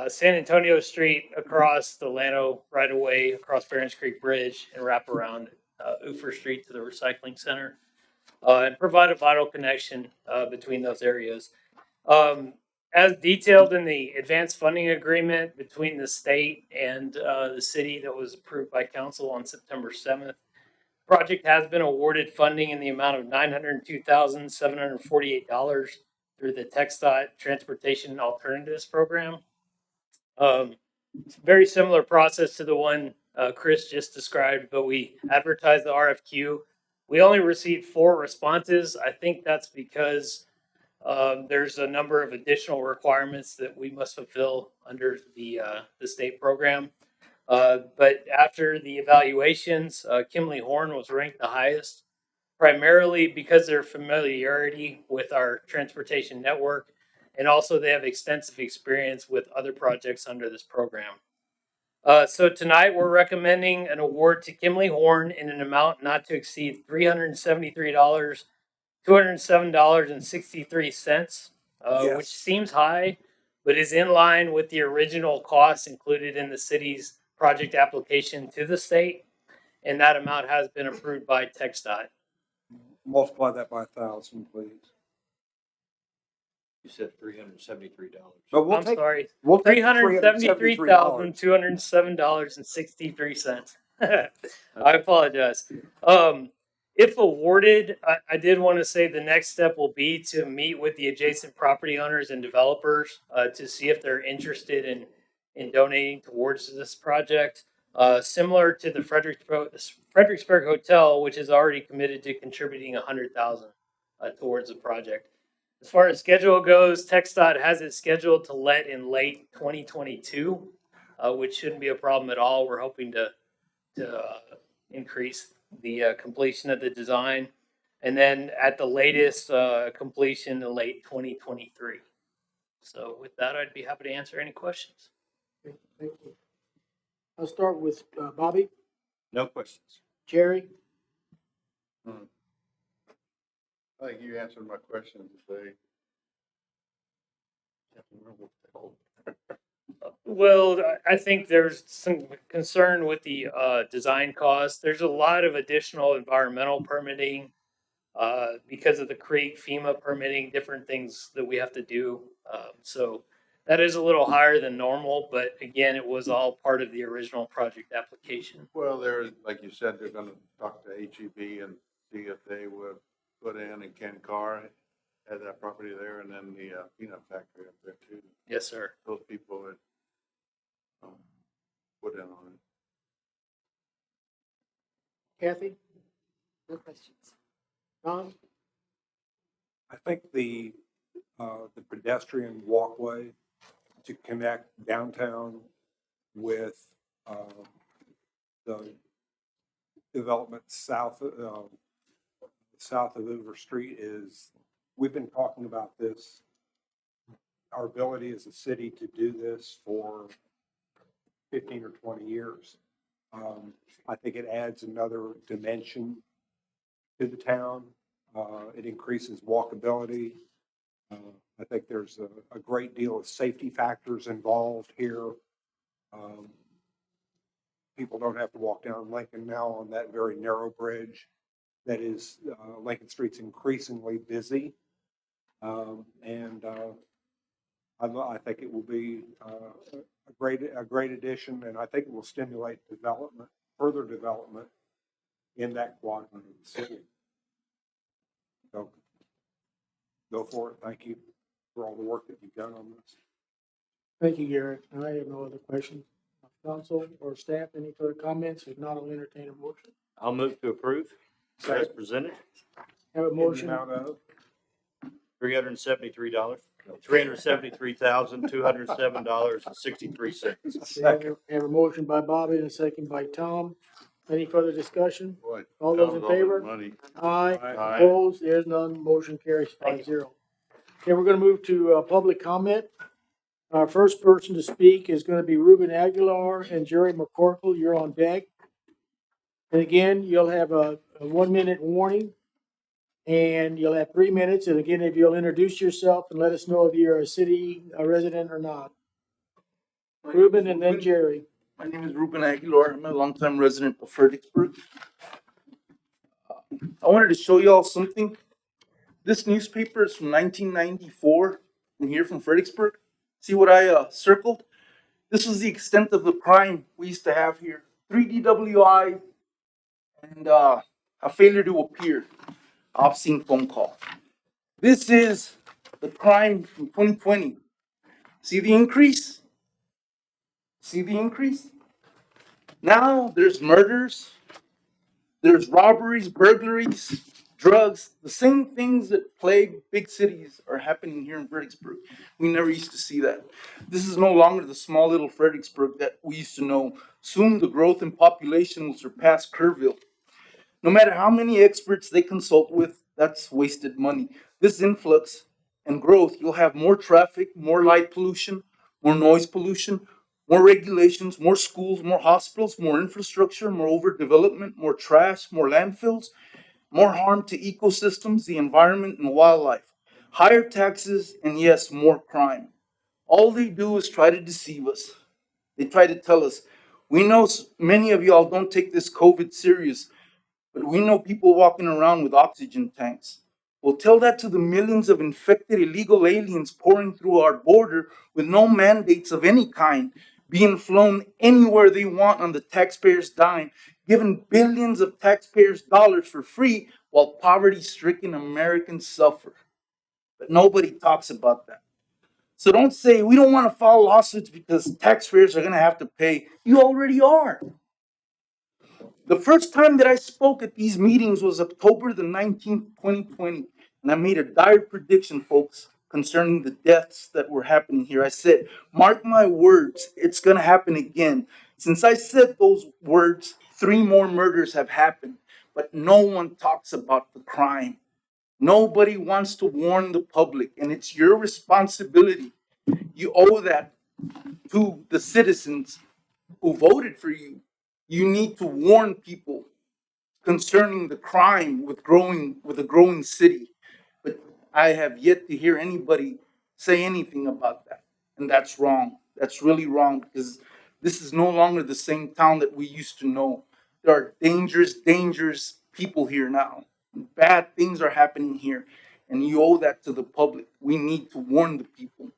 San Antonio Street across the Lano right away, across Ferens Creek Bridge, and wrap around Hooper Street to the recycling center, and provide a vital connection between those areas. As detailed in the advanced funding agreement between the state and the city that was approved by council on September 7th, project has been awarded funding in the amount of $902,748 through the TxDOT Transportation Alternatives Program. It's a very similar process to the one Chris just described, but we advertised the RFQ. We only received 4 responses. I think that's because there's a number of additional requirements that we must fulfill under the state program. But after the evaluations, Kimley Horn was ranked the highest, primarily because of their familiarity with our transportation network, and also they have extensive experience with other projects under this program. So tonight we're recommending an award to Kimley Horn in an amount not to exceed $207.63, which seems high, but is in line with the original costs included in the city's project application to the state, and that amount has been approved by TxDOT. Multiply that by 1,000, please. You said $373. But I'm sorry, we'll take the $373,207.63. I apologize. If awarded, I did want to say the next step will be to meet with the adjacent property owners and developers to see if they're interested in donating towards this project. Similar to the Fredericksburg Hotel, which is already committed to contributing $100,000 towards the project. As far as schedule goes, TxDOT has it scheduled to let in late 2022, which shouldn't be a problem at all. We're hoping to increase the completion of the design, and then at the latest completion in late 2023. So with that, I'd be happy to answer any questions. Okay, thank you. I'll start with Bobby, No questions. Jerry. I think you answered my question today. Well, I think there's some concern with the design costs. There's a lot of additional environmental permitting because of the creek, FEMA permitting, different things that we have to do. So that is a little higher than normal, but again, it was all part of the original project application. Well, like you said, they're gonna talk to HEB and see if they would put in, and Ken Carr had that property there, and then the peanut factory up there too. Yes, sir. Those people would put in on it. Kathy, No questions. Tom, I think the pedestrian walkway to connect downtown with the development south of Hoover Street we've been talking about this, our ability as a city to do this for 15 or 20 years. I think it adds another dimension to the town. It increases walkability. I think there's a great deal of safety factors involved here. People don't have to walk down Lincoln now on that very narrow bridge that is, Lincoln Street's increasingly busy. I think it will be a great addition, and I think it will stimulate further development in that quadrant of the city. So go for it. Thank you for all the work that you've done on this. thank you, Garrett. I have no other questions. Council or staff, any further comments? If not, I'll entertain a motion. I'll move to approve as presented. Have a motion. $373. $373,207.63. Have a motion by Bobby and a second by Tom. Any further discussion? Boy, All those in Tom's all the favor? money. Aye. Aye. Opposed? There's none. Motion carries 5-0. Okay, we're gonna move to, public comment. Our first person to speak is gonna be Ruben Aguilar and Jerry McCorkle. You're on deck. And again, you'll have a 1-minute warning. And you'll have 3 minutes. And again, if you'll introduce yourself and let us know if you're a city resident or not. Ruben and then Jerry. My name is Ruben Aguilar. I'm a longtime resident of Fredericksburg. I wanted to show y'all something. This newspaper is from 1994 from here from Fredericksburg. See what I circled? This was the extent of the crime we used to have here. 3 DWI and a failure to appear. Obscene phone call. This is the crime from 2020. See the increase? See the increase? Now there's murders, there's robberies, burglaries, drugs. The same things that plague big cities are happening here in Fredericksburg. We never used to see that. This is no longer the small little Fredericksburg that we used to know. Soon the growth in population will surpass Kerrville. No matter how many experts they consult with, that's wasted money. This influx and growth, you'll have more traffic, more light pollution, more noise pollution, more regulations, more schools, more hospitals, more infrastructure, more overdevelopment, more trash, more landfills, more harm to ecosystems, the environment, and wildlife. Higher taxes, and yes, more crime. All they do is try to deceive us. They try to tell us, we know many of y'all don't take this COVID serious, but we know people walking around with oxygen tanks. We'll tell that to the millions of infected illegal aliens pouring through our border with no mandates of any kind, being flown anywhere they want on the taxpayers' dime, giving billions of taxpayers' dollars for free while poverty-stricken Americans suffer. But nobody talks about that. So don't say we don't want to file lawsuits because taxpayers are going to have to pay. You already are. The first time that I spoke at these meetings was October the 19th, 2020. And I made a dire prediction, folks, concerning the deaths that were happening here. I said, mark my words, it's going to happen again. Since I said those words, 3 more murders have happened. But no one talks about the crime. Nobody wants to warn the public. And it's your responsibility. You owe that to the citizens who voted for you. You need to warn people concerning the crime with a growing city. But I have yet to hear anybody say anything about that. And that's wrong. That's really wrong because this is no longer the same town that we used to know. There are dangerous people here now. Bad things are happening here. And you owe that to the public. We need to warn the people.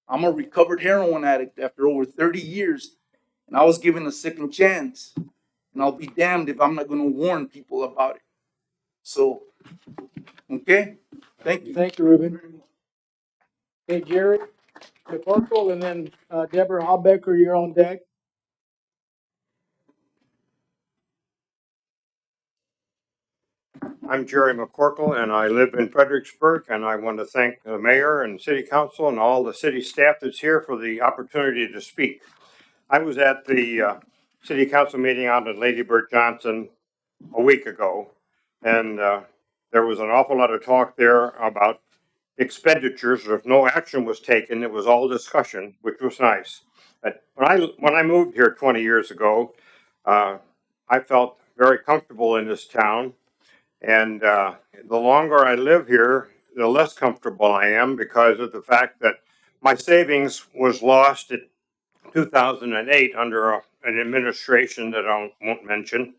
I'm a recovered heroin addict after over 30 years. And I was given a second chance. And I'll be damned if I'm not going to warn people about it. So, okay? Thank you. Thank you, Ruben. Okay, Jerry McCorkle and then Deborah Hobbecker, you're on deck. I'm Jerry McCorkle, and I live in Fredericksburg, and I want to thank the mayor and city council and all the city staff that's here for the opportunity to speak. I was at the city council meeting out at Lady Bird Johnson a week ago, and there was an awful lot of talk there about expenditures. If no action was taken, it was all discussion, which was nice. But when I moved here 20 years ago, I felt very comfortable in this town. And the longer I live here, the less comfortable I am because of the fact that my savings was lost in 2008 under an administration that I won't mention.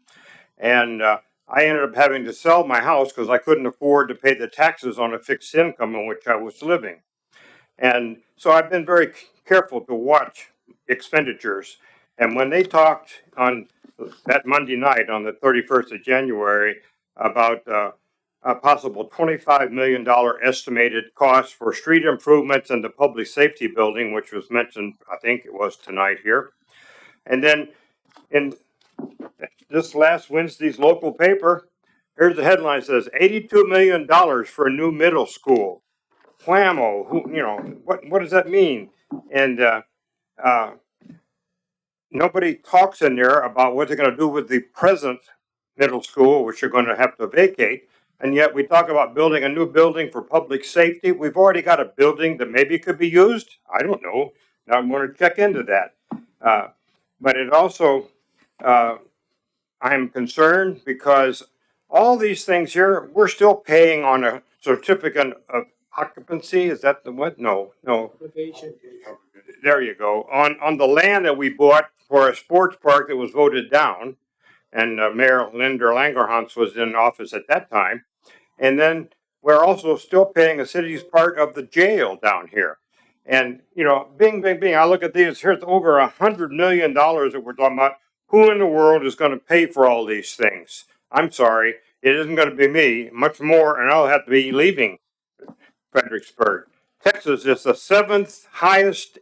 And I ended up having to sell my house because I couldn't afford to pay the taxes on a fixed income in which I was living. And so I've been very careful to watch expenditures. And when they talked on that Monday night on the 31st of January about a possible $25 million estimated cost for street improvements and the public safety building, which was mentioned, I think it was tonight here. And then in this last Wednesday's local paper, here's the headline says $82 million for a new middle school. Whammo, what does that mean? And uh, nobody talks in there about what they're going to do with the present middle school, which you're going to have to vacate. And yet we talk about building a new building for public safety. We've already got a building that maybe could be used. I don't know. Now I'm going to check into that. But it also, I'm concerned because all these things here, we're still paying on a certificate of occupancy. Is that the what? No. There you go. On the land that we bought for a sports park that was voted down, and Mayor Linda Langerhans was in office at that time. And then we're also still paying a city's part of the jail down here. And, bing, bing, bing, I look at these, here's over $100 million that we're talking about. Who in the world is going to pay for all these things? I'm sorry, it isn't going to be me, much more, and I'll have to be leaving Fredericksburg. Texas is the 7th highest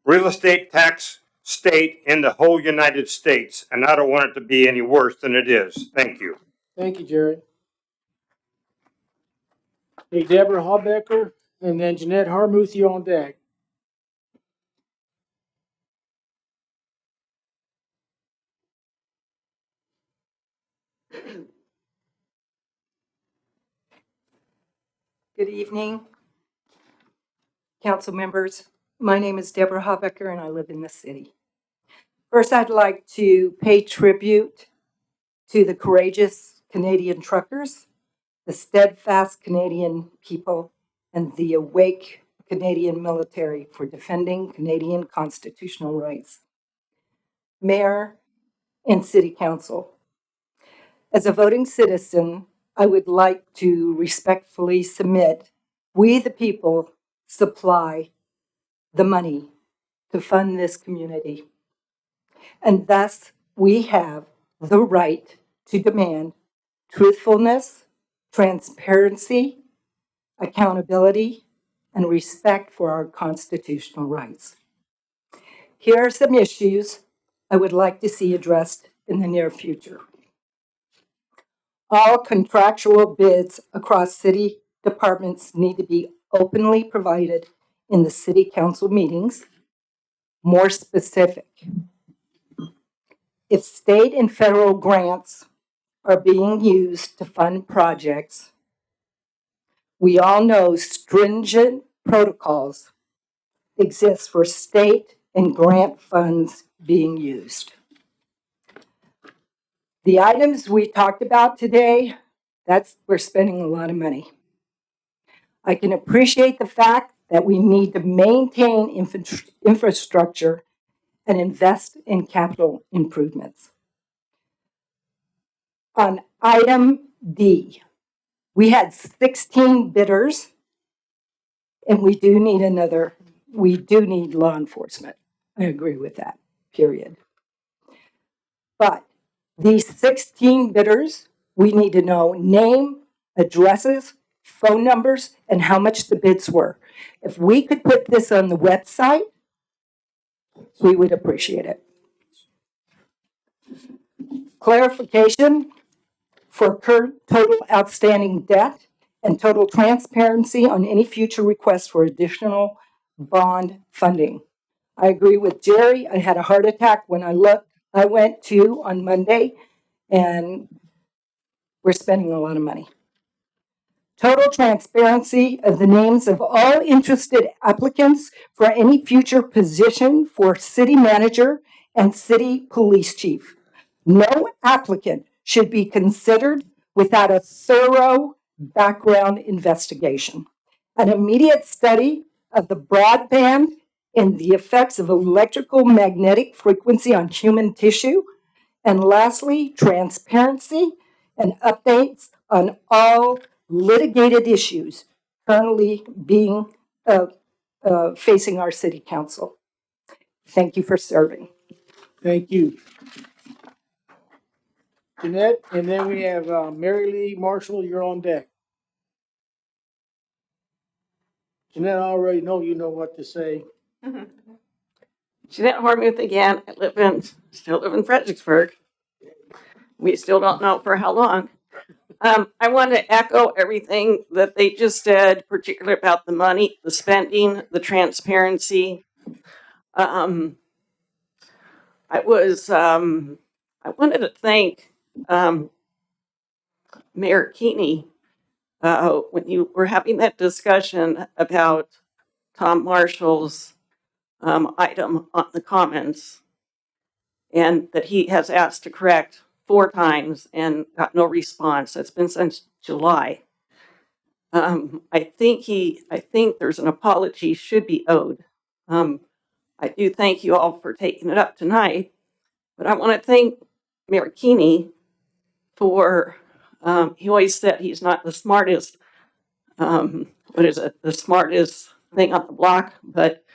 real estate tax state in the whole United States, and I don't want it to be any worse than it is. Thank you. Thank you, Jerry. Hey, Deborah Hobbecker, and then Jeanette Harmuth, you're on deck. Good evening, council members. My name is Deborah Hobbecker and I live in the city. First, I'd like to pay tribute to the courageous Canadian truckers, the steadfast Canadian people, and the awake Canadian military for defending Canadian constitutional rights. Mayor and City Council, as a voting citizen, I would like to respectfully submit, we the people supply the money to fund this community. And thus we have the right to demand truthfulness, transparency, accountability, and respect for our constitutional rights. Here are some issues I would like to see addressed in the near future. All contractual bids across city departments need to be openly provided in the city council meetings. More specific, if state and federal grants are being used to fund projects, we all know stringent protocols exist for state and grant funds being used. The items we talked about today, we're spending a lot of money. I can appreciate the fact that we need to maintain infrastructure and invest in capital improvements. On item D, we had 16 bidders, and we do need law enforcement. I agree with that, period. But these 16 bidders, we need to know name, addresses, phone numbers, and how much the bids were. If we could put this on the website, we would appreciate it. Clarification for current total outstanding debt and total transparency on any future requests for additional bond funding. I agree with Jerry. I had a heart attack when I went to on Monday, and we're spending a lot of money. Total transparency of the names of all interested applicants for any future position for city manager and city police chief. No applicant should be considered without a thorough background investigation. An immediate study of the broadband and the effects of electrical magnetic frequency on human tissue. And lastly, transparency and updates on all litigated issues currently being facing our city council. Thank you for serving. Thank you, Jeanette. And then we have Mary Lee Marshall, you're on deck. Jeanette, I already know you know what to say. Jeanette Hormuth again. Still live in Fredericksburg. We still don't know for how long. I want to echo everything that they just said, particularly about the money, the spending, the transparency. I wanted to thank Mayor Keeney when you were having that discussion about Tom Marshall's item on the comments, and that he has asked to correct 4 times and got no response. That's been since July. I think there's an apology should be owed. I do thank you all for taking it up tonight, but I want to thank Mayor Keeney for, he always said he's not the smartest, the smartest thing on the block, but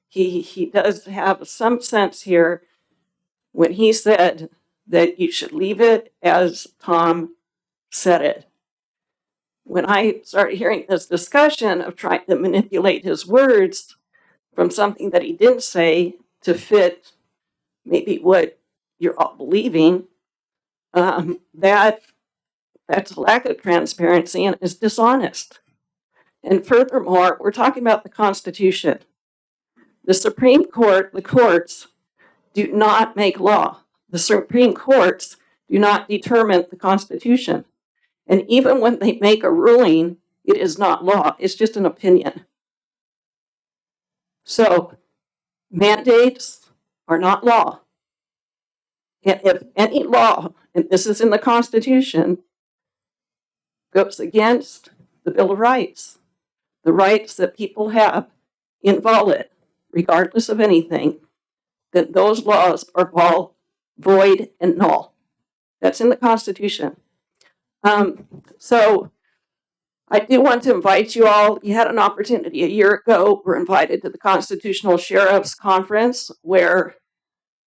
he does have some sense here when he said that you should leave it as Tom said it. When I started hearing this discussion of trying to manipulate his words from something that he didn't say to fit maybe what you're all believing, that's a lack of transparency and is dishonest. And furthermore, we're talking about the Constitution. The Supreme Court, the courts, do not make law. The Supreme Courts do not determine the Constitution. And even when they make a ruling, it is not law. It's just an opinion. So mandates are not law. And if any law, and this is in the Constitution, goes against the Bill of Rights, the rights that people have inviolate, regardless of anything, then those laws are all void and null. That's in the Constitution. So I do want to invite you all. You had an opportunity a year ago. We're invited to the Constitutional Sheriff's Conference, where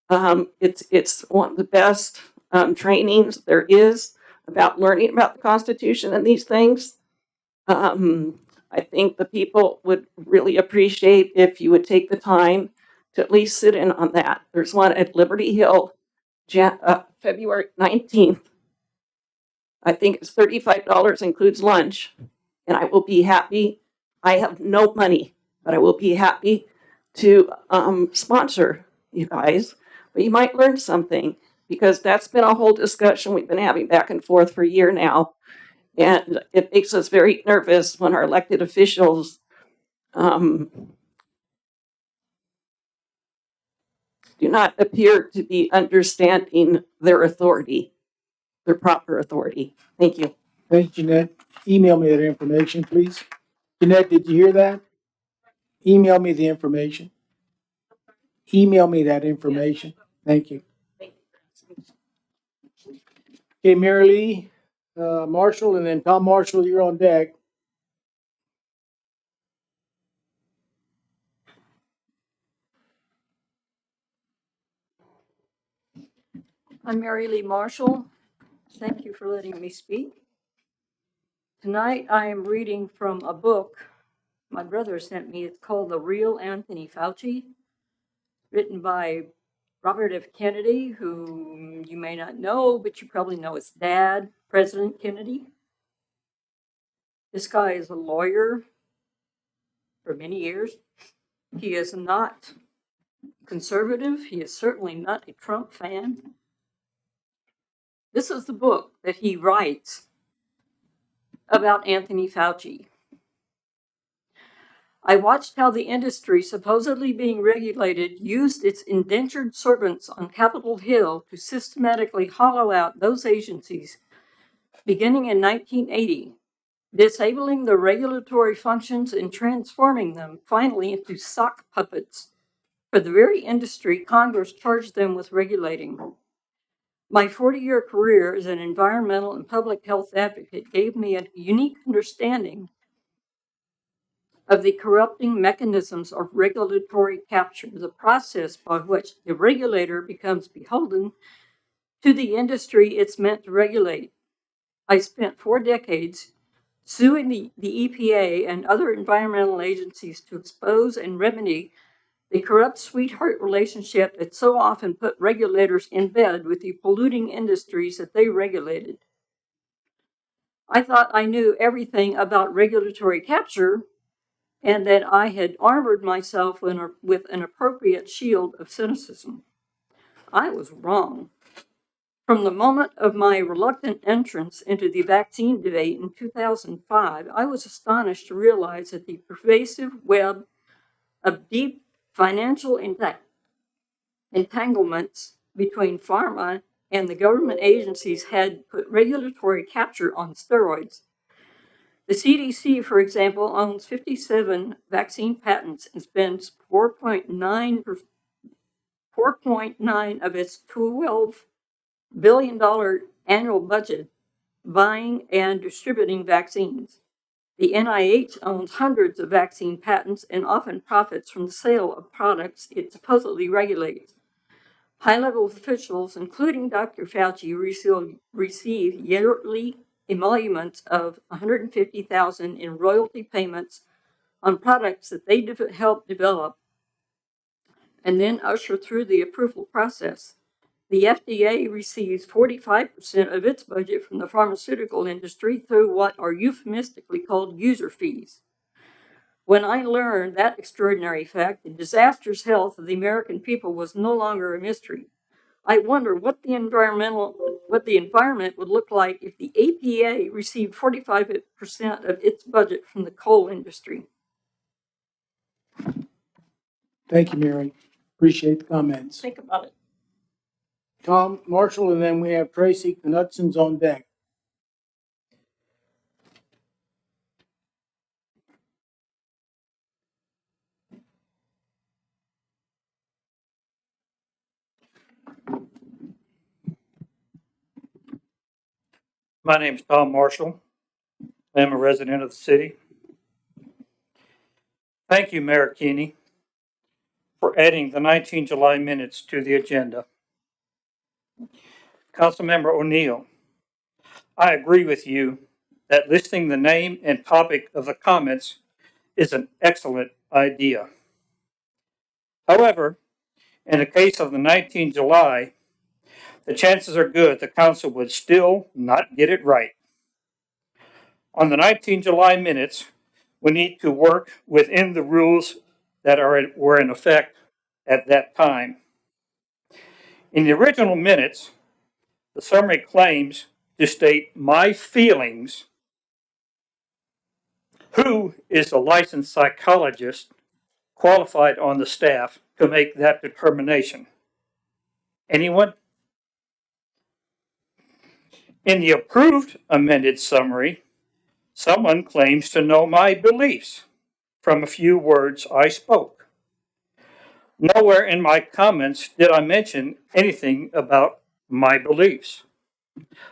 it's one of the best trainings there is about learning about the Constitution and these things. I think the people would really appreciate if you would take the time to at least sit in on that. There's one at Liberty Hill, February 19th. I think it's $35, includes lunch, and I will be happy. I have no money, but I will be happy to sponsor you guys. But you might learn something, because that's been a whole discussion we've been having back and forth for a year now. And it makes us very nervous when our elected officials do not appear to be understanding their authority, their proper authority. Thank you. Thank you, Jeanette. Email me that information, please. Jeanette, did you hear that? Email me the information. Email me that information. Thank you. Okay, Mary Lee, Marshall, and then Tom Marshall, you're on deck. I'm Mary Lee Marshall. Thank you for letting me speak. Tonight I am reading from a book my brother sent me. It's called The Real Anthony Fauci, written by Robert F. Kennedy, who you may not know, but you probably know his dad, President Kennedy. This guy is a lawyer for many years. He is not conservative. He is certainly not a Trump fan. This is the book that he writes about Anthony Fauci. I watched how the industry, supposedly being regulated, used its indentured servants on Capitol Hill to systematically hollow out those agencies, beginning in 1980, disabling the regulatory functions and transforming them finally into sock puppets for the very industry Congress charged them with regulating. My 40-year career as an environmental and public health advocate gave me a unique understanding of the corrupting mechanisms of regulatory capture, the process by which the regulator becomes beholden to the industry it's meant to regulate. I spent 4 decades suing the EPA and other environmental agencies to expose and remedy the corrupt sweetheart relationship that so often put regulators in bed with the polluting industries that they regulated. I thought I knew everything about regulatory capture and that I had armored myself with an appropriate shield of cynicism. I was wrong. From the moment of my reluctant entrance into the vaccine debate in 2005, I was astonished to realize that the pervasive web of deep financial entanglements between pharma and the government agencies had put regulatory capture on steroids. The CDC, for example, owns 57 vaccine patents and spends 4.9 of its $12 billion annual budget buying and distributing vaccines. The NIH owns hundreds of vaccine patents and often profits from the sale of products it supposedly regulates. High-level officials, including Dr. Fauci, receive yearly emoluments of $150,000 in royalty payments on products that they help develop and then usher through the approval process. The FDA receives 45% of its budget from the pharmaceutical industry through what are euphemistically called user fees. When I learned that extraordinary fact, the disastrous health of the American people was no longer a mystery. I wonder what the environment would look like if the APA received 45% of its budget from the coal industry. Thank you, Mary. Appreciate the comments. Think about it. Tom Marshall, and then we have Tracy Knutson's on deck. My name is Tom Marshall. I am a resident of the city. Thank you, Mayor Keeney, for adding the 19 July minutes to the agenda. Councilmember O'Neill, I agree with you that listing the name and topic of the comments is an excellent idea. However, in the case of the 19 July, the chances are good the council would still not get it right. On the 19 July minutes, we need to work within the rules that were in effect at that time. In the original minutes, the summary claims to state my feelings. Who is the licensed psychologist qualified on the staff to make that determination? Anyone? In the approved amended summary, someone claims to know my beliefs from a few words I spoke. Nowhere in my comments did I mention anything about my beliefs.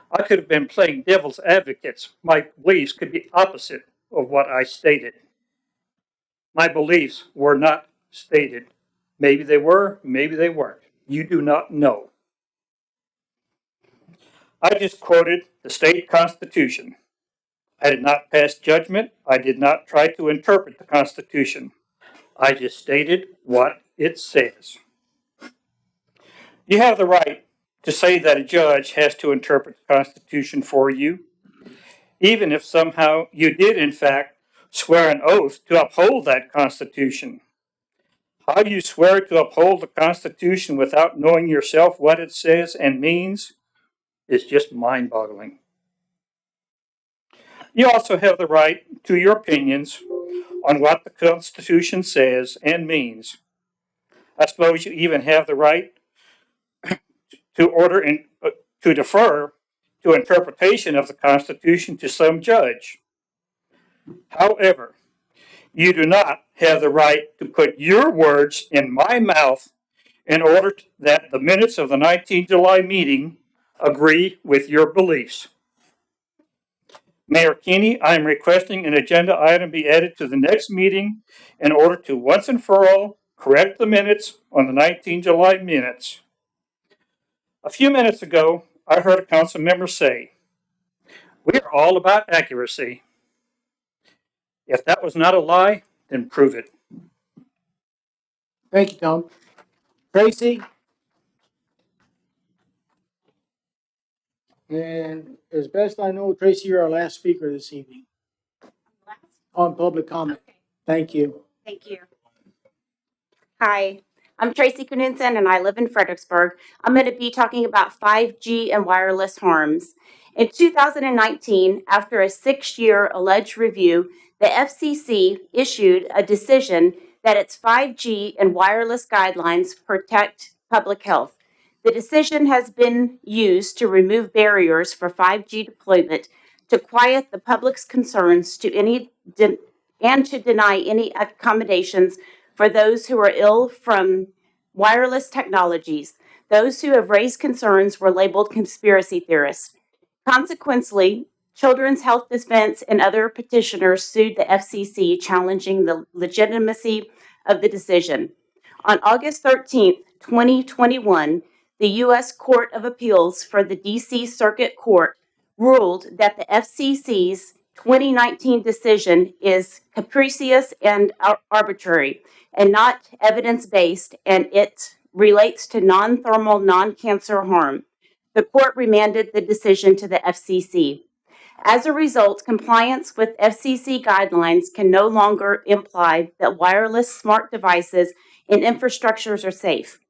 I could have been playing devil's advocates. My beliefs could be opposite of what I stated. My beliefs were not stated. Maybe they were, maybe they weren't. You do not know. I just quoted the state constitution. I did not pass judgment. I did not try to interpret the Constitution. I just stated what it says. You have the right to say that a judge has to interpret the Constitution for you, even if somehow you did, in fact, swear an oath to uphold that Constitution. How you swear to uphold the Constitution without knowing yourself what it says and means is just mind-boggling. You also have the right to your opinions on what the Constitution says and means. I suppose you even have the right to defer to interpretation of the Constitution to some judge. However, you do not have the right to put your words in my mouth in order that the minutes of the 19 July meeting agree with your beliefs. Mayor Keeney, I am requesting an agenda item be added to the next meeting in order to once and for all correct the minutes on the 19 July minutes. A few minutes ago, I heard a council member say, "We are all about accuracy." If that was not a lie, then prove it. Thank you, Tom. Tracy? And as best I know, Tracy, you're our last speaker this evening on public comment. Okay. Thank you. Thank you. Hi, I'm Tracy Knudsen and I live in Fredericksburg. I'm going to be talking about 5G and wireless harms. In 2019, after a 6-year alleged review, the FCC issued a decision that its 5G and wireless guidelines protect public health. The decision has been used to remove barriers for 5G deployment, to quiet the public's concerns and to deny any accommodations for those who are ill from wireless technologies. Those who have raised concerns were labeled conspiracy theorists. Consequently, Children's Health Defense and other petitioners sued the FCC, challenging the legitimacy of the decision. On August 13th, 2021, the U.S. Court of Appeals for the D.C. Circuit Court ruled that the FCC's 2019 decision is capricious and arbitrary and not evidence-based, and it relates to non-thermal, non-cancer harm. The court remanded the decision to the FCC. As a result, compliance with FCC guidelines can no longer imply that wireless smart devices and infrastructures are safe.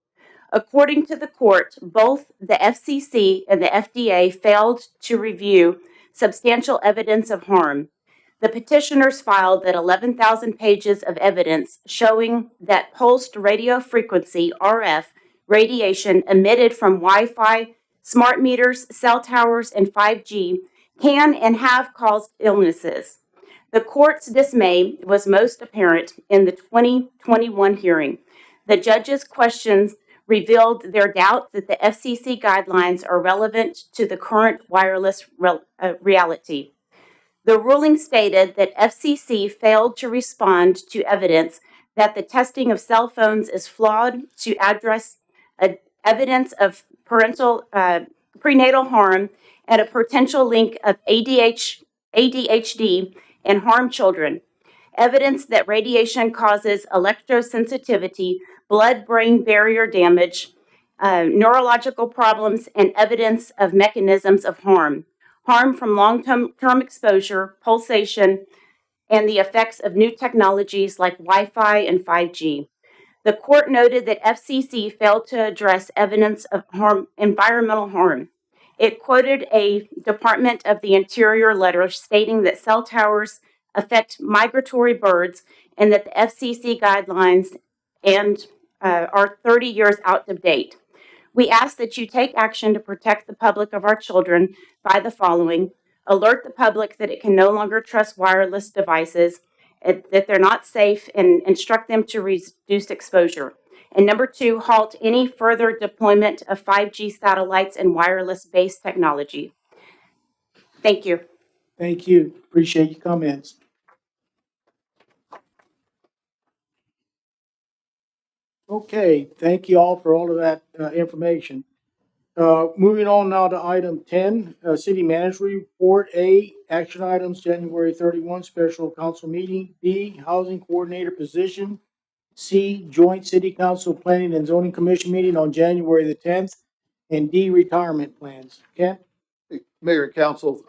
According to the court, both the FCC and the FDA failed to review substantial evidence of harm. The petitioners filed that 11,000 pages of evidence showing that pulsed radio frequency, RF, radiation emitted from Wi-Fi, smart meters, cell towers, and 5G can and have caused illnesses. The court's dismay was most apparent in the 2021 hearing. The judge's questions revealed their doubt that the FCC guidelines are relevant to the current wireless reality. The ruling stated that FCC failed to respond to evidence that the testing of cell phones is flawed to address evidence of prenatal harm and a potential link of ADHD and harm children. Evidence that radiation causes electrosensitivity, blood-brain barrier damage, neurological problems, and evidence of mechanisms of harm. Harm from long-term exposure, pulsation, and the effects of new technologies like Wi-Fi and 5G. The court noted that FCC failed to address evidence of environmental harm. It quoted a Department of the Interior letter stating that cell towers affect migratory birds and that the FCC guidelines are 30 years out of date. We ask that you take action to protect the public of our children by the following: alert the public that it can no longer trust wireless devices, that they're not safe, and instruct them to reduce exposure. And number 2, halt any further deployment of 5G satellites and wireless-based technology. Thank you. Thank you. Appreciate your comments. Okay, thank you all for all of that information. Moving on now to item 10, City Manager Report. A, action items, January 31, special council meeting. B, housing coordinator position. C, joint city council planning and zoning commission meeting on January the 10th. And D, retirement plans. Kent? Mayor and council,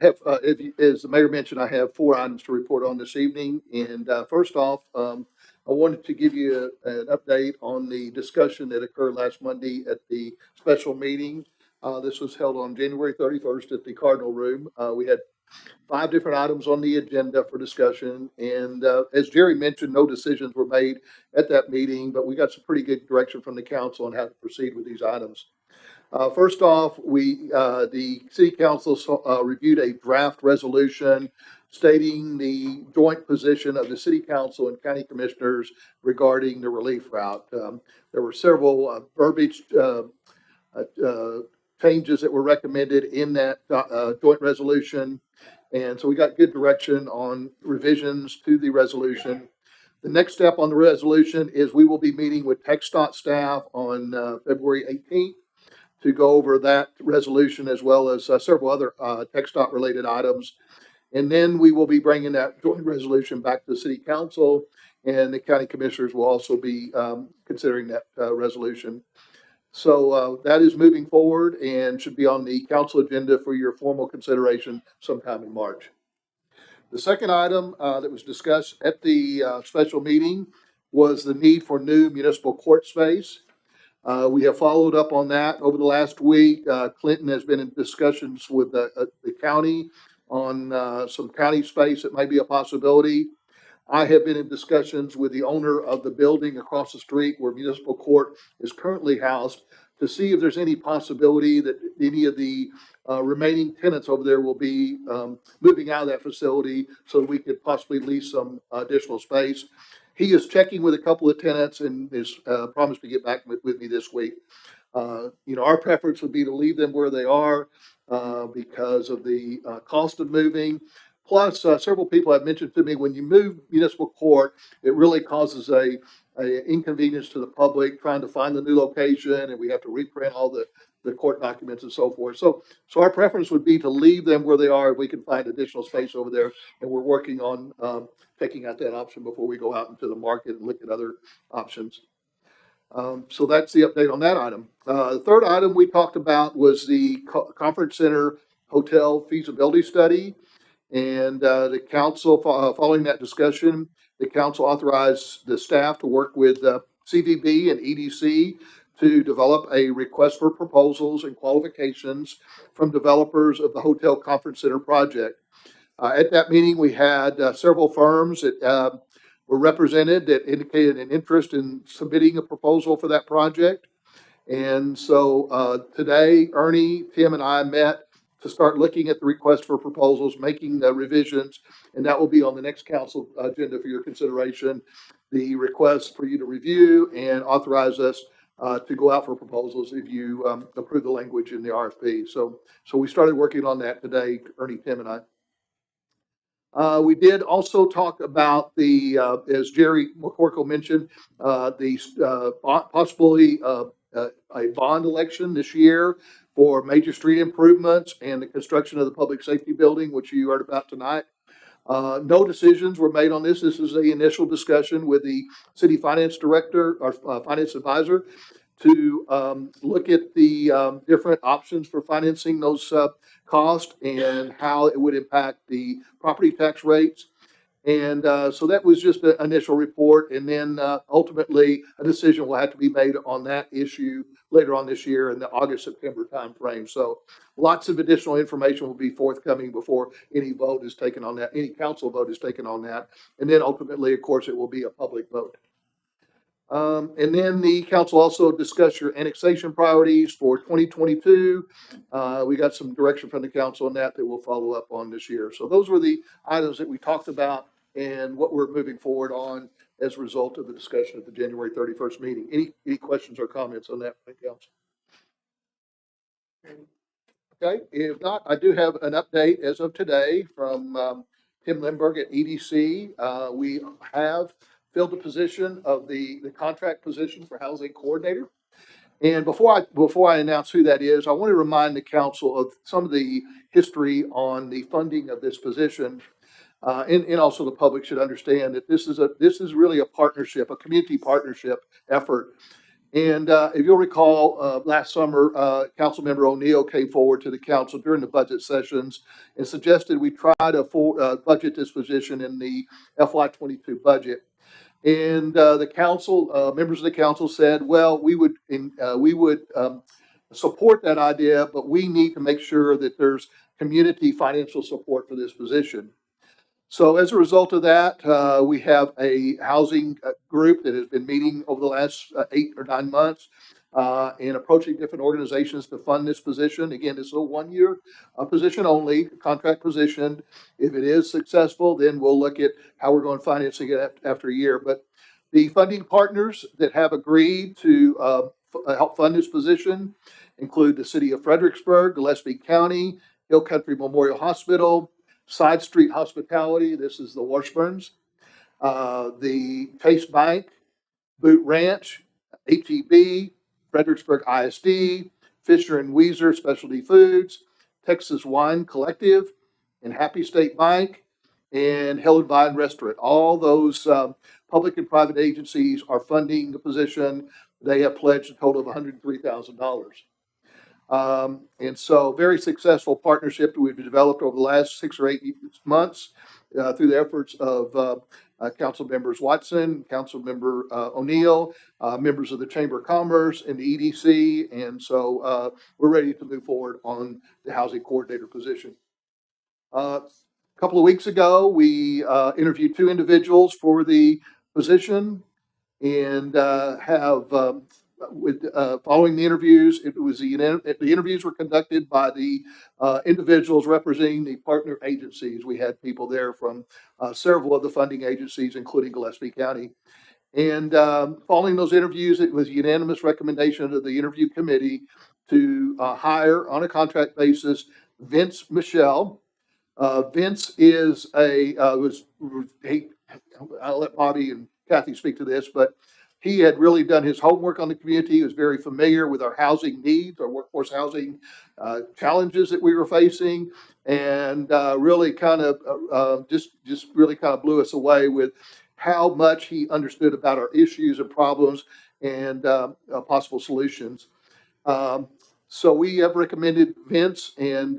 as the mayor mentioned, I have 4 items to report on this evening. And first off, I wanted to give you an update on the discussion that occurred last Monday at the special meeting. This was held on January 31st at the Cardinal Room. We had 5 different items on the agenda for discussion. And as Jerry mentioned, no decisions were made at that meeting, but we got some pretty good direction from the council on how to proceed with these items. First off, the city council reviewed a draft resolution stating the joint position of the city council and county commissioners regarding the relief route. There were several verbiage changes that were recommended in that joint resolution. And so we got good direction on revisions to the resolution. The next step on the resolution is we will be meeting with TxDOT staff on February 18th to go over that resolution as well as several other TxDOT related items. And then we will be bringing that joint resolution back to the city council. and the county commissioners will also be considering that resolution. So that is moving forward and should be on the council agenda for your formal consideration sometime in March. The second item that was discussed at the special meeting was the need for new municipal court space. We have followed up on that over the last week. Clinton has been in discussions with the county on some county space that might be a possibility. I have been in discussions with the owner of the building across the street where municipal court is currently housed to see if there's any possibility that any of the remaining tenants over there will be moving out of that facility so we could possibly lease some additional space. He is checking with a couple of tenants and has promised to get back with me this week. Our preference would be to leave them where they are because of the cost of moving. Plus, several people have mentioned to me when you move municipal court, it really causes a inconvenience to the public trying to find the new location, and we have to reprint all the court documents and so forth. So our preference would be to leave them where they are if we can find additional space over there, and we're working on taking out that option before we go out into the market and look at other options. So that's the update on that item. The third item we talked about was the conference center hotel feasibility study. And the council, following that discussion, the council authorized the staff to work with CVB and EDC to develop a request for proposals and qualifications from developers of the hotel conference center project. At that meeting, we had several firms that were represented that indicated an interest in submitting a proposal for that project. And so today, Ernie, Tim, and I met to start looking at the request for proposals, making the revisions, and that will be on the next council agenda for your consideration. The request for you to review and authorize us to go out for proposals if you approve the language in the RFP. So we started working on that today, Ernie, Tim, and I. We did also talk about the, as Jerry McCorkle mentioned, the possibility of a bond election this year for major street improvements and the construction of the public safety building, which you heard about tonight. No decisions were made on this. This is the initial discussion with the city finance director or finance advisor to look at the different options for financing those costs and how it would impact the property tax rates. And so that was just an initial report. And then ultimately, a decision will have to be made on that issue later on this year in the August-September timeframe. So lots of additional information will be forthcoming before any vote is taken on that, any council vote is taken on that. And then ultimately, of course, it will be a public vote. And then the council also discussed your annexation priorities for 2022. We got some direction from the council on that we'll follow up on this year. So those were the items that we talked about and what we're moving forward on as a result of the discussion at the January 31st meeting. Any questions or comments on that from the council? Okay, if not, I do have an update as of today from Tim Lindbergh at EDC. We have filled the position of the contract position for housing coordinator. And before I announce who that is, I want to remind the council of some of the history on the funding of this position. And also the public should understand that this is really a partnership, a community partnership effort. And if you'll recall, last summer, Councilmember O'Neill came forward to the council during the budget sessions and suggested we try to budget this position in the FY22 budget. And the council, members of the council said, well, we would support that idea, but we need to make sure that there's community financial support for this position. So as a result of that, we have a housing group that has been meeting over the last 8 or 9 months and approaching different organizations to fund this position. Again, this is a 1-year position only, contract position. If it is successful, then we'll look at how we're going to finance it after a year. But the funding partners that have agreed to help fund this position include the city of Fredericksburg, Gillespie County, Hill Country Memorial Hospital, Side Street Hospitality, this is the Washburns, the Taste Bank, Boot Ranch, HEB, Fredericksburg ISD, Fisher and Weezer Specialty Foods, Texas Wine Collective, and Happy State Bank, and Helen Vine Restaurant. All those public and private agencies are funding the position. They have pledged a total of $103,000. And so very successful partnership that we've developed over the last 6 or 8 months through the efforts of Council members Watson, Council member O'Neill, members of the Chamber of Commerce and the EDC. And so we're ready to move forward on the housing coordinator position. A couple of weeks ago, we interviewed 2 individuals for the position and following the interviews, the interviews were conducted by the individuals representing the partner agencies. We had people there from several of the funding agencies, including Gillespie County. And following those interviews, it was a unanimous recommendation of the interview committee to hire on a contract basis Vince Michelle. Vince is I'll let Bobby and Kathy speak to this, but he had really done his homework on the community. He was very familiar with our housing needs, our workforce housing challenges that we were facing, and really kind of just really kind of blew us away with how much he understood about our issues and problems and possible solutions. So we have recommended Vince, and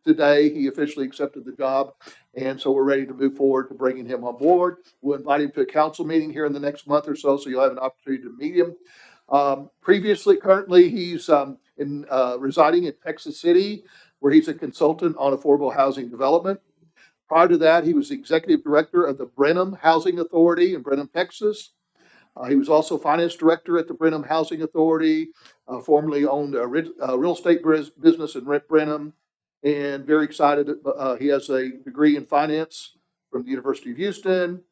today he officially accepted the job. And so we're ready to move forward to bringing him on board. We'll invite him to a council meeting here in the next month or so you'll have an opportunity to meet him. Currently, he's residing in Texas City, where he's a consultant on affordable housing development. Prior to that, he was the executive director of the Brenham Housing Authority in Brenham, Texas. He was also finance director at the Brenham Housing Authority, formerly owned a real estate business in Brenham, and very excited. He has a degree in finance from the University of Houston,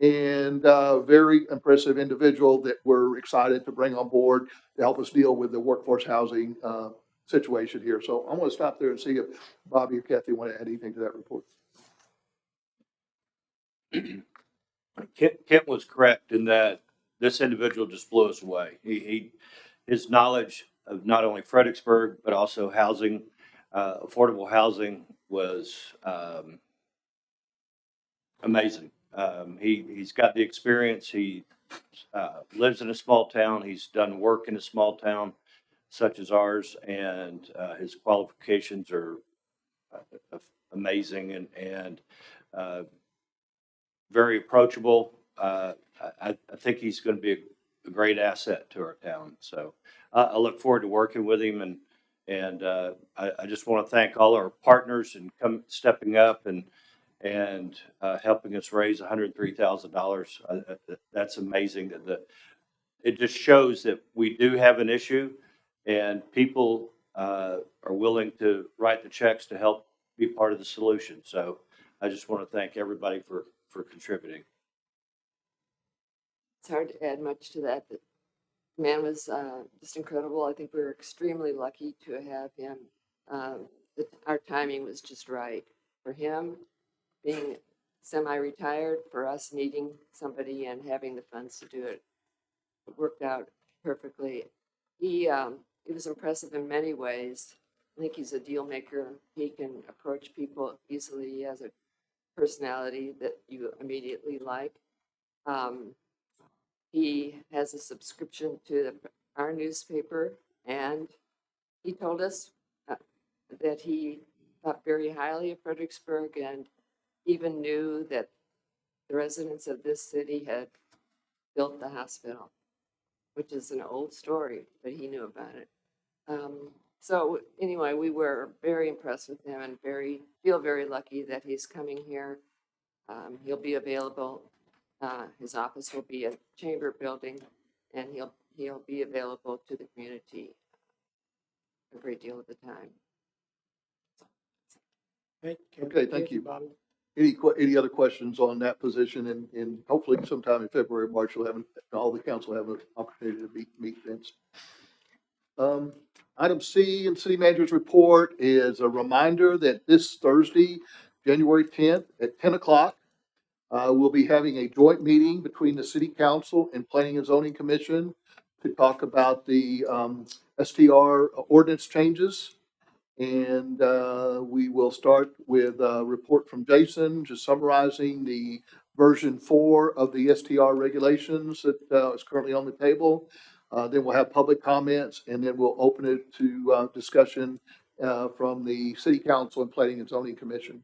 and very impressive individual that we're excited to bring on board to help us deal with the workforce housing situation here. So I'm going to stop there and see if Bobby or Kathy want to add anything to that report. Kent was correct in that this individual just blew us away. His knowledge of not only Fredericksburg, but also housing, affordable housing was amazing. He's got the experience. He lives in a small town. He's done work in a small town such as ours, and his qualifications are amazing and very approachable. I think he's going to be a great asset to our town. So I look forward to working with him, and I just want to thank all our partners and stepping up and helping us raise $103,000. That's amazing. It just shows that we do have an issue, and people are willing to write the checks to help be part of the solution. So I just want to thank everybody for contributing. It's hard to add much to that. The man was just incredible. I think we were extremely lucky to have him. Our timing was just right for him being semi-retired, for us needing somebody and having the funds to do it. It worked out perfectly. He was impressive in many ways. I think he's a deal maker. He can approach people easily. He has a personality that you immediately like. He has a subscription to our newspaper, and he told us that he thought very highly of Fredericksburg and even knew that the residents of this city had built the hospital, which is an old story, but he knew about it. So anyway, we were very impressed with him and feel very lucky that he's coming here. He'll be available. His office will be a chamber building, and he'll be available to the community a great deal of the time. Okay, thank you, Bobby. Any other questions on that position? And hopefully sometime in February, March, all the council have an opportunity to meet Vince. Item C in City Manager's report is a reminder that this Thursday, January 10th at 10 o'clock, we'll be having a joint meeting between the City Council and Planning and Zoning Commission to talk about the STR ordinance changes. And we will start with a report from Jason, just summarizing the version 4 of the STR regulations that is currently on the table. Then we'll have public comments, and then we'll open it to discussion from the City Council and Planning and Zoning Commission.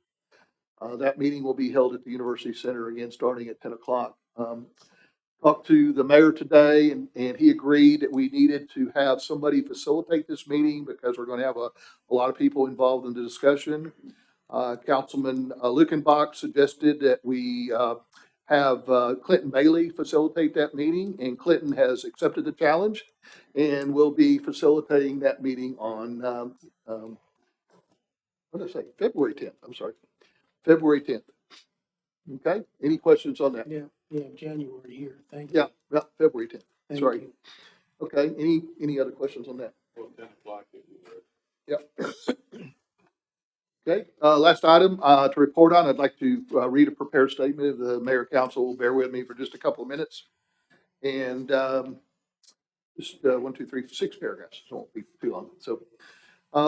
That meeting will be held at the University Center again, starting at 10 o'clock. Talked to the mayor today, and he agreed that we needed to have somebody facilitate this meeting because we're going to have a lot of people involved in the discussion. Councilman Lukenbach suggested that we have Clinton Bailey facilitate that meeting, and Clinton has accepted the challenge and will be facilitating that meeting on, what did I say, February 10th. I'm sorry, February 10th. Okay, any questions on that? Yeah, January here. Thank you. Yeah, February 10th. Thank Sorry. you. Okay, any other questions on that? Well, 10 o'clock. Yep. Okay, last item to report on, I'd like to read a prepared statement of the mayor council. Bear with me for just a couple of minutes. And just 1, 2, 3, 6 paragraphs, so it won't be too long. So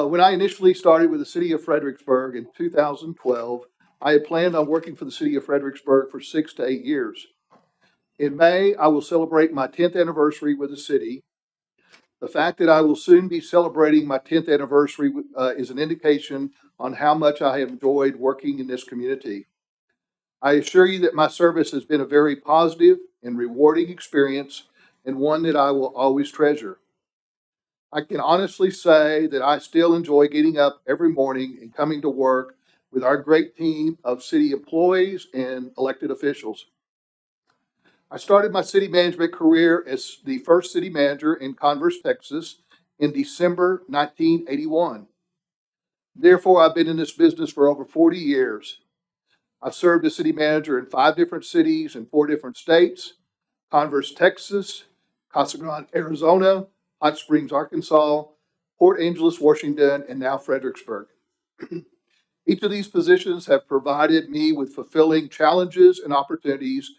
when I initially started with the city of Fredericksburg in 2012, I had planned on working for the city of Fredericksburg for 6 to 8 years. In May, I will celebrate my 10th anniversary with the city. The fact that I will soon be celebrating my 10th anniversary is an indication on how much I have enjoyed working in this community. I assure you that my service has been a very positive and rewarding experience, and one that I will always treasure. I can honestly say that I still enjoy getting up every morning and coming to work with our great team of city employees and elected officials. I started my city management career as the first city manager in Converse, Texas in December 1981. Therefore, I've been in this business for over 40 years. I've served as city manager in 5 different cities in 4 different states: Converse, Texas, Casa Grande, Arizona, Hot Springs, Arkansas, Port Angeles, Washington, and now Fredericksburg. Each of these positions have provided me with fulfilling challenges and opportunities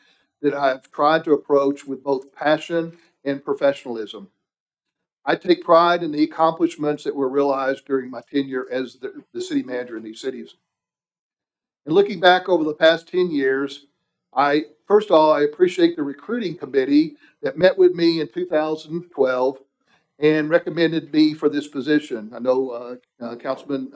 that I've tried to approach with both passion and professionalism. I take pride in the accomplishments that were realized during my tenure as the city manager in these cities. And looking back over the past 10 years, first of all, I appreciate the recruiting committee that met with me in 2012 and recommended me for this position. I know Councilman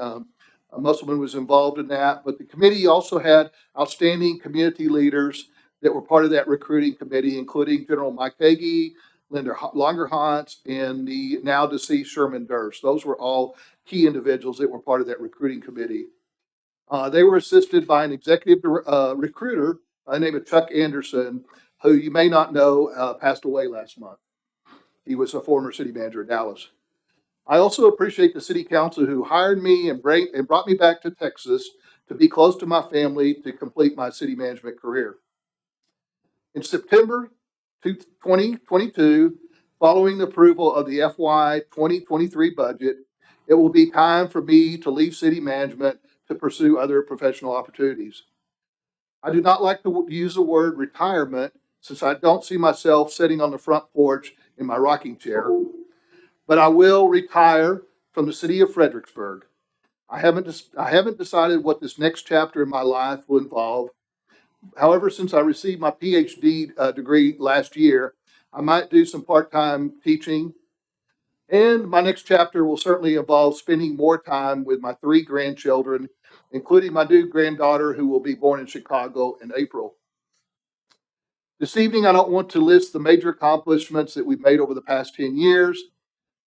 Musselman was involved in that, but the committee also had outstanding community leaders that were part of that recruiting committee, including General Mike Hagee, Linda Longerhans, and the now deceased Sherman Durst. Those were all key individuals that were part of that recruiting committee. They were assisted by an executive recruiter by the name of Chuck Anderson, who you may not know passed away last month. He was a former city manager in Dallas. I also appreciate the city council who hired me and brought me back to Texas to be close to my family to complete my city management career. In September 2022, following the approval of the FY 2023 budget, it will be time for me to leave city management to pursue other professional opportunities. I do not like to use the word retirement since I don't see myself sitting on the front porch in my rocking chair, but I will retire from the city of Fredericksburg. I haven't decided what this next chapter in my life will involve. However, since I received my PhD degree last year, I might do some part-time teaching. And my next chapter will certainly involve spending more time with my 3 grandchildren, including my new granddaughter who will be born in Chicago in April. This evening, I don't want to list the major accomplishments that we've made over the past 10 years.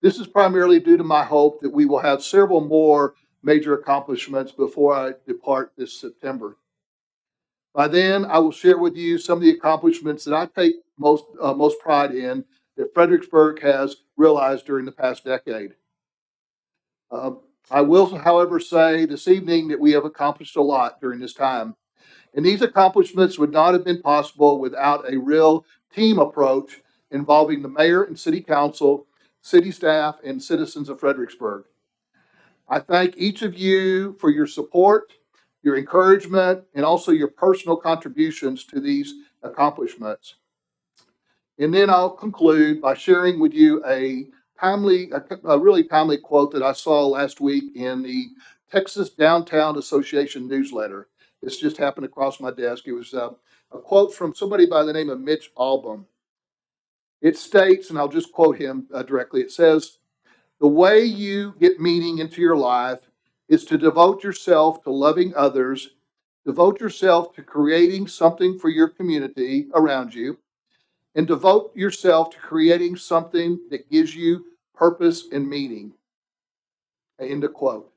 This is primarily due to my hope that we will have several more major accomplishments before I depart this September. By then, I will share with you some of the accomplishments that I take most pride in that Fredericksburg has realized during the past decade. I will, however, say this evening that we have accomplished a lot during this time. And these accomplishments would not have been possible without a real team approach involving the mayor and city council, city staff, and citizens of Fredericksburg. I thank each of you for your support, your encouragement, and also your personal contributions to these accomplishments. And then I'll conclude by sharing with you a a really timely quote that I saw last week in the Texas Downtown Association newsletter. This just happened across my desk. It was a quote from somebody by the name of Mitch Albom. It states, and I'll just quote him directly, it says, "The way you get meaning into your life is to devote yourself to loving others, devote yourself to creating something for your community around you, and devote yourself to creating something that gives you purpose and meaning." End of quote.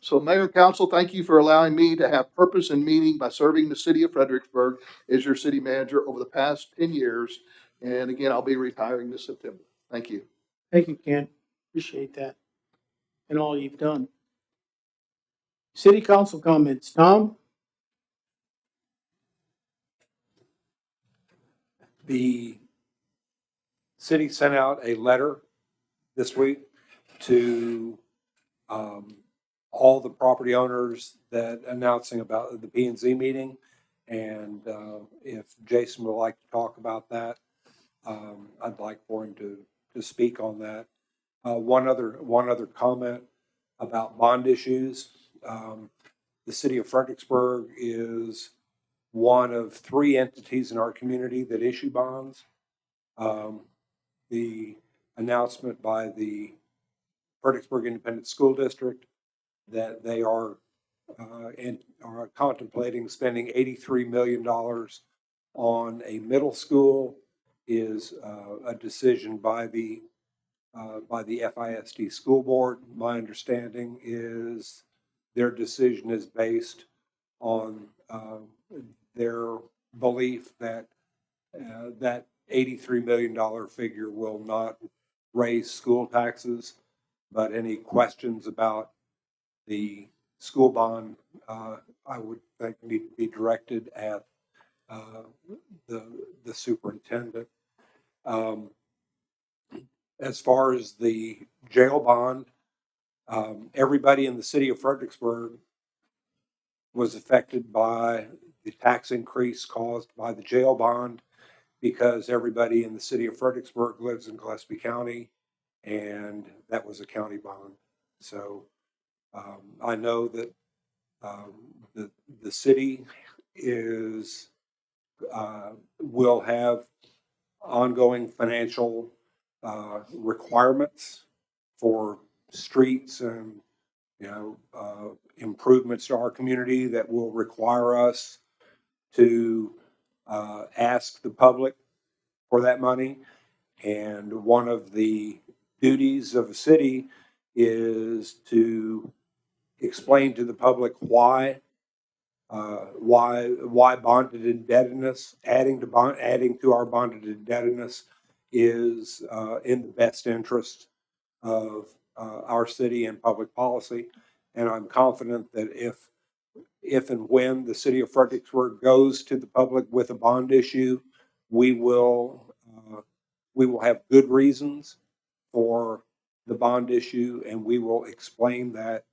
So, Mayor and Council, thank you for allowing me to have purpose and meaning by serving the city of Fredericksburg as your city manager over the past 10 years. And again, I'll be retiring this September. Thank you. Thank you, Ken. Appreciate that and all you've done. City council comments. Tom? The city sent out a letter this week to all the property owners that announcing about the P&Z meeting. And if Jason would like to talk about that, I'd like for him to speak on that. One other comment about bond issues. The city of Fredericksburg is one of 3 entities in our community that issue bonds. The announcement by the Fredericksburg Independent School District that they are contemplating spending $83 million on a middle school is a decision by the FISD school board. My understanding is their decision is based on their belief that that $83 million figure will not raise school taxes, but any questions about the school bond, I would think need to be directed at the superintendent. As far as the jail bond, everybody in the city of Fredericksburg was affected by the tax increase caused by the jail bond because everybody in the city of Fredericksburg lives in Gillespie County, and that was a county bond. So I know that the city is will have ongoing financial requirements for streets and improvements to our community that will require us to ask the public for that money. And one of the duties of a city is to explain to the public why bonded indebtedness, adding to our bonded indebtedness is in the best interest of our city and public policy. And I'm confident that if and when the city of Fredericksburg goes to the public with a bond issue, we will have good reasons for the bond issue, and we will explain that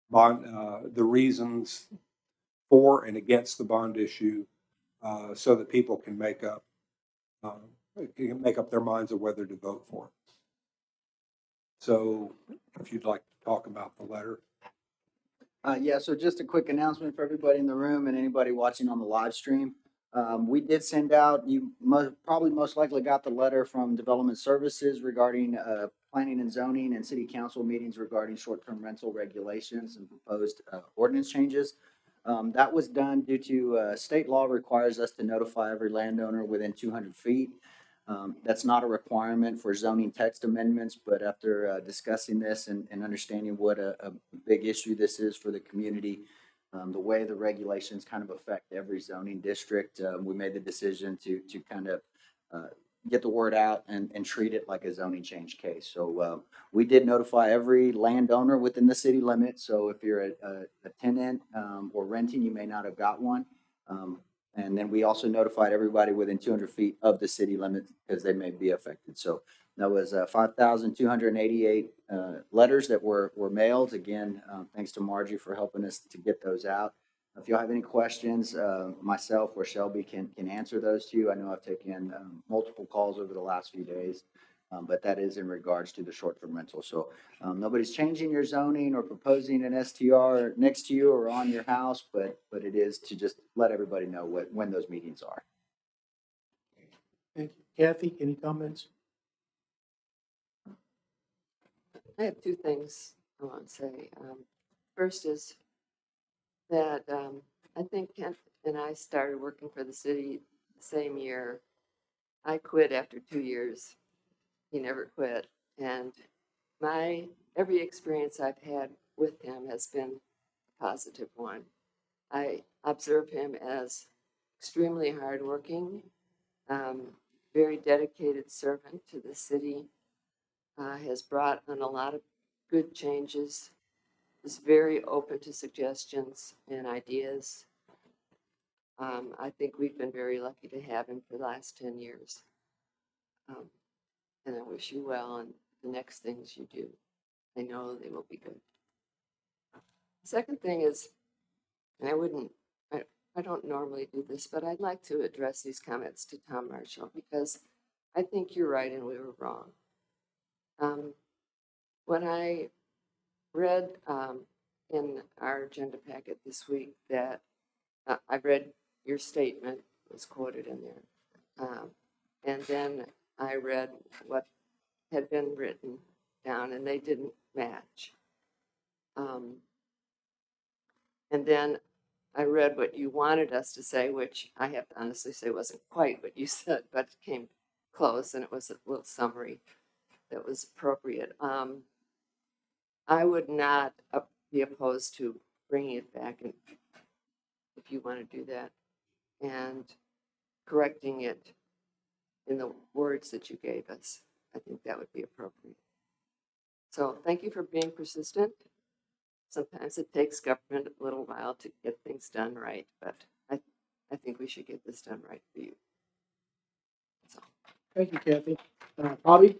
bond, the reasons for and against the bond issue, so that people can make up their minds of whether to vote for it. So if you'd like to talk about the letter. Yeah, so just a quick announcement for everybody in the room and anybody watching on the live stream. We did send out, you probably most likely got the letter from Development Services regarding planning and zoning and city council meetings regarding short-term rental regulations and proposed ordinance changes. That was done due to state law requires us to notify every landowner within 200 feet. That's not a requirement for zoning text amendments, but after discussing this and understanding what a big issue this is for the community, the way the regulations kind of affect every zoning district, we made the decision to kind of get the word out and treat it like a zoning change case. So we did notify every landowner within the city limits. So if you're a tenant or renting, you may not have got one. And then we also notified everybody within 200 feet of the city limits because they may be affected. So that was 5,288 letters that were mailed. Again, thanks to Margie for helping us to get those out. If you have any questions, myself or Shelby can answer those to you. I know I've taken multiple calls over the last few days. But that is in regards to the short-term rental. So nobody's changing your zoning or proposing an STR next to you or on your house, but it is to just let everybody know when those meetings are. Thank you. Kathy, any comments? I have two things I want to say. First is that I think Kent and I started working for the city the same year. I quit after 2 years. He never quit. And every experience I've had with him has been a positive one. I observe him as extremely hardworking, very dedicated servant to the city, has brought on a lot of good changes, is very open to suggestions and ideas. I think we've been very lucky to have him for the last 10 years. And I wish you well in the next things you do. I know they will be good. Second thing is, and I don't normally do this, but I'd like to address these comments to Tom Marshall because I think you're right and we were wrong. When I read in our agenda packet this week that I read your statement was quoted in there, and then I read what had been written down, and they didn't match. And then I read what you wanted us to say, which I have to honestly say wasn't quite what you said, but it came close, and it was a little summary that was appropriate. I would not be opposed to bringing it back, and if you want to do that, and correcting it in the words that you gave us. I think that would be appropriate. So thank you for being persistent. Sometimes it takes government a little while to get things done right, but I think we should get this done right for you. So. Thank you, Kathy. Bobby?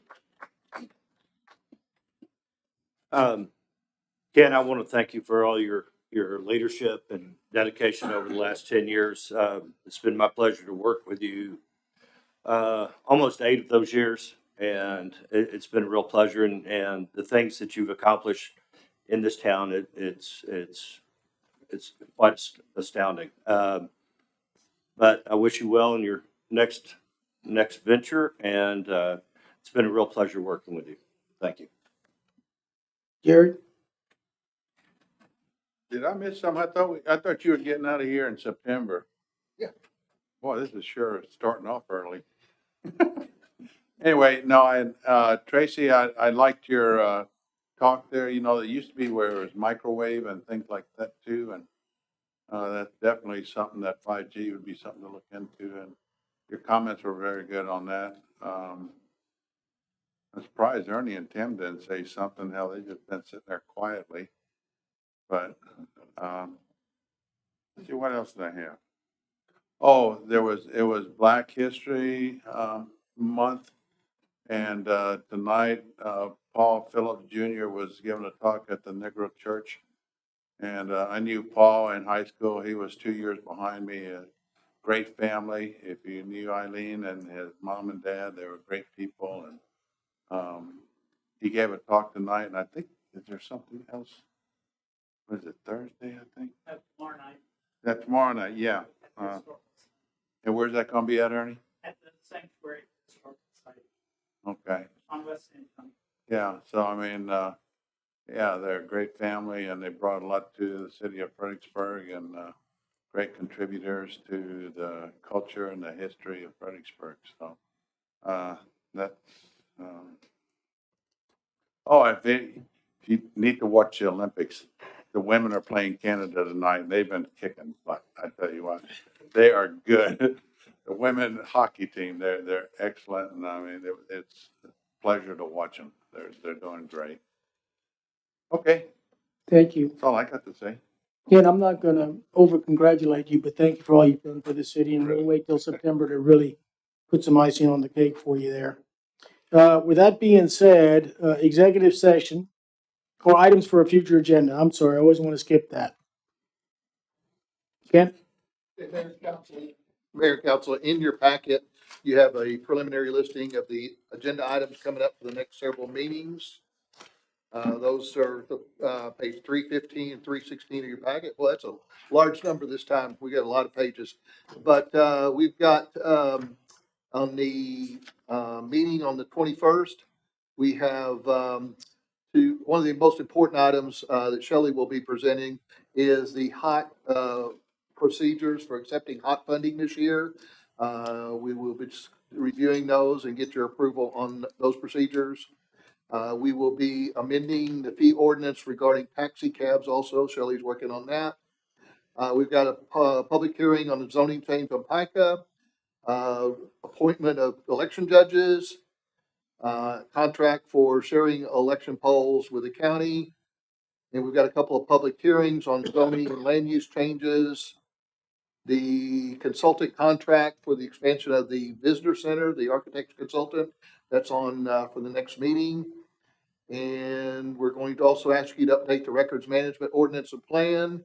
Ken, I want to thank you for all your leadership and dedication over the last 10 years. It's been my pleasure to work with you almost 8 of those years, and it's been a real pleasure. And the things that you've accomplished in this town, it's quite astounding. But I wish you well in your next venture, and it's been a real pleasure working with you. Thank you. Jared? Did I miss something? I thought you were getting out of here in September. Yeah. Boy, this is sure starting off early. Anyway, no, Tracy, I liked your talk there. You know, it used to be where it was microwave and things like that too, and that's definitely something that 5G would be something to look into. And your comments were very good on that. I'm surprised Ernie and Tim didn't say something. How they just been sitting there quietly. But let's see, what else did I have? Oh, it was Black History Month, and tonight Paul Phillips Jr. was giving a talk at the Negro Church, and I knew Paul in high school. He was 2 years behind me. A great family. If you knew Eileen and his mom and dad, they were great people. And he gave a talk tonight, and I think, is there something else? Was it Thursday? I think That's tomorrow night. that's tomorrow night. Yeah. And where's that going to be at, Ernie? At the sanctuary historical site Okay. on West San Antonio. Yeah. So I mean, yeah, they're a great family, and they brought a lot to the city of Fredericksburg, and great contributors to the culture and the history of Fredericksburg. So that's. Oh, if you need to watch the Olympics, the women are playing Canada tonight, and they've been kicking butt. I tell you what, they are good. The women hockey team, they're excellent, and I mean it's a pleasure to watch them. They're doing great. Okay, Thank you. that's all I got to say. Ken, I'm not going to over-congratulate you, but thank you for all you've done for the city, and we'll wait till September to really put some icing on the cake for you there. With that being said, executive session or items for a future agenda. I'm sorry, I always want to skip that. Ken? Council, Mayor and Council, in your packet, you have a preliminary listing of the agenda items coming up for the next several meetings. Those are page 315 and 316 of your packet. Well, that's a large number this time. We got a lot of pages. But we've got on the meeting on the 21st, we have one of the most important items that Shelley will be presenting is the HOT procedures for accepting HOT funding this year. We will be reviewing those and get your approval on those procedures. We will be amending the fee ordinance regarding taxi cabs also. Shelley's working on that. We've got a public hearing on the zoning change on PICA, appointment of election judges, contract for sharing election polls with the county. And we've got a couple of public hearings on zoning and land use changes. The consultant contract for the expansion of the visitor center, the architect consultant, that's on for the next meeting. And we're going to also ask you to update the records management ordinance and plan,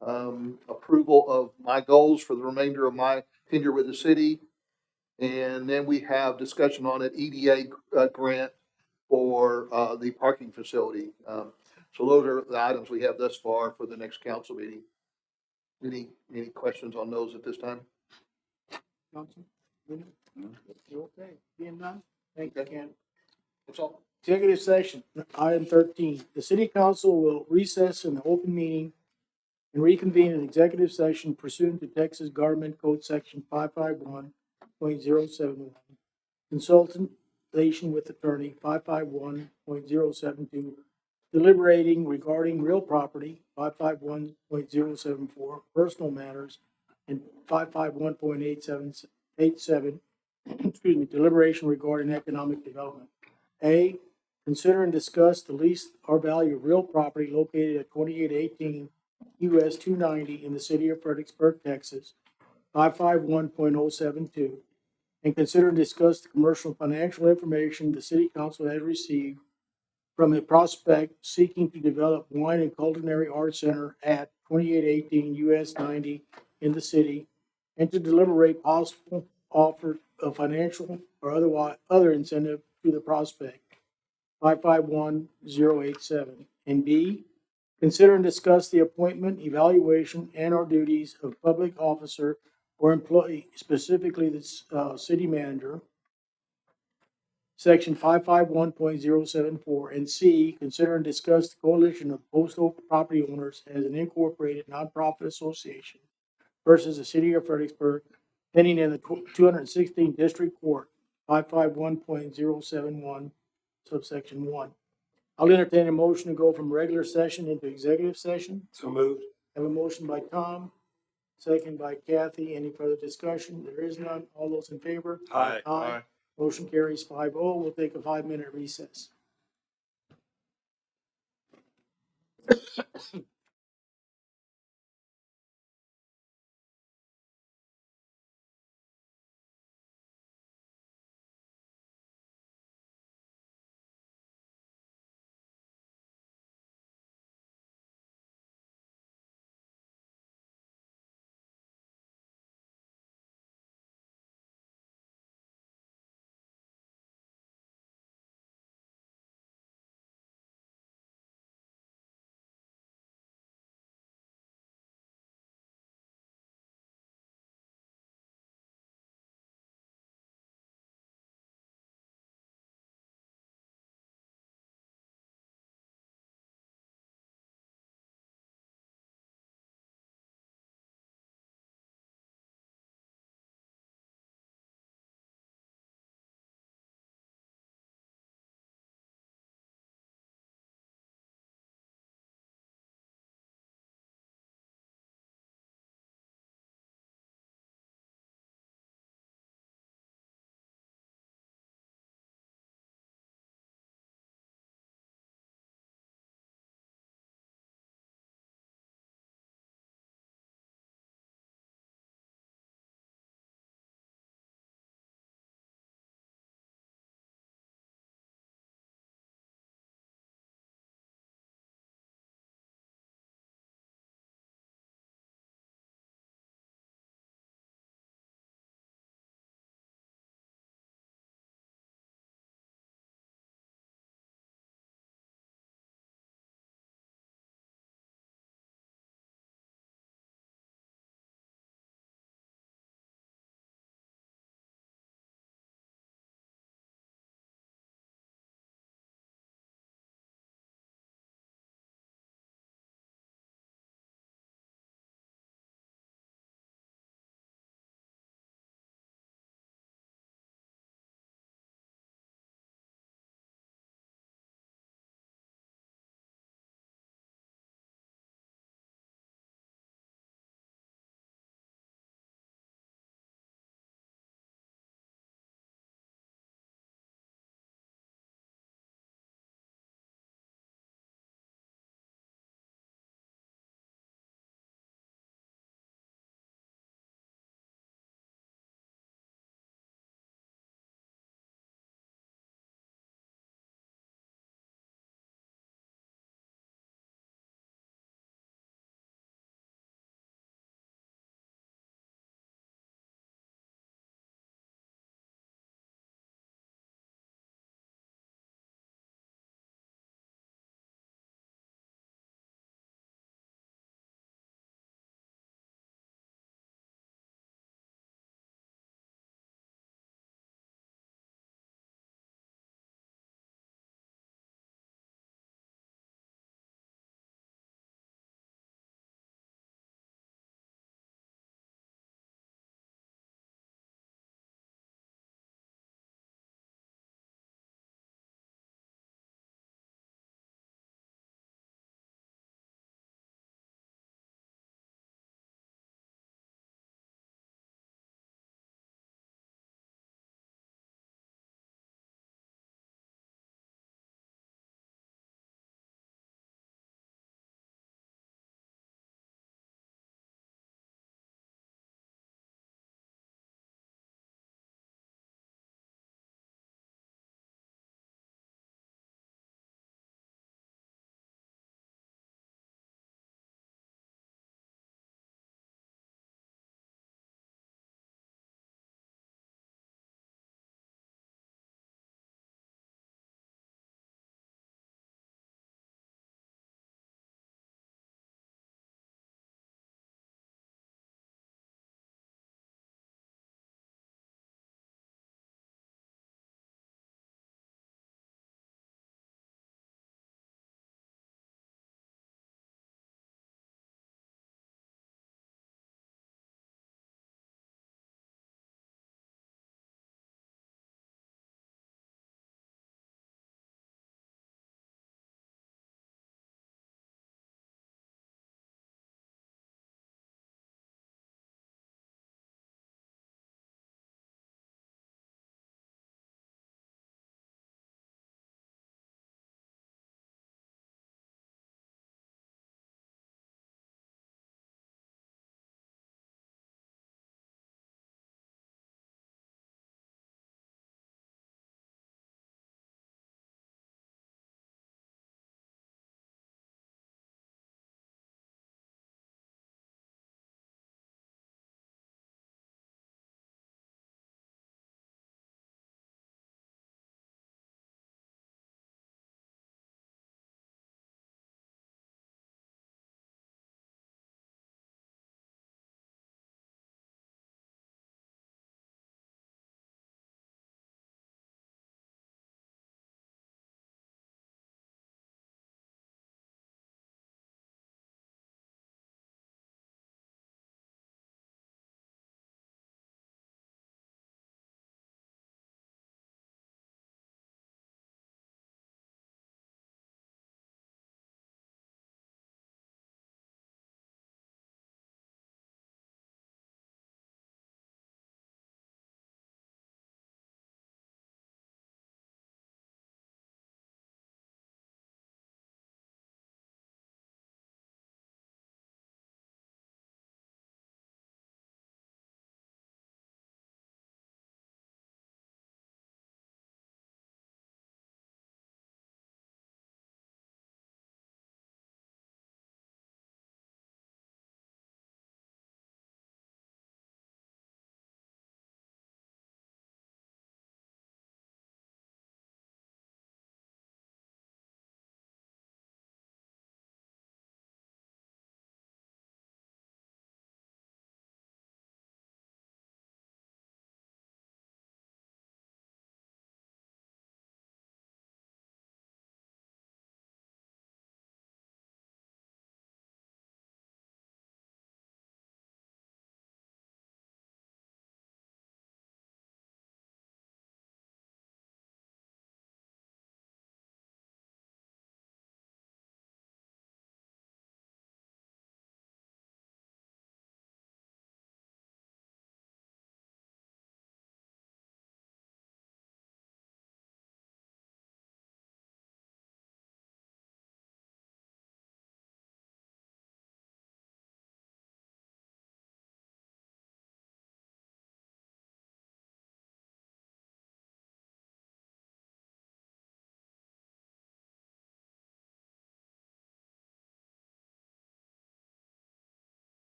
approval of my goals for the remainder of my tenure with the city. And then we have discussion on an EDA grant for the parking facility. So those are the items we have thus far for the next council meeting. Any questions on those at this time? Johnson? You okay? Being none? Thank you, Ken. That's all. Executive session, item 13. The city council will recess in the open meeting and reconvene in executive session pursuant to Texas Government Code Section 551.071. Consultation with attorney 551.072. Deliberating regarding real property 551.074. Personal matters and 551.87. Excuse me. Deliberation regarding economic development. A, consider and discuss the lease or value of real property located at 2818 US 290 in the city of Fredericksburg, Texas, 551.072, and consider and discuss the commercial and financial information the city council has received from a prospect seeking to develop wine and culinary arts center at 2818 US 90 in the city, and to deliberate possible offer of financial or other incentive to the prospect, 551087. And B, consider and discuss the appointment, evaluation, and or duties of public officer or employee, specifically the city manager, Section 551.074, and C, consider and discuss the coalition of postal property owners as an incorporated nonprofit association versus the city of Fredericksburg, pending in the 216th District Court, 551.071, subsection 1. I'll entertain a motion to go from regular session into executive session. So moved. Have a motion by Tom, second by Kathy. Any further discussion? There is none. All those in favor? Aye. Aye. Motion carries 5-0. We'll take a 5-minute recess.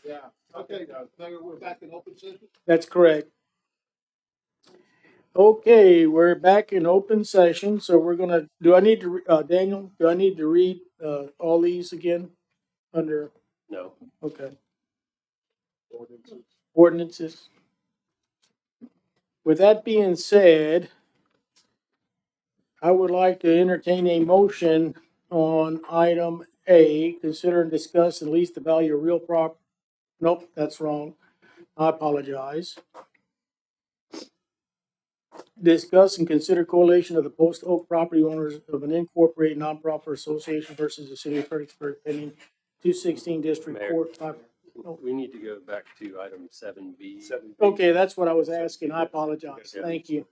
Yeah, okay, Mayor, we're back in open session. That's correct. Okay, we're back in open session, so we're gonna, do I need to, Daniel, do I need to read, all these again? Under, No. okay. Ordinances. With that being said, I would like to entertain a motion on item A, consider and discuss and lease the value of real nope, that's wrong. I apologize. Discuss and consider coalition of the Post Oak property owners of an incorporated nonprofit association versus the city of Fredericksburg pending 216 District Mayor. Court. We need to go back to item 7B. Okay, that's what I was asking. I apologize. Thank you.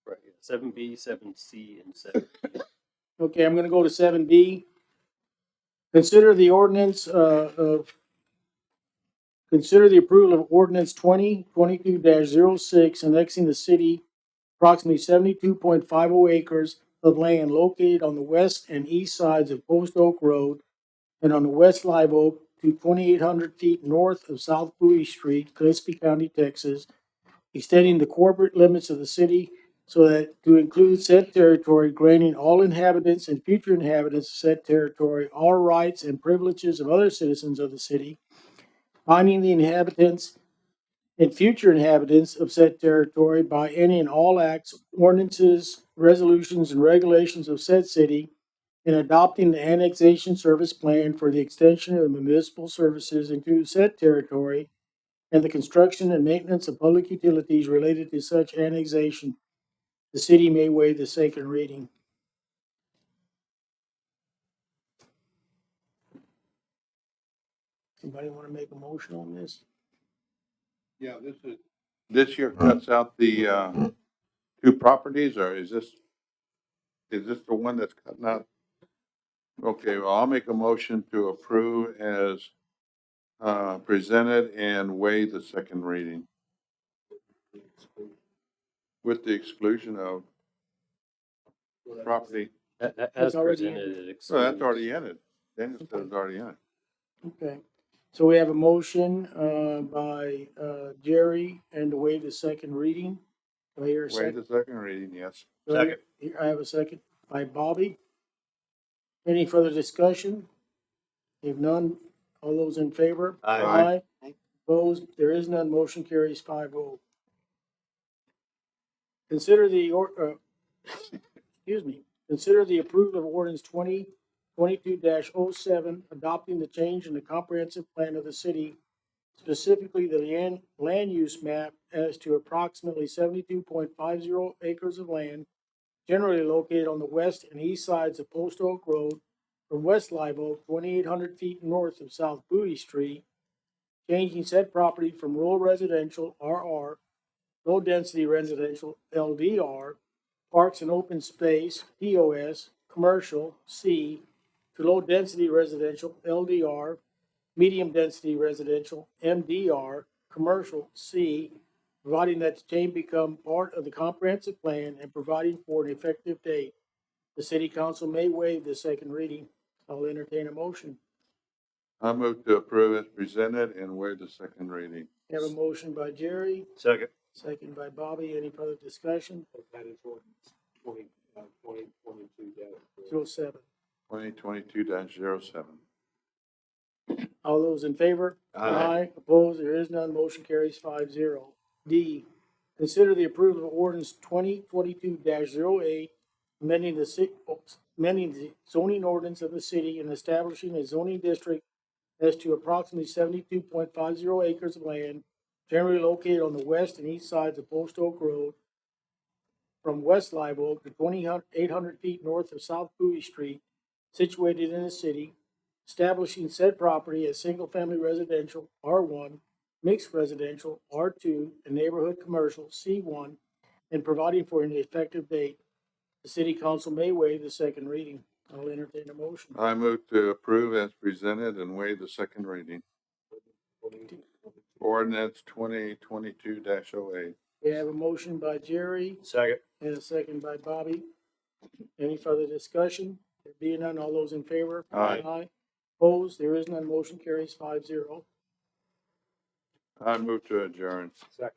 Right, 7B, 7C, and 7. Okay, I'm gonna go to 7B. Consider the ordinance, consider the approval of ordinance 2022-06 annexing the city approximately 72.50 acres of land located on the west and east sides of Post Oak Road and on the west Live Oak to 2,800 feet north of South Bowie Street, Gillespie County, Texas, extending the corporate limits of the city so that to include said territory, granting all inhabitants and future inhabitants of said territory all rights and privileges of other citizens of the city, binding the inhabitants and future inhabitants of said territory by any and all acts, ordinances, resolutions, and regulations of said city, in adopting the annexation service plan for the extension of the municipal services into said territory and the construction and maintenance of public utilities related to such annexation. The city may waive the second reading. Anybody want to make a motion on this? Yeah, this here cuts out the, two properties, or is this the one that's cutting out? Okay, well, I'll make a motion to approve as, presented and waive the second reading. With the exclusion of property. As already presented, it So excludes. that's already in it. Daniel said it's already in it. Okay. So we have a motion by Jerry and to waive the second reading. Do I hear a Waive second? the second reading, yes. Second. I have a second by Bobby. Any further discussion? If none, all those in favor? Aye. Opposed? There is none. Motion carries 5-0. Consider the, excuse me, consider the approval of ordinance 2022-07, adopting the change in the comprehensive plan of the city, specifically the land use map as to approximately 72.50 acres of land generally located on the west and east sides of Post Oak Road from West Live Oak, 2,800 feet north of South Bowie Street, changing said property from rural residential, RR, low density residential, LDR, parks and open space, POS, commercial, C, to low density residential, LDR, medium density residential, MDR, commercial, C, providing that the change become part of the comprehensive plan and providing for an effective date. The city council may waive the second reading. I'll entertain a motion. I move to approve as presented and waive the second reading. Have a motion by Jerry, Second. second by Bobby. Any further discussion? That is ordinance 2022-07. 07. 2022-07. All those in favor? Aye. Opposed? There is none. Motion carries 5-0. D, consider the approval of ordinance 2022-08, amending the zoning ordinance of the city and establishing a zoning district as to approximately 72.50 acres of land generally located on the west and east sides of Post Oak Road from West Live Oak to 2,800 feet north of South Bowie Street, situated in the city, establishing said property as single-family residential, R1, mixed residential, R2, and neighborhood commercial, C1, and providing for an effective date. The city council may waive the second reading. I'll entertain a motion. I move to approve as presented and waive the second reading. Ordinance 2022-08. We have a motion by Jerry Second. and a second by Bobby. Any further discussion? There being none, all those in favor? Aye. Opposed? There is none. Motion carries 5-0. I move to adjourn. Second.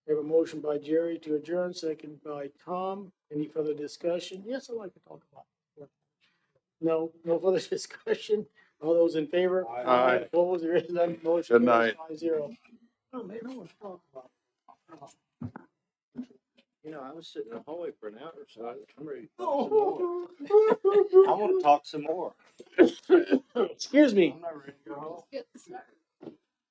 We have a motion by Jerry to adjourn, second by Tom. Any further discussion? Yes, I'd like to talk about it. No, no further discussion. All those in favor? Aye. Opposed? There is none. Motion Good carries night. 5-0. Oh, man, I want to talk about You know, I was sitting in the hallway for an hour, so I'm ready to talk some more. I want to talk some more. Excuse me. I'm not ready to go home.